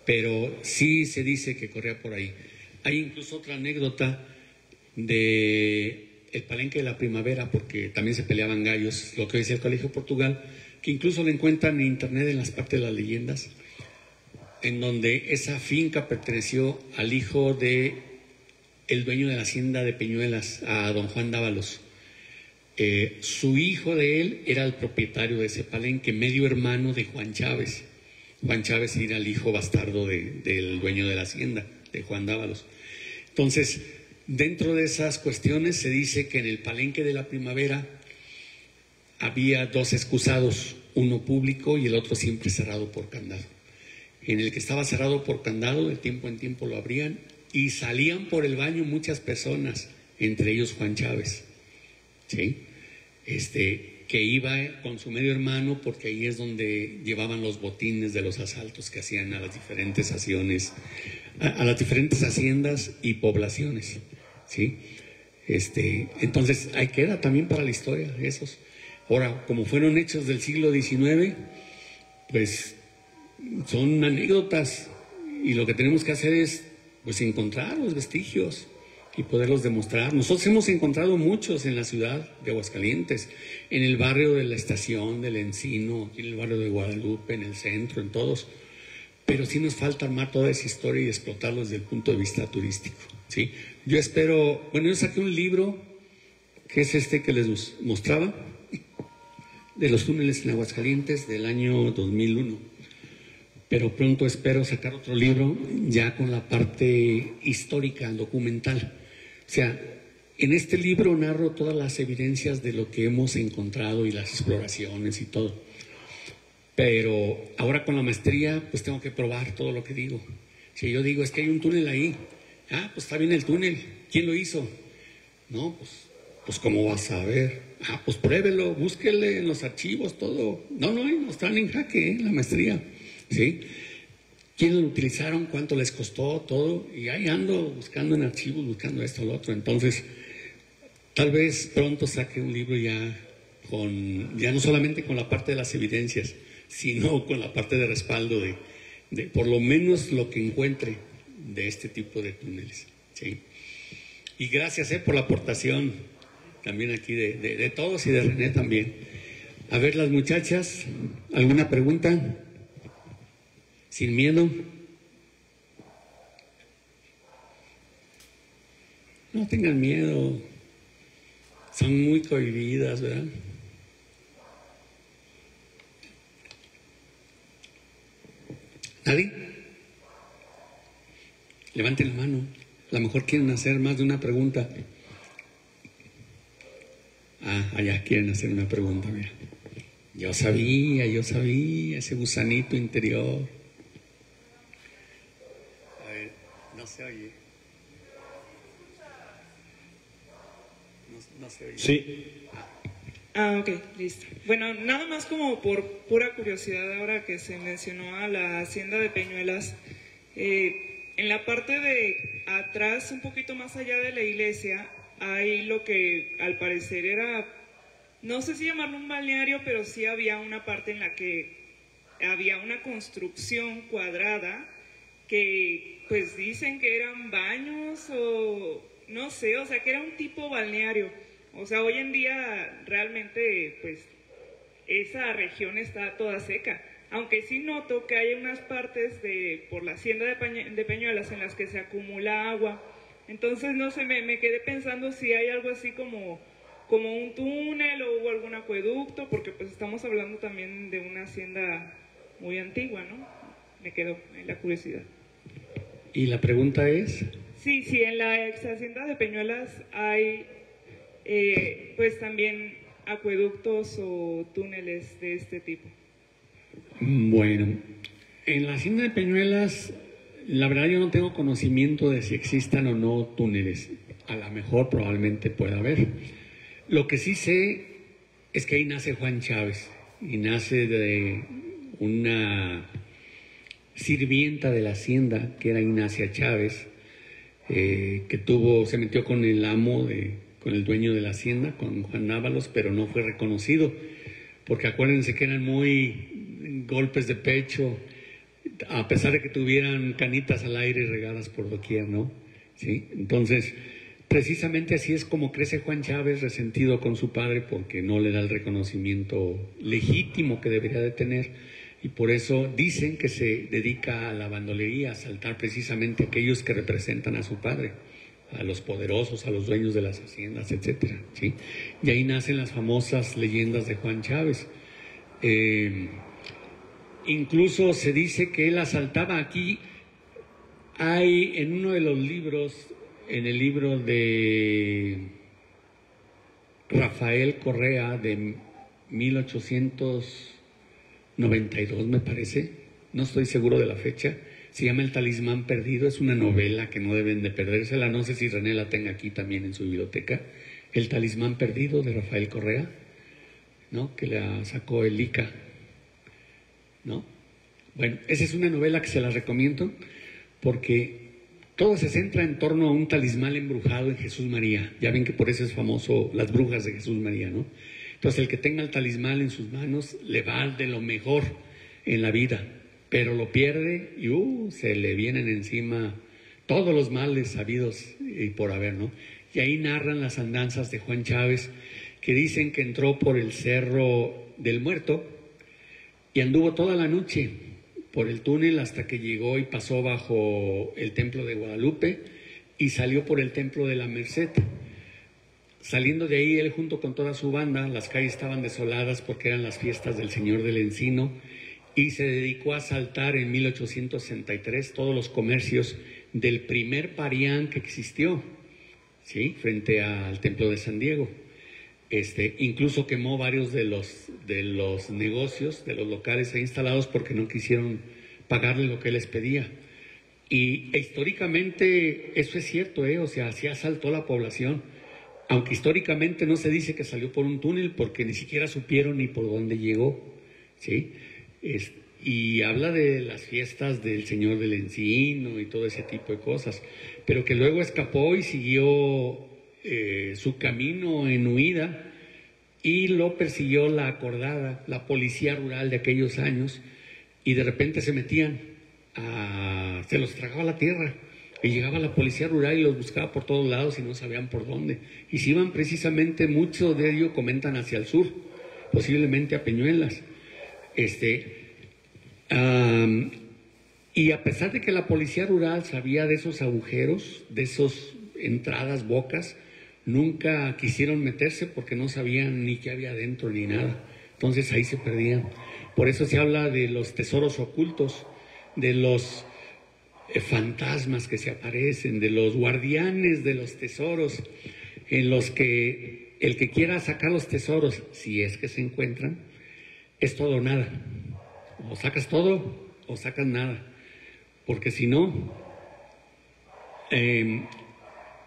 Pero sí se dice que corría por ahí. Hay incluso otra anécdota de el palenque de la primavera, porque también se peleaban gallos, lo que decía el Colegio Portugal, que incluso lo encuentran en internet en las partes de las leyendas, en donde esa finca perteneció al hijo de el dueño de la hacienda de Peñuelas, a don Juan Dávalos. Su hijo de él era el propietario de ese palenque, medio hermano de Juan Chávez. Juan Chávez era el hijo bastardo del dueño de la hacienda, de Juan Dávalos. Entonces, dentro de esas cuestiones se dice que en el palenque de la Primavera había 2 excusados, uno público y el otro siempre cerrado por candado. En el que estaba cerrado por candado, de tiempo en tiempo lo abrían y salían por el baño muchas personas, entre ellos Juan Chávez, ¿sí? Que iba con su medio hermano porque ahí es donde llevaban los botines de los asaltos que hacían a las diferentes a las diferentes haciendas y poblaciones, ¿sí? Entonces ahí queda también para la historia esos. Ahora, como fueron hechos del siglo XIX, pues son anécdotas y lo que tenemos que hacer es pues encontrar los vestigios y poderlos demostrar. Nosotros hemos encontrado muchos en la ciudad de Aguascalientes, en el barrio de la Estación, del Encino, en el barrio de Guadalupe, en el centro, en todos, pero sí nos falta armar toda esa historia y explotarlo desde el punto de vista turístico, ¿sí? Yo espero, bueno, yo saqué un libro que es que les mostraba, de los túneles en Aguascalientes del año 2001, pero pronto espero sacar otro libro ya con la parte histórica, documental. O sea, en este libro narro todas las evidencias de lo que hemos encontrado y las exploraciones y todo, pero ahora con la maestría pues tengo que probar todo lo que digo. Si yo digo es que hay un túnel ahí, pues está bien el túnel, ¿quién lo hizo? No, pues ¿cómo vas a ver? Pues pruébelo, búsquele en los archivos, todo. No están en jaque, la maestría, ¿sí? ¿Quiénes lo utilizaron? ¿Cuánto les costó? Todo. Y ahí ando buscando en archivos, buscando esto, lo otro. Entonces, tal vez pronto saque un libro ya no solamente con la parte de las evidencias, sino con la parte de respaldo de por lo menos lo que encuentre de este tipo de túneles, ¿sí? Y gracias por la aportación también aquí de todos y de René también. A ver, las muchachas, ¿alguna pregunta? Sin miedo. No tengan miedo. Son muy cohibidas, ¿verdad? ¿Nadie? Levanten la mano. A lo mejor quieren hacer más de una pregunta. Allá quieren hacer una pregunta, mira. Yo sabía, ese gusanito interior. A ver, no se oye. No se oye. Sí. Ok, listo. Bueno, nada más como por pura curiosidad, ahora que se mencionó a la hacienda de Peñuelas, en la parte de atrás, un poquito más allá de la iglesia, hay lo que al parecer era, no sé si llamarlo un balneario, pero sí había una parte en la que había una construcción cuadrada que pues dicen que eran baños o no sé, o sea que era un tipo balneario. O sea, hoy en día realmente pues esa región está toda seca. Aunque sí noto que hay unas partes por la hacienda de Peñuelas en las que se acumula agua. Entonces, no sé, me quedé pensando si hay algo así como un túnel o algún acueducto, porque pues estamos hablando también de una hacienda muy antigua, ¿no? Me quedó la curiosidad. ¿Y la pregunta es? Sí, en la ex hacienda de Peñuelas hay pues también acueductos o túneles de este tipo. Bueno, en la hacienda de Peñuelas, la verdad yo no tengo conocimiento de si existan o no túneles. A lo mejor probablemente pueda haber. Lo que sí sé es que ahí nace Juan Chávez y nace de una sirvienta de la hacienda que era Ignacia Chávez, que se metió con el amo, con el dueño de la hacienda, con Juan Dávalos, pero no fue reconocido, porque acuérdense que eran muy golpes de pecho, a pesar de que tuvieran canitas al aire regadas por doquier, ¿no? ¿Sí? Entonces, precisamente así es como crece Juan Chávez, resentido con su padre porque no le da el reconocimiento legítimo que debería de tener, y por eso dicen que se dedica a la bandolería, a asaltar precisamente a aquellos que representan a su padre, a los poderosos, a los dueños de las haciendas, etcétera, ¿sí? Y ahí nacen las famosas leyendas de Juan Chávez. Incluso se dice que él asaltaba aquí. Hay en uno de los libros, en el libro de Rafael Correa de 1892, me parece, no estoy seguro de la fecha, se llama El Talismán Perdido, es una novela que no deben de perdérsela, no sé si René la tenga aquí también en su biblioteca, El Talismán Perdido de Rafael Correa, ¿no? Que la sacó el ICA, ¿no? Bueno, esa es una novela que se la recomiendo porque todo se centra en torno a un talismán embrujado en Jesús María. Ya ven que por eso es famoso las brujas de Jesús María, ¿no? Entonces el que tenga el talismán en sus manos le va de lo mejor en la vida, pero lo pierde y se le vienen encima todos los males sabidos y por haber, ¿no? Y ahí narran las andanzas de Juan Chávez, que dicen que entró por el Cerro del Muerto y anduvo toda la noche por el túnel hasta que llegó y pasó bajo el Templo de Guadalupe y salió por el Templo de la Merced. Saliendo de ahí, él junto con toda su banda, las calles estaban desoladas porque eran las fiestas del Señor del Encino, y se dedicó a asaltar en 1863 todos los comercios del primer Parián que existió, ¿sí? Frente al Templo de San Diego. Incluso quemó varios de los negocios, de los locales ahí instalados porque no quisieron pagarle lo que él les pedía. Y históricamente eso es cierto, o sea, sí asaltó la población, aunque históricamente no se dice que salió por un túnel porque ni siquiera supieron ni por dónde llegó, ¿sí? Y habla de las fiestas del Señor del Encino y todo ese tipo de cosas, pero que luego escapó y siguió su camino en huida y lo persiguió la acordada, la policía rural de aquellos años, y de repente se metían, se los tragaba la tierra, y llegaba la policía rural y los buscaba por todos lados y no sabían por dónde, y se iban precisamente, muchos de ellos comentan hacia el sur, posiblemente a Peñuelas, y a pesar de que la policía rural sabía de esos agujeros, de esas entradas, bocas, nunca quisieron meterse porque no sabían ni qué había adentro ni nada. Entonces ahí se perdían. Por eso se habla de los tesoros ocultos, de los fantasmas que se aparecen, de los guardianes de los tesoros, en los que el que quiera sacar los tesoros, si es que se encuentran, es todo o nada. O sacas todo o sacas nada. Porque si no,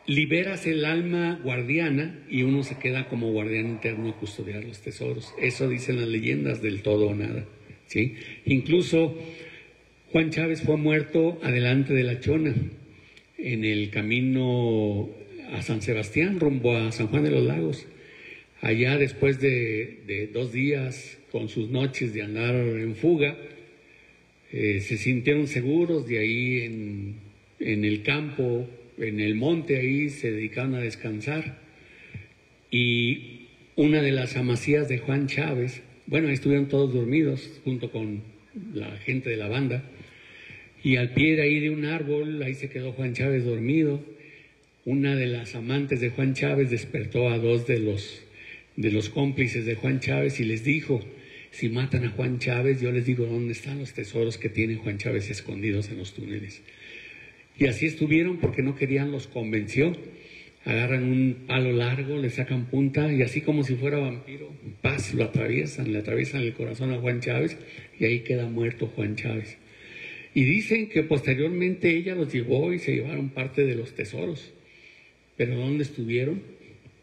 liberas el alma guardiana y uno se queda como guardián interno y custodiar los tesoros. Eso dicen las leyendas del todo o nada, ¿sí? Incluso Juan Chávez fue muerto adelante de La Chona, en el camino a San Sebastián, rumbo a San Juan de los Lagos. Allá, después de 2 días con sus noches de andar en fuga, se sintieron seguros. De ahí en el campo, en el monte, ahí se dedicaron a descansar, y una de las amasías de Juan Chávez, bueno, ahí estuvieron todos dormidos junto con la gente de la banda, y al pie de ahí de un árbol, ahí se quedó Juan Chávez dormido. Una de las amantes de Juan Chávez despertó a 2 de los cómplices de Juan Chávez y les dijo: si matan a Juan Chávez, yo les digo dónde están los tesoros que tiene Juan Chávez escondidos en los túneles. Y así estuvieron porque no querían, los convenció. Agarran un palo largo, le sacan punta y así como si fuera vampiro, paz, le atraviesan el corazón a Juan Chávez y ahí queda muerto Juan Chávez. Y dicen que posteriormente ella los llevó y se llevaron parte de los tesoros. Pero ¿dónde estuvieron?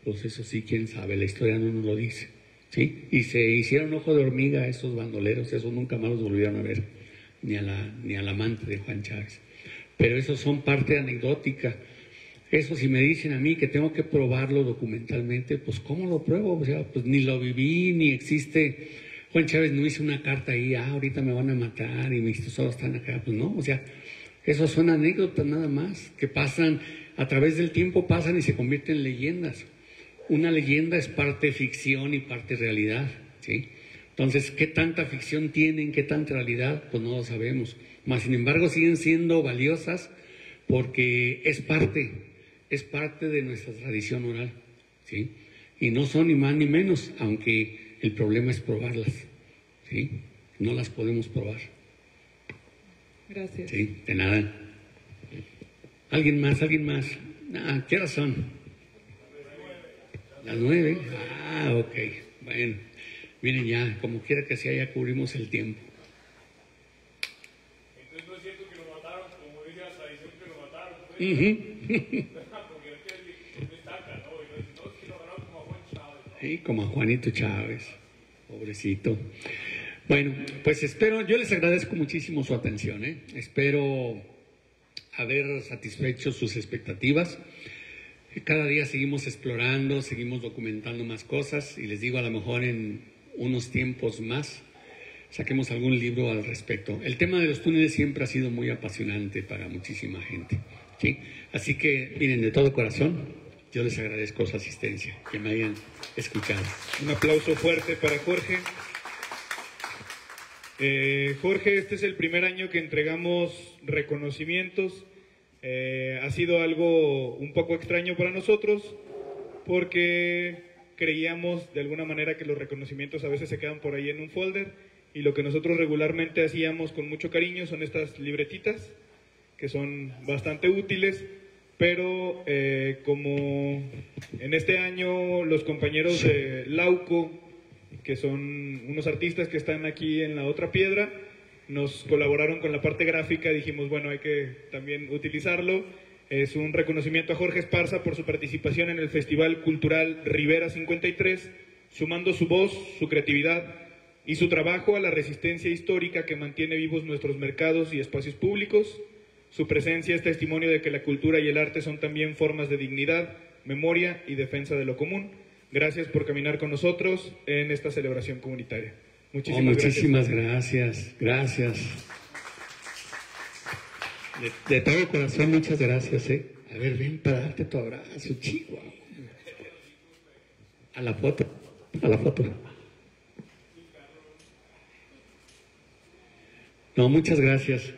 Pues eso sí, quién sabe, la historia no nos lo dice, ¿sí? Y se hicieron ojo de hormiga a esos bandoleros, esos nunca más los volvieron a ver, ni al amante de Juan Chávez. Pero esos son parte anecdótica. Eso, si me dicen a mí que tengo que probarlo documentalmente, pues ¿cómo lo pruebo? O sea, pues ni lo viví, ni existe. Juan Chávez no hizo una carta ahí, ahorita me van a matar y mis tesoros están acá. Pues no, o sea, eso son anécdotas nada más, que pasan, a través del tiempo pasan y se convierten en leyendas. Una leyenda es parte ficción y parte realidad, ¿sí? Entonces, ¿qué tanta ficción tienen, qué tanta realidad? Pues no lo sabemos. Mas, sin embargo, siguen siendo valiosas porque es parte es parte de nuestra tradición oral, ¿sí? Y no son ni más ni menos, aunque el problema es probarlas, ¿sí? No las podemos probar. Gracias. Sí, de nada. ¿Alguien más? ¿Alguien más? Ah, ¿qué horas son? Las 9. Ah, ok. Bueno, miren ya, como quiera que sea, ya cubrimos el tiempo. Entonces no es cierto que lo mataron, como dice la tradición que lo mataron. Porque es que destaca, ¿no? Y no es que lo agarraron como a Juan Chávez, ¿no? Sí, como a Juanito Chávez, pobrecito. Bueno, pues espero, yo les agradezco muchísimo su atención, ¿eh? Espero haber satisfecho sus expectativas. Cada día seguimos explorando, seguimos documentando más cosas y les digo, a lo mejor en unos tiempos más saquemos algún libro al respecto. El tema de los túneles siempre ha sido muy apasionante para muchísima gente, ¿sí? Así que, miren, de todo corazón, yo les agradezco su asistencia, que me hayan escuchado. Un aplauso fuerte para Jorge. Jorge, este es el primer año que entregamos reconocimientos. Ha sido algo un poco extraño para nosotros porque creíamos de alguna manera que los reconocimientos a veces se quedan por ahí en un folder y lo que nosotros regularmente hacíamos con mucho cariño son estas libretitas que son bastante útiles, pero como en este año los compañeros de Lauco, que son unos artistas que están aquí en la otra piedra, nos colaboraron con la parte gráfica, dijimos, bueno, hay que también utilizarlo. Es un reconocimiento a Jorge Esparza por su participación en el Festival Cultural Rivera 53, sumando su voz, su creatividad y su trabajo a la resistencia histórica que mantiene vivos nuestros mercados y espacios públicos. Su presencia es testimonio de que la cultura y el arte son también formas de dignidad, memoria y defensa de lo común. Gracias por caminar con nosotros en esta celebración comunitaria. Muchísimas gracias. Gracias. De todo corazón, muchas gracias. A ver, ven para darte tu abrazo, Chihuahua. A la foto. No, muchas gracias.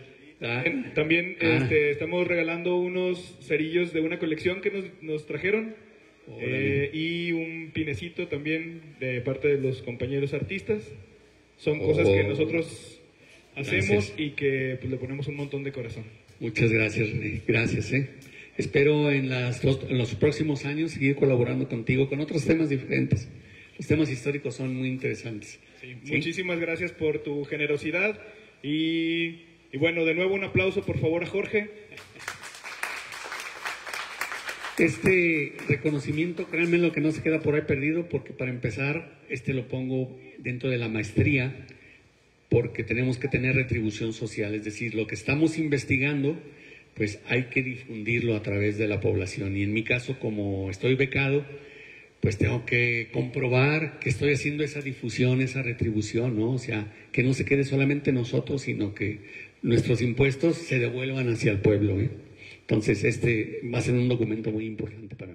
También estamos regalando unos cerillos de una colección que nos trajeron. Y un pinecito también de parte de los compañeros artistas. Son cosas que nosotros hacemos. Gracias. Y que pues, le ponemos un montón de corazón. Muchas gracias, René. Gracias. Espero en los próximos años seguir colaborando contigo con otros temas diferentes. Los temas históricos son muy interesantes. ¿Sí? Muchísimas gracias por tu generosidad y bueno, de nuevo un aplauso por favor a Jorge. Este reconocimiento, créanme, lo que no se queda por ahí perdido, porque para empezar, lo pongo dentro de la maestría, porque tenemos que tener retribución social, es decir, lo que estamos investigando, pues hay que difundirlo a través de la población. Y en mi caso, como estoy becado, pues tengo que comprobar que estoy haciendo esa difusión, esa retribución, ¿no? O sea, que no se quede solamente nosotros, sino que nuestros impuestos se devuelvan hacia el pueblo, ¿eh? Entonces, va a ser un documento muy importante para